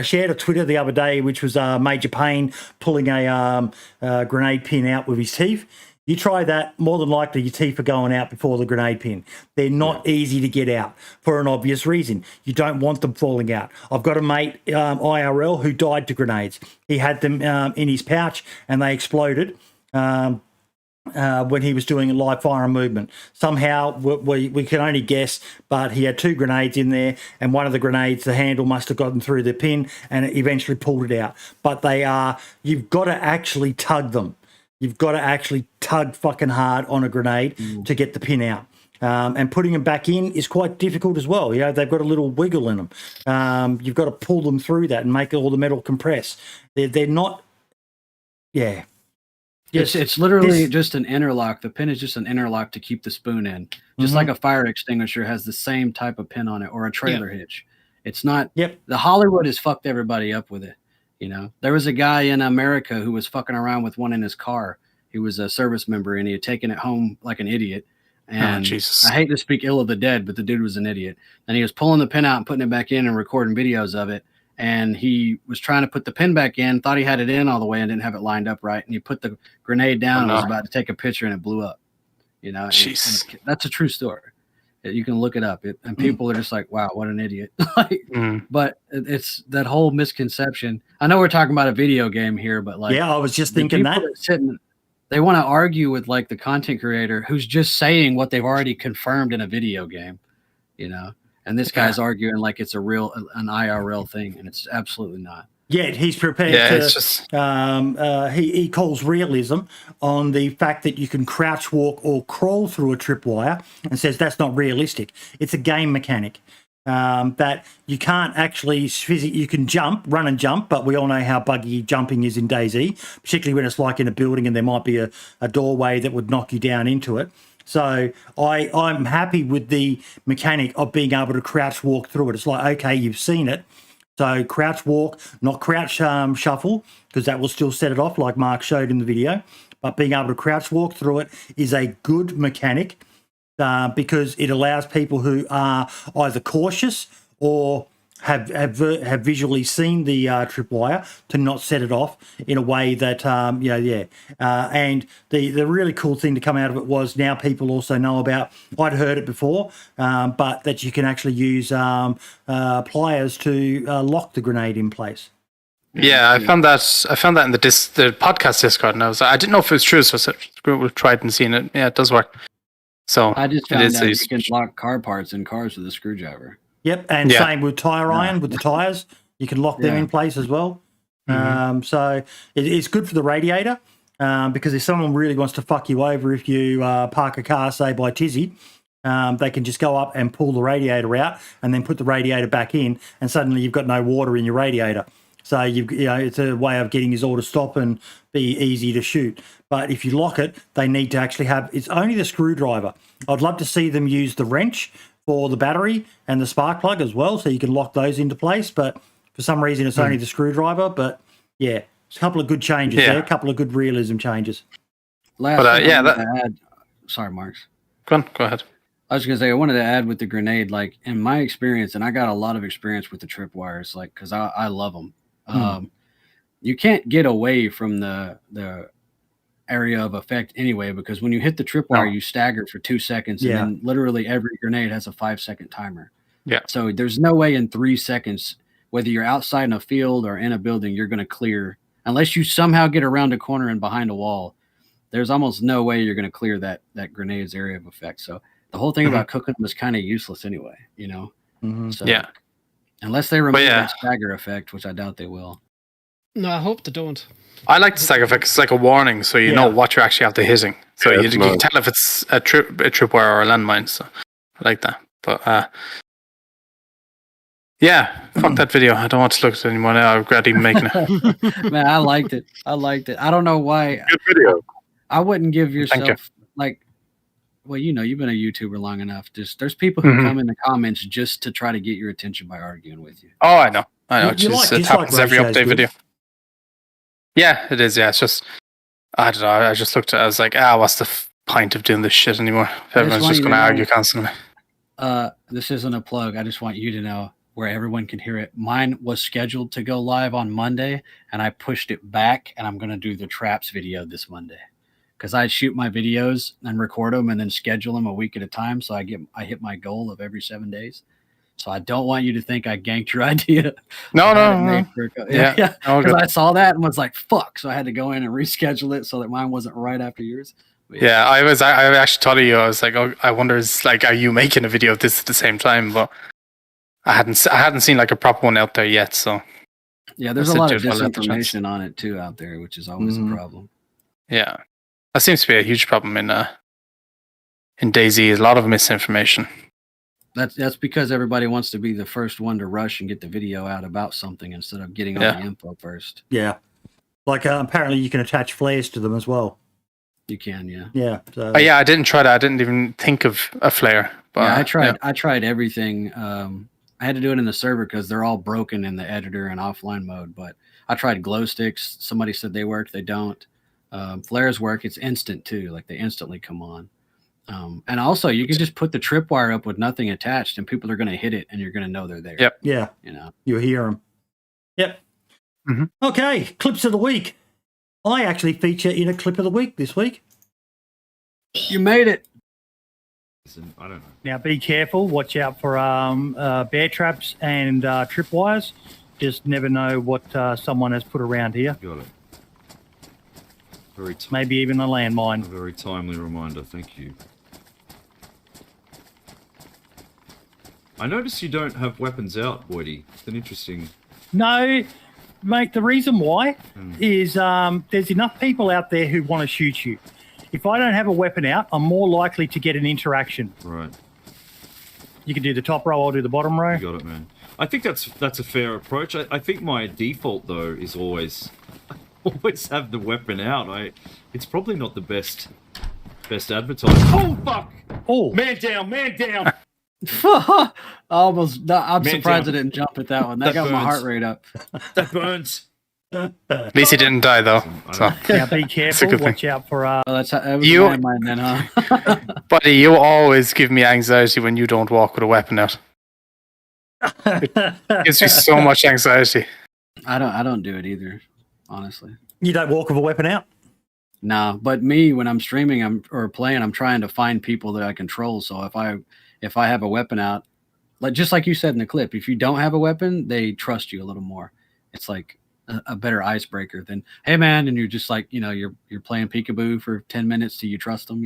shared a Twitter the other day, which was Major Payne pulling a grenade pin out with his teeth. You try that, more than likely your teeth are going out before the grenade pin. They're not easy to get out for an obvious reason. You don't want them falling out. I've got a mate, IRL, who died to grenades. He had them in his pouch and they exploded when he was doing a live fire and movement. Somehow, we can only guess, but he had 2 grenades in there, and one of the grenades, the handle must have gotten through the pin and it eventually pulled it out. But you've got to actually tug them. You've got to actually tug fucking hard on a grenade to get the pin out. And putting them back in is quite difficult as well. You know, they've got a little wiggle in them. You've got to pull them through that and make all the metal compress. They're not, yeah. Yes, it's literally just an interlock. The pin is just an interlock to keep the spoon in. Just like a fire extinguisher has the same type of pin on it, or a trailer hitch. It's not. The Hollywood has fucked everybody up with it. You know, there was a guy in America who was fucking around with one in his car. He was a service member and he had taken it home like an idiot. And I hate to speak ill of the dead, but the dude was an idiot. And he was pulling the pin out and putting it back in and recording videos of it. And he was trying to put the pin back in, thought he had it in all the way and didn't have it lined up right. And he put the grenade down and was about to take a picture and it blew up. You know, and that's a true story. You can look it up. And people are just like, wow, what an idiot. But it's that whole misconception. I know we're talking about a video game here, but like, I was just thinking that. They want to argue with like the content creator who's just saying what they've already confirmed in a video game, you know? And this guy's arguing like it's an IRL thing, and it's absolutely not. Yet he's prepared to. It's just... he calls realism on the fact that you can crouch walk or crawl through a tripwire, and says that's not realistic. It's a game mechanic that you can't actually you can run and jump, but we all know how buggy jumping is in DayZ, particularly when it's like in a building and there might be a doorway that would knock you down into it. So I'm happy with the mechanic of being able to crouch walk through it. It's like, okay, you've seen it. So crouch walk, not crouch shuffle, because that will still set it off like Mark showed in the video. But being able to crouch walk through it is a good mechanic because it allows people who are either cautious or have visually seen the tripwire to not set it off in a way that, and the really cool thing to come out of it was now people also know about, I'd heard it before, but that you can actually use pliers to lock the grenade in place. Yeah, I found that in the podcast Discord, and I didn't know if it was true, so we've tried and seen it. Yeah, it does work. So I just found out you can lock car parts in cars with a screwdriver. Yep, and same with tire iron with the tires. You can lock them in place as well. So it's good for the radiator because if someone really wants to fuck you over, if you park a car, say by Tizzy, they can just go up and pull the radiator out and then put the radiator back in, and suddenly you've got no water in your radiator. So it's a way of getting us all to stop and be easy to shoot. But if you lock it, they need to actually have. It's only the screwdriver. I'd love to see them use the wrench for the battery and the spark plug as well, so you can lock those into place. But for some reason, it's only the screwdriver. But yeah, it's a couple of good changes there, a couple of good realism changes. Sorry, Marks. Go ahead. I was going to say, I wanted to add with the grenade, like in my experience, and I got a lot of experience with the tripwires, like, because I love them. You can't get away from the area of effect anyway, because when you hit the tripwire, you stagger for 2 seconds, and then literally every grenade has a 5-second timer. Yeah. So there's no way in 3 seconds, whether you're outside in a field or in a building, you're going to clear, unless you somehow get around a corner and behind a wall. There's almost no way you're going to clear that grenade's area of effect. So the whole thing about cooking them is kind of useless anyway, you know? So, unless they remove that stagger effect, which I doubt they will. No, I hope they don't. I like the stagger effect. It's like a warning, so you know what you're actually after hitting. So you can tell if it's a tripwire or a landmine. So I like that. But fuck that video. I don't want to look at it anymore now. I regret even making it. Man, I liked it. I don't know why. Good video. I wouldn't give yourself well, you know, you've been a YouTuber long enough. There's people who come in the comments just to try to get your attention by arguing with you. Oh, I know. It happens every update video. Yeah, it is. Yeah, it's just, I don't know. I just looked at it. I was like, what's the point of doing this shit anymore? Everyone's just going to argue constantly. This isn't a plug. I just want you to know where everyone can hear it. Mine was scheduled to go live on Monday, and I pushed it back, and I'm going to do the traps video this Monday. because I shoot my videos and record them and then schedule them a week at a time. So I hit my goal of every 7 days. So I don't want you to think I ganked your idea. No. Yeah. Because I saw that and was like, fuck. So I had to go in and reschedule it so that mine wasn't right after yours. Yeah, I actually thought of you. I was like, oh, I wonder, are you making a video of this at the same time? But I hadn't seen like a proper one out there yet. So yeah, there's a lot of disinformation on it too out there, which is always a problem. Yeah, that seems to be a huge problem in DayZ. A lot of misinformation. That's because everybody wants to be the first one to rush and get the video out about something instead of getting all the info first. Yeah, like apparently you can attach flares to them as well. You can, yeah. Yeah. So. Oh, yeah, I didn't try that. I didn't even think of a flare. But yeah, I tried everything. I had to do it in the server because they're all broken in the editor and offline mode. But I tried glow sticks. Somebody said they worked. They don't. Flares work. It's instant too. Like they instantly come on. And also, you can just put the tripwire up with nothing attached, and people are going to hit it, and you're going to know they're there. Yep. Yeah. You hear them. Yep. Mm-hmm. Okay. Clips of the week. I actually feature in a clip of the week this week. You made it. Listen, I don't know. Now be careful. Watch out for bear traps and tripwires. Just never know what someone has put around here. Got it. Maybe even a landmine. A very timely reminder. Thank you. I notice you don't have weapons out, Boydie. It's an interesting... No, mate, the reason why is there's enough people out there who want to shoot you. If I don't have a weapon out, I'm more likely to get an interaction. Right. You can do the top row, I'll do the bottom row. You got it, man. I think that's a fair approach. I think my default, though, is always have the weapon out. It's probably not the best advertising. Oh, fuck! Oh! Man down, man down! Almost. No, I'm surprised I didn't jump at that one. That got burns. My heart rate up. That burns. At least he didn't die, though. So. Yeah, be careful. Watch out for... that was you, mine then, huh? Buddy, you always give me anxiety when you don't walk with a weapon out. It gives me so much anxiety. I don't do it either, honestly. You don't walk with a weapon out? No, but me, when I'm streaming or playing, I'm trying to find people that I control. So if I have a weapon out, just like you said in the clip, if you don't have a weapon, they trust you a little more. It's like a better icebreaker than, hey man, and you're just like, you're playing peekaboo for 10 minutes till you trust them.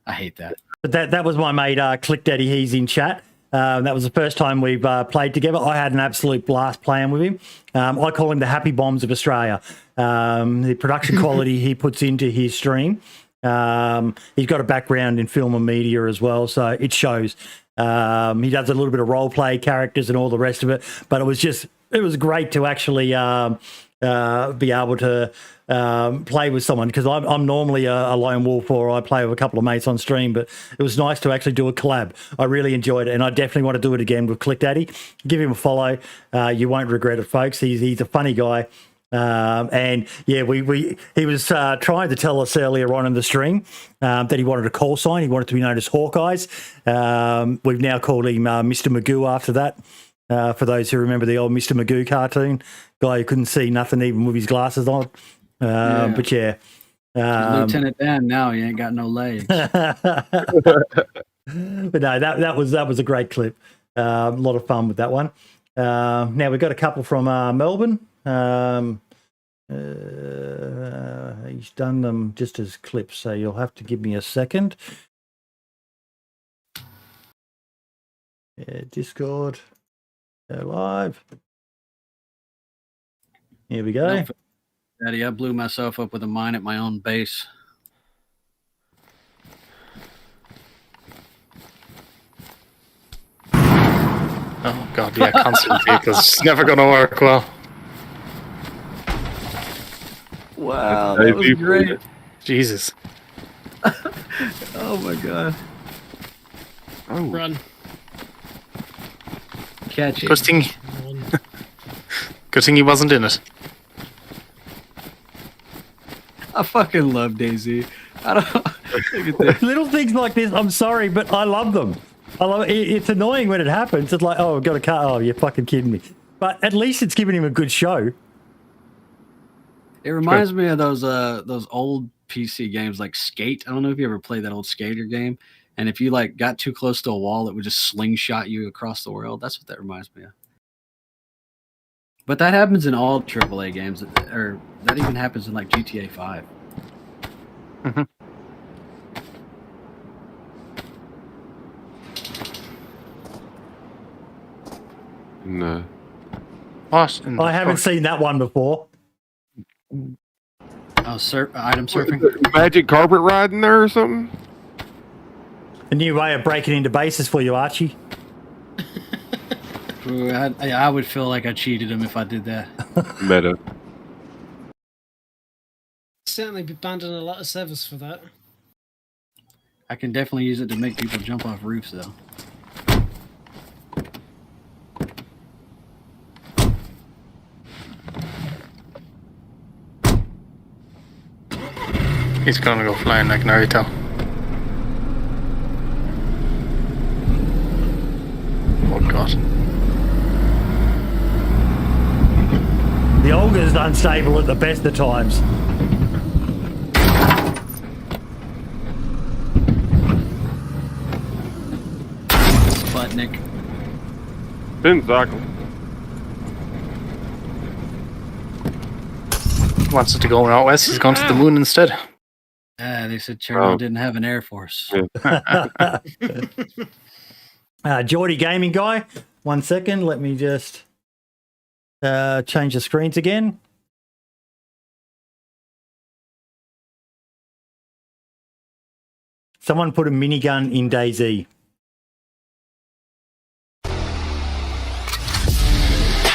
I hate that. But that was my mate, Click Daddy. He's in chat. That was the first time we've played together. I had an absolute blast playing with him. I call him the Happy Bombs of Australia. The production quality he puts into his stream. He's got a background in film and media as well, so it shows. He does a little bit of role play characters and all the rest of it, but it was great to actually be able to play with someone, because I'm normally a lone wolf, or I play with a couple of mates on stream, but it was nice to actually do a collab. I really enjoyed it, and I definitely want to do it again with Click Daddy. Give him a follow. You won't regret it, folks. He's a funny guy. And yeah, he was trying to tell us earlier on in the stream that he wanted a call sign. He wanted to be known as Hawkeyes. We've now called him Mr. Magoo after that. For those who remember the old Mr. Magoo cartoon, guy who couldn't see nothing even with his glasses on. But yeah, Lieutenant Dan. Now he ain't got no legs. But no, that was a great clip. A lot of fun with that one. Now we've got a couple from Melbourne. He's done them just as clips, so you'll have to give me a second. Yeah, Discord. Go live. Here we go. Daddy, I blew myself up with a mine at my own base. Oh god, yeah, constant vehicles. It's never going to work well. Wow, that was great. Jesus. Oh my god. Oh. Run. Catch it. Good thing he wasn't in it. I fucking love DayZ. I don't look at this. Little things like this, I'm sorry, but I love them. I love it. It's annoying when it happens. It's like, oh, I've got a car. Oh, you're fucking kidding me. But at least it's giving him a good show. It reminds me of those old PC games like Skate. I don't know if you ever played that old Skater game. And if you like got too close to a wall, it would just slingshot you across the world. That's what that reminds me of. But that happens in all AAA games, or that even happens in like GTA 5. Mm-hmm. No. What? I haven't seen that one before. Oh, item surfing. Magic carpet ride in there or something? A new way of breaking into bases for you, Archie. Ooh, I would feel like I cheated him if I did that. Meta. Certainly be banned on a lot of servers for that. I can definitely use it to make people jump off roofs, though. He's gonna go flying like Naruto. Oh god. The Olga's unstable at the best of times. Sputnik. Spin cycle. He wants it to go out west, he's gone to the moon instead. They said Chernobyl didn't have an air force. Geordie Gaming Guy, 1 second. Let me just change the screens again. Someone put a minigun in DayZ.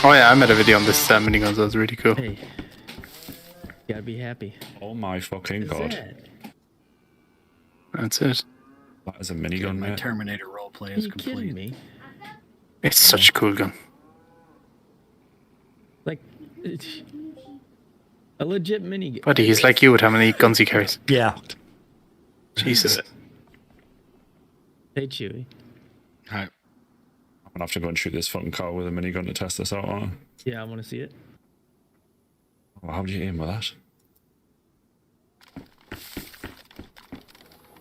Oh yeah, I made a video on this minigun, so it's really cool. Hey, gotta be happy. Oh my fucking god. That's it. That is a minigun, My mate. Terminator roleplay Are is you complete. kidding me? It's such a cool gun. Like, a legit minigun. Buddy, he's like you with how many guns he carries. Yeah. Jesus. Hey, Chewie. Hi. I'm gonna have to go and shoot this fucking car with a minigun to test this out, aren't I? Yeah, I want to see it. Well, how do you aim with that?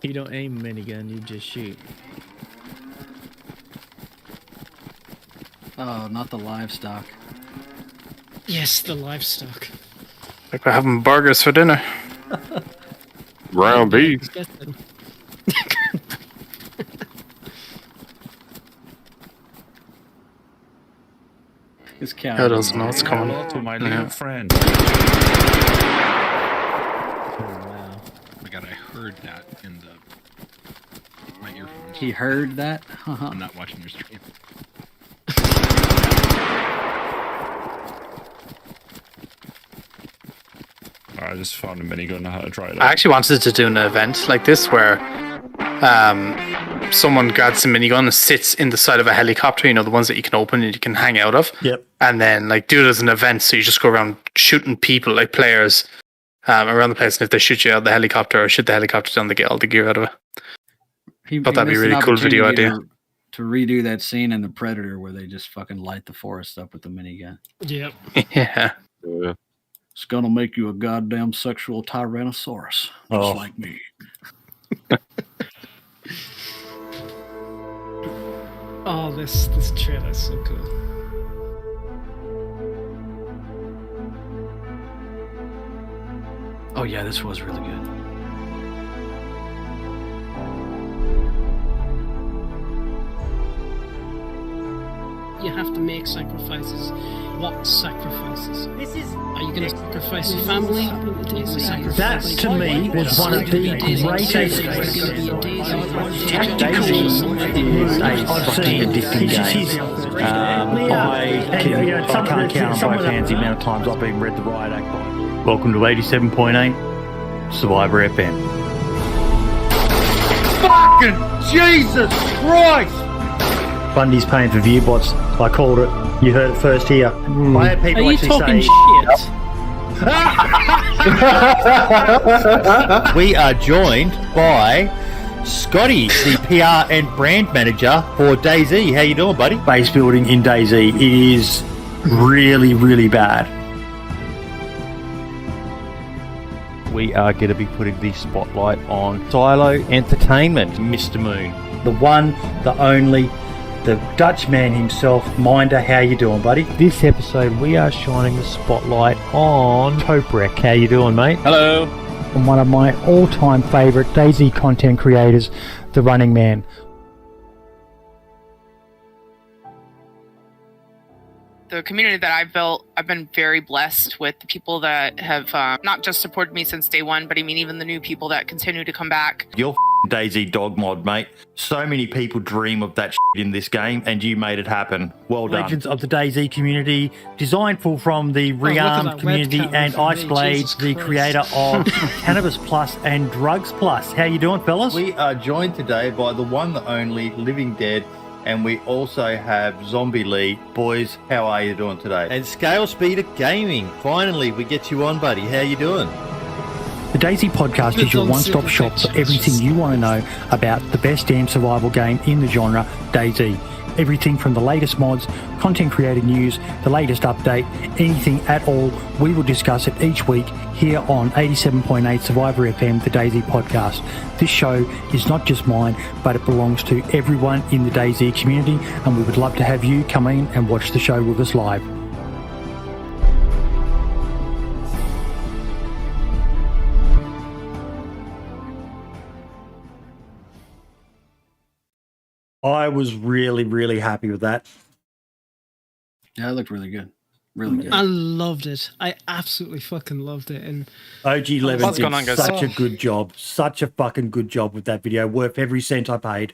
You don't aim minigun, you just shoot. Oh, not the livestock. Yes, the livestock. Like we're having burgers for dinner. Round beef. Disgusting. This cow. Who doesn't know what's coming? Hello to my Yeah. little friend. Oh, wow. Oh my god, I heard that in my earphones. He heard that? I'm not watching your stream. I just found a minigun. I had to try it I out. actually wanted to do an event like this where someone grabs a minigun and sits in the side of a helicopter, you know, the ones that you can open and you can hang out of. Yep. And then like do it as an event, so you just go around shooting people, like players, around the place, and if they shoot you out of the helicopter or shoot the helicopter down, they get all the gear out of it. Thought that'd be a missed an really cool video opportunity idea. To redo that scene in The Predator where they just fucking light the forest up with the minigun. Yep. Yeah. Yeah. It's gonna make you a goddamn sexual tyrannosaurus, just Oh. like me. Oh, this trailer is so cool. Oh yeah, this was really good. You have to make sacrifices. What sacrifices? Are you going to sacrifice your family? Are you gonna sacrifice That, to me, was one of the greatest tactics I've seen in different games. I can't count on both hands the amount of times I've been read the riot act by. Welcome to 87.8 Survivor FM. Fucking Jesus Christ! Bundy's paying for view bots. I called it. You heard it first here. I had Are people you actually talking say, shit? We are joined by Scotty, the PR and brand manager for DayZ. How you doing, buddy? base building in DayZ is really, really bad. we are going to be putting the spotlight on Silo Entertainment, Mr. Moon. The one, the only, the Dutch man himself. Minder, how you doing, buddy? This episode, we are shining the spotlight on Toprek. How you doing, mate? Hello. And one of my all-time favourite DayZ content creators, the Running Man. The community that I've built, I've been very blessed with the people that have not just supported me since day one, but I mean even the new people that continue to come back. Your DayZ dog mod, mate. So many people dream of that in this game, and you made it happen. Well done. Legends of the DayZ community, designed from the Rearmed community, and Iceblade, the creator of Cannabis Plus and Drugs Plus. How you doing, fellas? We are joined today by the one, the only, Living Dead, and we also have Zombie Lee. Boys, how are you doing today? And Scale Speeder Gaming. Finally, we get you on, buddy. How you doing? The DayZ Podcast is your one-stop shop for everything you want to know about the best damn survival game in the genre, DayZ. Everything from the latest mods, content creator news, the latest update, anything at all, we will discuss it each week here on 87.8 Survivor FM, the DayZ Podcast. This show is not just mine, but it belongs to everyone in the DayZ community, and we would love to have you come in and watch the show with us live. I was really, really happy with that. Yeah, it looked really good. Really good. I loved it. I absolutely fucking loved it. And OG Levin What's going on, did guys? such a good job. Such a fucking good job with that video. Worth every cent I paid.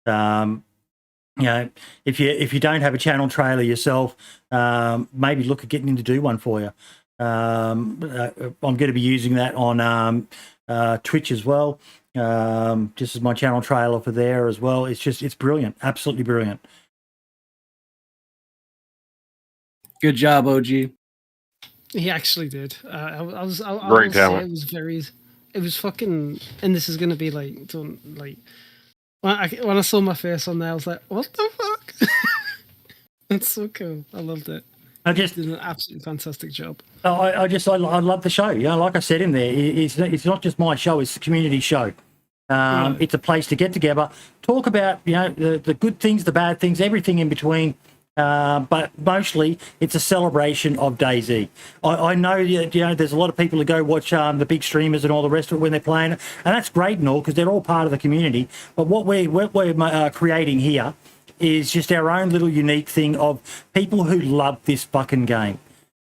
You know, if you don't have a channel trailer yourself, maybe look at getting him to do one for you. I'm going to be using that on Twitch as well. Just as my channel trailer for there as well. It's brilliant. Absolutely brilliant. Good job, OG. he actually did. I was Great talent. It was fucking, and this is going to be like, when I saw my face on there, I was like, what the fuck? It's so cool. I loved it. I just did an absolutely fantastic job. I love the show. You know, like I said in there, it's not just my show; it's the community show. It's a place to get together, talk about the good things, the bad things, everything in between. But mostly, it's a celebration of DayZ. I know there's a lot of people who go watch the big streamers and all the rest of it when they're playing, and that's great and all because they're all part of the community. But what we're creating here is just our own little unique thing of people who love this fucking game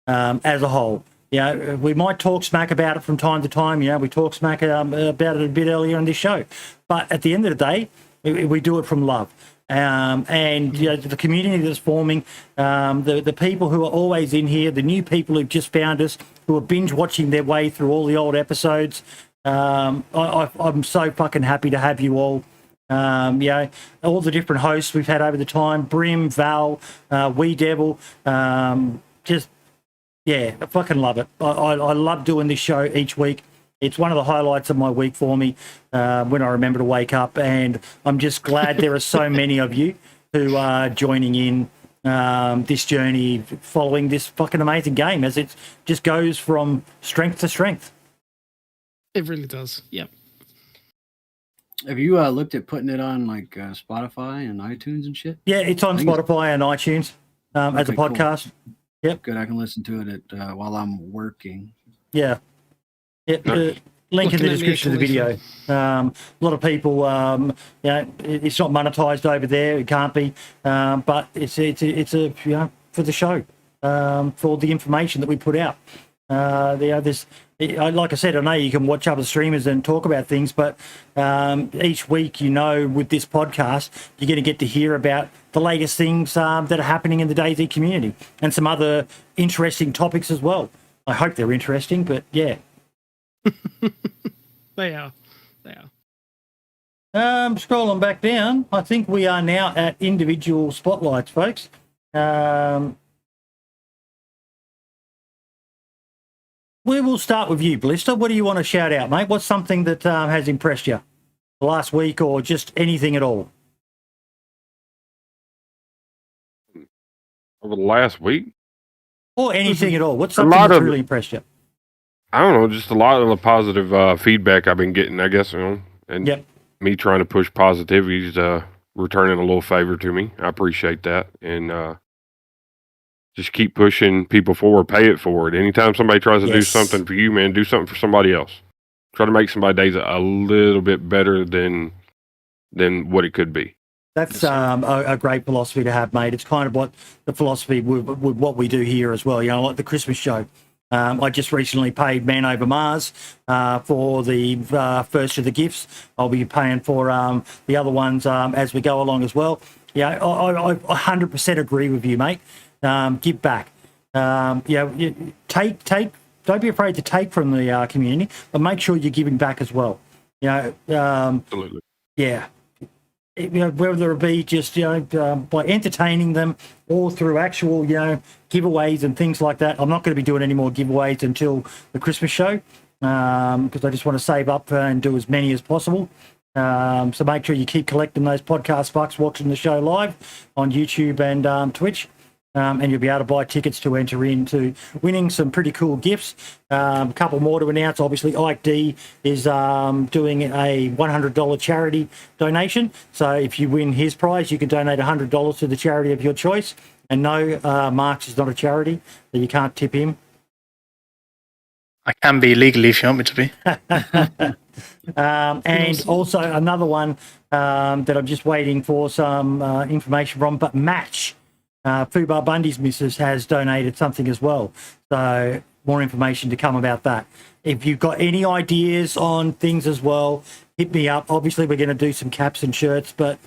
as a whole. We might talk smack about it from time to time. We talk smack about it a bit earlier in this show. But at the end of the day, we do it from love. And the community that's forming, the people who are always in here, the new people who've just found us, who are binge watching their way through all the old episodes. I'm so fucking happy to have you all. All the different hosts we've had over the time, Brim, Val, Wee Devil, I fucking love it. I love doing this show each week. It's one of the highlights of my week for me when I remember to wake up, and I'm just glad there are so many of you who are joining in this journey, following this fucking amazing game as it just goes from strength to strength. It really does. Yep. Have you looked at putting it on like Spotify and iTunes and shit? Yeah, it's on Spotify and iTunes as a podcast. Cool. Yep. Good. I can listen to it while I'm working. Yeah. Link in the description of the video. A lot of people, it's not monetized over there. It can't be, but it's for the show, for the information that we put out. Like I said, I know you can watch other streamers and talk about things, but each week, with this podcast, you're going to get to hear about the latest things that are happening in the DayZ community and some other interesting topics as well. I hope they're interesting, but yeah. They are. Scrolling back down, I think we are now at individual spotlights, folks. We will start with you, Blister. What do you want to shout out, mate? What's something that has impressed you the last week or just anything at all? Over the last week? Or anything at all. What's something that's really impressed you? I don't know, just a lot of the positive feedback I've been getting, I guess, and me trying to push positivity is returning a little favor to me. I appreciate that, and just keep pushing people forward, pay it forward. Anytime somebody tries to do something for you, man, do something for somebody else. Try to make somebody's day a little bit better than what it could be. That's a great philosophy to have, mate. It's kind of what the philosophy with what we do here as well. Like the Christmas show. I just recently paid Man Over Mars for the first of the gifts. I'll be paying for the other ones as we go along as well. I 100% agree with you, mate. Give back. Take. Don't be afraid to take from the community, but make sure you're giving back as well. Absolutely. Yeah. Whether it be just by entertaining them or through actual giveaways and things like that. I'm not going to be doing any more giveaways until the Christmas show because I just want to save up and do as many as possible. So make sure you keep collecting those podcast bucks, watching the show live on YouTube and Twitch. And you'll be able to buy tickets to enter into winning some pretty cool gifts. A couple more to announce. Obviously, Ike D is doing a $100 charity donation. So if you win his prize, you can donate $100 to the charity of your choice. And no, Mark's is not a charity, so you can't tip him. I can be legally if you want me to be. And also another one that I'm just waiting for some information from, but Match. Fubar Bundy's missus has donated something as well. So more information to come about that. If you've got any ideas on things as well, hit me up. Obviously, we're going to do some caps and shirts, but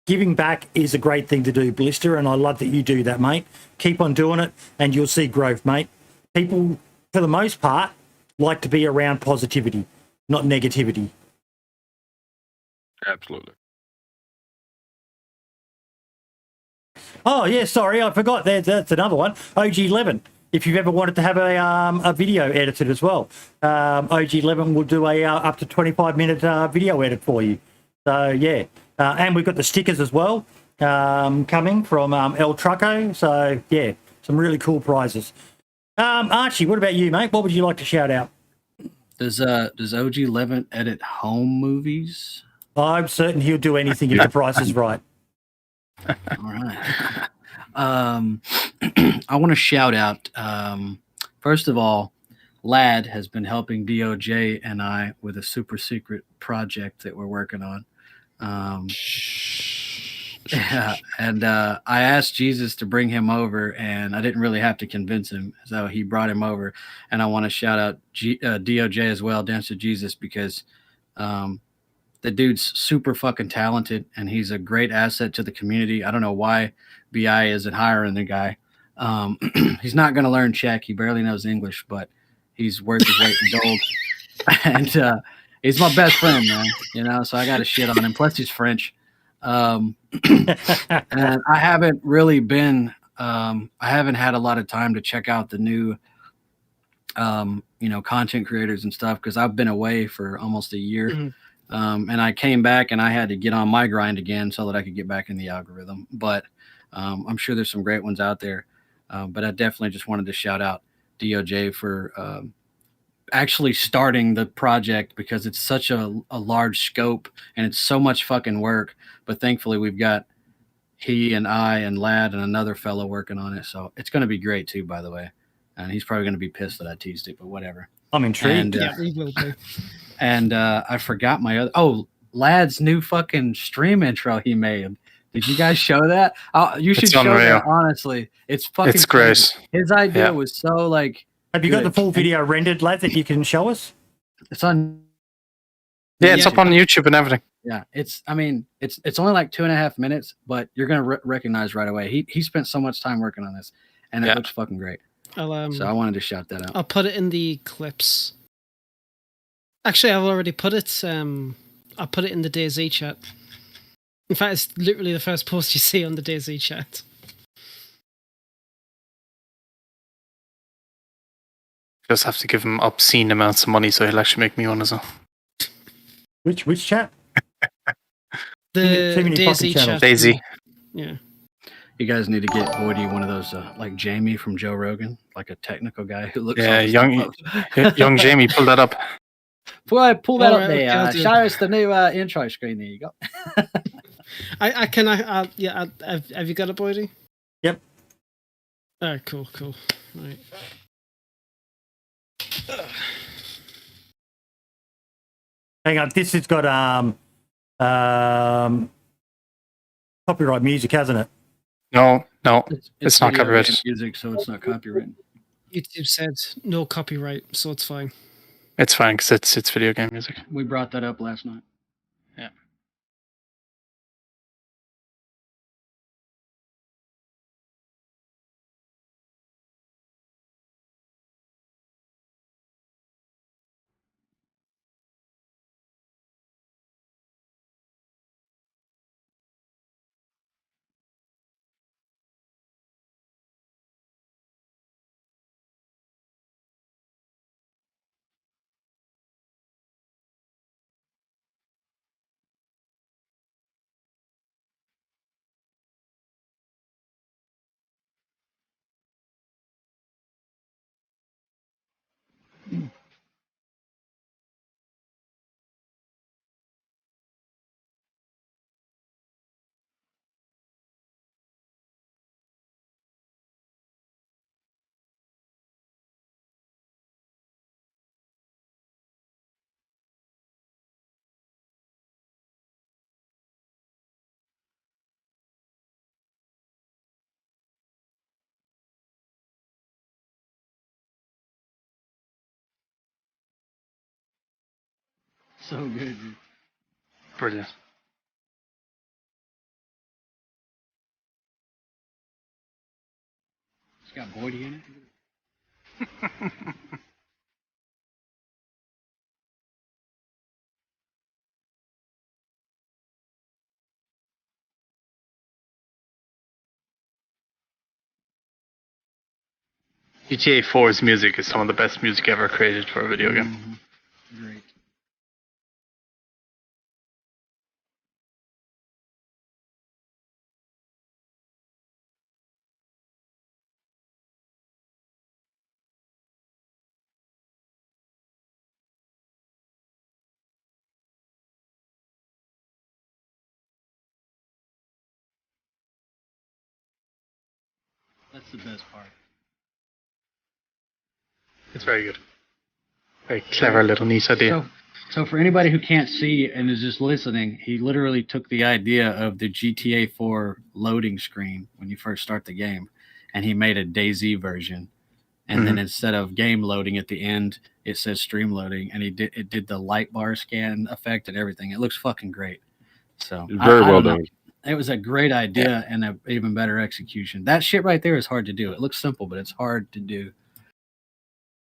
giving back is a great thing to do, Blister, and I love that you do that, mate. Keep on doing it, and you'll see growth, mate. People, for the most part, like to be around positivity, not negativity. Absolutely. Oh, yeah, sorry, I forgot. That's another one. OG11. If you've ever wanted to have a video edited as well, OG11 will do a up to 25-minute video edit for you. So, yeah. And we've got the stickers as well coming from El Trucco. So, yeah, some really cool prizes. Archie, what about you, mate? What would you like to shout out? Does OG11 edit home movies? I'm certain he'll do anything if the price is right. All right. I want to shout out, first of all, Lad has been helping DOJ and I with a super secret project that we're working on. And I asked Jesus to bring him over, and I didn't really have to convince him, so he brought him over. And I want to shout out DOJ as well, Dance to Jesus, because the dude's super fucking talented, and he's a great asset to the community. I don't know why BI isn't hiring the guy. He's not going to learn Czech. He barely knows English, but he's worth his weight in gold. And he's my best friend, man. So I got to shit on him. Plus, he's French. And I haven't really been. I haven't had a lot of time to check out the new, content creators and stuff because I've been away for almost a year. Mm-hmm. And I came back and I had to get on my grind again so that I could get back in the algorithm. But I'm sure there's some great ones out there. But I definitely just wanted to shout out DOJ for actually starting the project because it's such a large scope and it's so much fucking work. But thankfully we've got he and I and Lad and another fellow working on it. So it's going to be great too, by the way. And he's probably going to be pissed that I teased it, but whatever. I'm intrigued. And, yeah, he will be. And I forgot my other. Oh, Lad's new fucking stream intro he made. Did you guys show that? You should show that. Honestly, it's fucking. It's great. His idea was so like. Have you got the full video rendered, Lad, that you can show us? It's on. Yeah, it's up on YouTube and everything. Yeah, it's only like 2.5 minutes, but you're gonna recognize right away. He spent so much time working on this, and it looks fucking great. So I wanted to shout that out. I'll put it in the clips. Actually, I've already put it. I put it in the DayZ chat. In fact, it's literally the first post you see on the DayZ chat. Just have to give him obscene amounts of money so he'll actually make me one as well. Which chat? The DayZ chat. DayZ. Yeah. You guys need to get Boydie one of those, like Jamie from Joe Rogan, like a technical guy who looks. Yeah, young Jamie, pull that up. Pull that All up right, there. okay, Show us the new intro screen. There you go. Have you got it, Boydie? Yep. All right, cool. Right. Hang on, this has got copyright music, hasn't it? No, it's not video copyrighted. game music, so it's not copyrighted. YouTube said no copyright, so it's fine. It's fine because it's video game music. We brought that up last night. Yeah. So good, dude. Brilliant. It's got Boydie in it. GTA 4's music is some of the best music ever created for a video game. Mm-hmm. Great. That's the best part. It's very good. Very clever little niche idea. So for anybody who can't see and is just listening, he literally took the idea of the GTA 4 loading screen when you first start the game, and he made a DayZ version. And then instead of game loading at the end, it says stream loading, and it did the light bar scan effect and everything. It looks fucking great. So Very well done. It was a great idea and an even better execution. That shit right there is hard to do. It looks simple, but it's hard to do.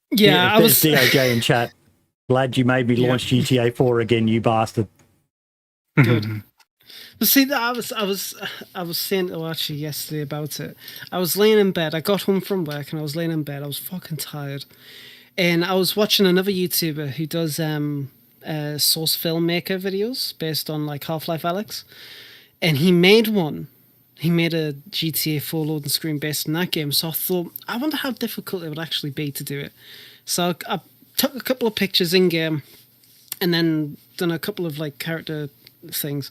Yeah, I was DOJ in chat. Glad you made me launch GTA 4 again, you bastard. Good. But see, I was saying to Archie yesterday about it. I was laying in bed. I got home from work and I was laying in bed. I was fucking tired, and I was watching another YouTuber who does source filmmaker videos based on like Half-Life Alyx, and he made one. He made a GTA 4 loading screen based on that game. So I thought, I wonder how difficult it would actually be to do it. So I took a couple of pictures in game, and then done a couple of like character things.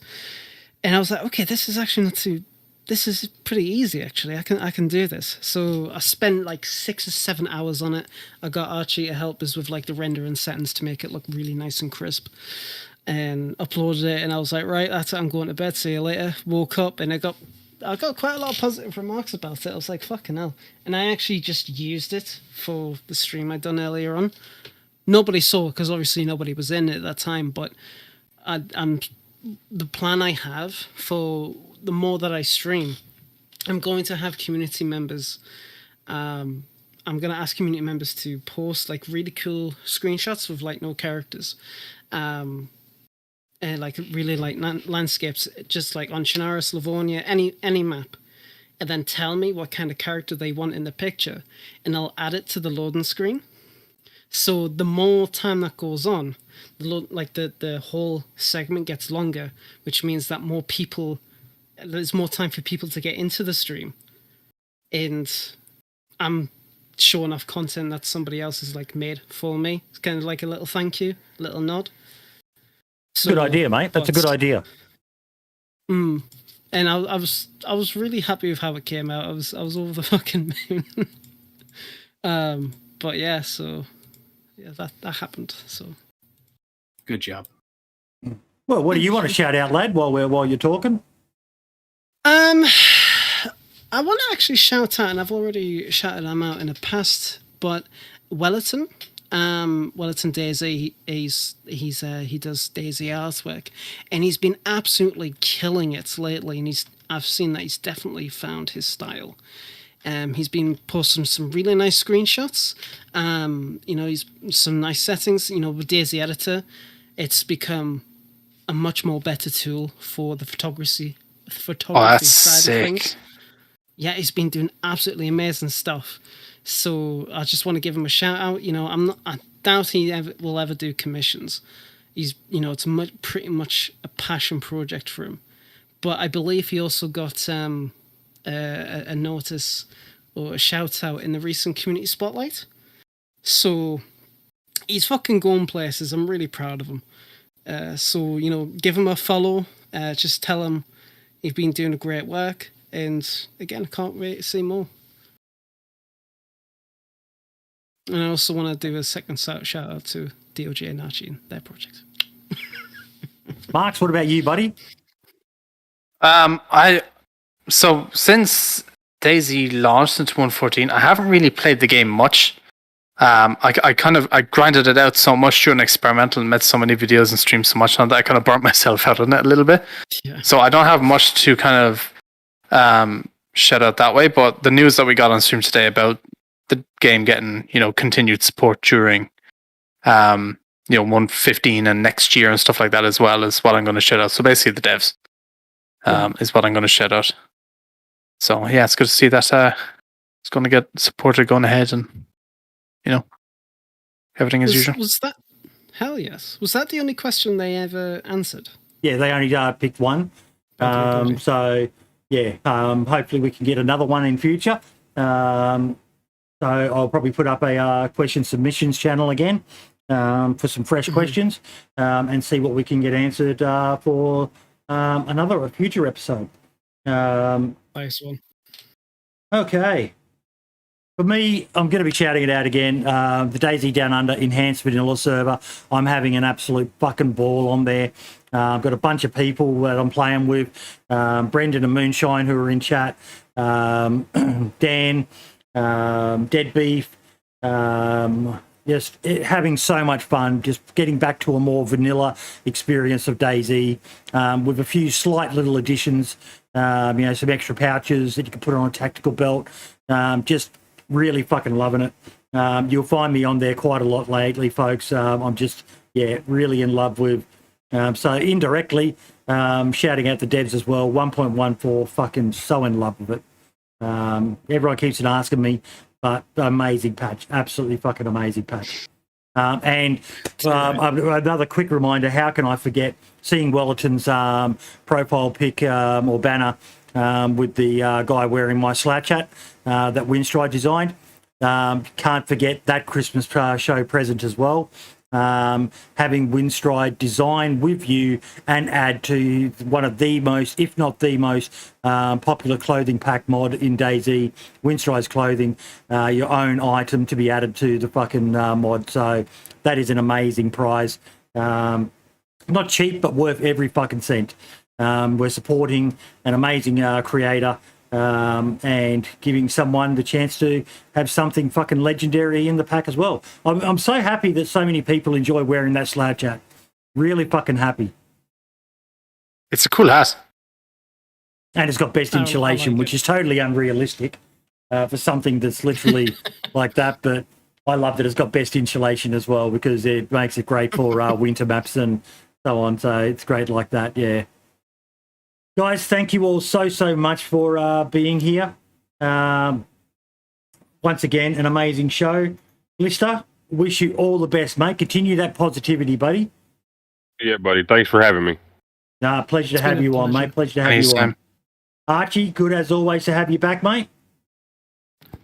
And I was like, okay, this is actually not too. This is pretty easy actually. I can do this. So I spent like 6 or 7 hours on it. I got Archie to help us with like the rendering settings to make it look really nice and crisp, and uploaded it. And I was like, right, that's it. I'm going to bed. See you later. Woke up and I got quite a lot of positive remarks about it. I was like, fucking hell. And I actually just used it for the stream I'd done earlier on. Nobody saw it because obviously nobody was in it at that time, but the plan I have for the more that I stream, I'm going to have community members. I'm going to ask community members to post like really cool screenshots with like no characters. And like really like landscapes, just like on Chernarus, Livonia, any map, and then tell me what kind of character they want in the picture, and I'll add it to the loading screen. So the more time that goes on, the whole segment gets longer, which means that more people there's more time for people to get into the stream, and I'm showing off content that somebody else has like made for me. It's kind of like a little thank you, little nod. Good idea, mate. That's a good idea. And I was really happy with how it came out. I was over the fucking moon. But yeah, so yeah, that happened. So good job. Well, what do you want to shout out, lad, while you're talking? I want to actually shout out, and I've already shouted them out in the past, but Wellerton. Wellerton DayZ, he does DayZ artwork, and he's been absolutely killing it lately. And I've seen that he's definitely found his style. He's been posting some really nice screenshots. He's some nice settings. With DayZ Editor, it's become a much more better tool for the photography that's side sick. of things. Yeah, he's been doing absolutely amazing stuff. So I just want to give him a shout out. I doubt he will ever do commissions. He's, it's pretty much a passion project for him. But I believe he also got a notice or a shout out in the recent community spotlight. So he's fucking going places. I'm really proud of him. So give him a follow. Just tell him he's been doing great work. And again, I can't wait to see more. And I also want to do a second shout out to DOJ and Archie and their project. Marks, what about you, buddy? So since DayZ launched into 1.14, I haven't really played the game much. I grinded it out so much during experimental and made so many videos and streamed so much on that I kind of burnt myself out on it a little bit. Yeah. So I don't have much to kind of shout out that way, but the news that we got on stream today about the game getting, continued support during 1.15 and next year and stuff like that as well is what I'm going to shout out. So basically the devs is what I'm going to shout out. So yeah, it's good to see that it's going to get supported going ahead and everything as usual. Was that? Hell yes. Was that the only question they ever answered? Yeah, they only picked one. So yeah, hopefully we can get another one in future. So I'll probably put up a question submissions channel again for some fresh questions and see what we can get answered for a future episode. Nice one. Okay. For me, I'm going to be shouting it out again. The DayZ Down Under Enhanced Vanilla server. I'm having an absolute fucking ball on there. I've got a bunch of people that I'm playing with. Brendan and Moonshine who are in chat. Dan, Dead Beef. Just having so much fun. Just getting back to a more vanilla experience of DayZ with a few slight little additions. Some extra pouches that you can put on a tactical belt. Just really fucking loving it. You'll find me on there quite a lot lately, folks. I'm just, really in love with. So indirectly, shouting out the devs as well. 1.14, fucking so in love with it. Everyone keeps on asking me, but amazing patch. Absolutely fucking amazing patch. And another quick reminder, how can I forget seeing Wellerton's profile pic or banner with the guy wearing my Slouch hat that Winstride designed. Can't forget that Christmas show present as well. Having Winstride design with you and add to one of the most, if not the most, popular clothing pack mod in DayZ, Winstride's clothing, your own item to be added to the fucking mod. So that is an amazing prize. Not cheap, but worth every fucking cent. We're supporting an amazing creator and giving someone the chance to have something fucking legendary in the pack as well. I'm so happy that so many people enjoy wearing that Slouch hat. Really fucking happy. It's a cool hat. And it's got best insulation, which is totally unrealistic for something that's literally like that. But I love that it's got best insulation as well because it makes it great for winter maps and so on. So it's great like that, yeah. Guys, thank you all so much for being here. Once again, an amazing show. Blister, wish you all the best, mate. Continue that positivity, buddy. Yeah, buddy. Thanks for having me. Pleasure to have you on, mate. Pleasure to have you on. Archie, good as always to have you back, mate.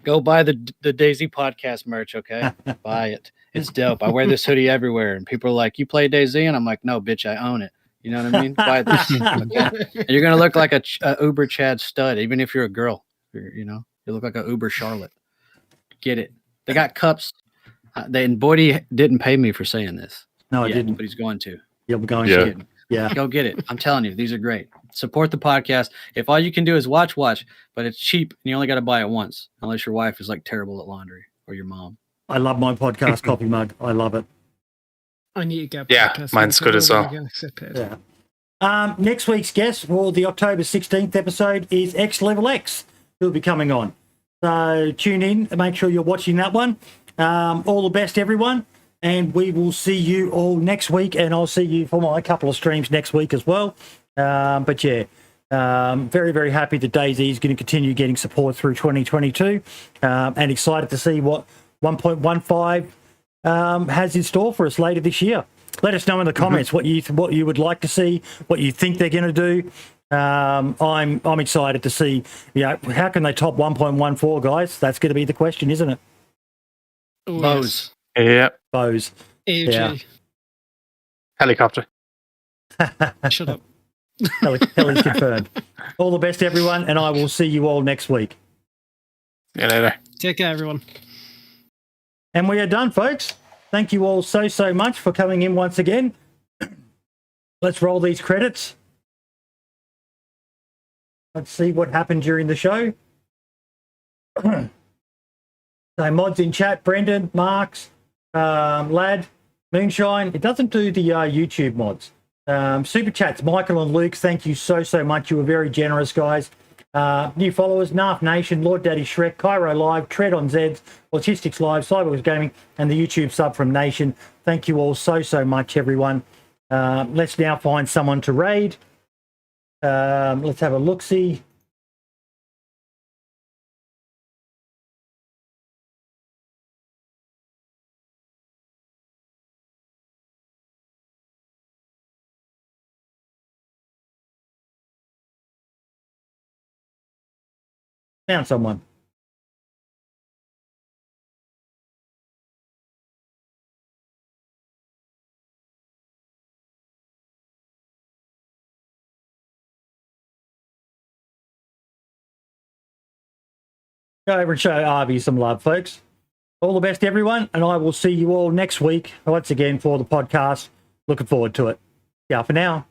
Go buy the DayZ Podcast merch, okay? Buy it. It's dope. I wear this hoodie everywhere, and people are like, "You play DayZ?" And I'm like, "No, bitch, I own it." You know what I mean? Buy this. Okay? And you're gonna look like a Uber Chad stud, even if you're a girl. You look like a Uber Charlotte. Get it? They got cups. And Boydie didn't pay me for saying this. No, I didn't. But he's going to. Yeah, we're going Yeah. to. Yeah. Go get it. I'm telling you, these are great. Support the podcast. If all you can do is watch, but it's cheap and you only got to buy it once, unless your wife is like terrible at laundry or your mom. I love my podcast coffee mug. I love it. I need to get Yeah, podcast mine's good as well. Yeah. Next week's guest for the October 16th episode is X Level X, who'll be coming on. So tune in and make sure you're watching that one. All the best, everyone. And we will see you all next week. And I'll see you for my couple of streams next week as well. But yeah, very, very happy that DayZ is going to continue getting support through 2022. And excited to see what 1.15 has in store for us later this year. Let us know in the comments what you would like to see, what you think they're going to do. I'm excited to see, how can they top 1.14, guys? That's going to be the question, isn't it? Bows. Yeah. Bows. AG. Yeah. Helicopter. Shut up. Heli's confirmed. All the best, everyone, and I will see you all next week. See you later. Take care, everyone. And we are done, folks. Thank you all so much for coming in once again. Let's roll these credits. Let's see what happened during the show. So mods in chat, Brendan, Marks, Lad, Moonshine. It doesn't do the YouTube mods. Super chats, Michael and Luke, thank you so much. You were very generous, guys. New followers, Narf Nation, Lord Daddy Shrek, Cairo Live, Tread on Zeds, Autistics Live, Cyberwars Gaming, and the YouTube sub from Nation. Thank you all so much, everyone. Let's now find someone to raid. Let's have a look-see. Found someone. Go over and show Arby some love, folks. All the best, everyone, and I will see you all next week once again for the podcast. Looking forward to it. Yeah, for now.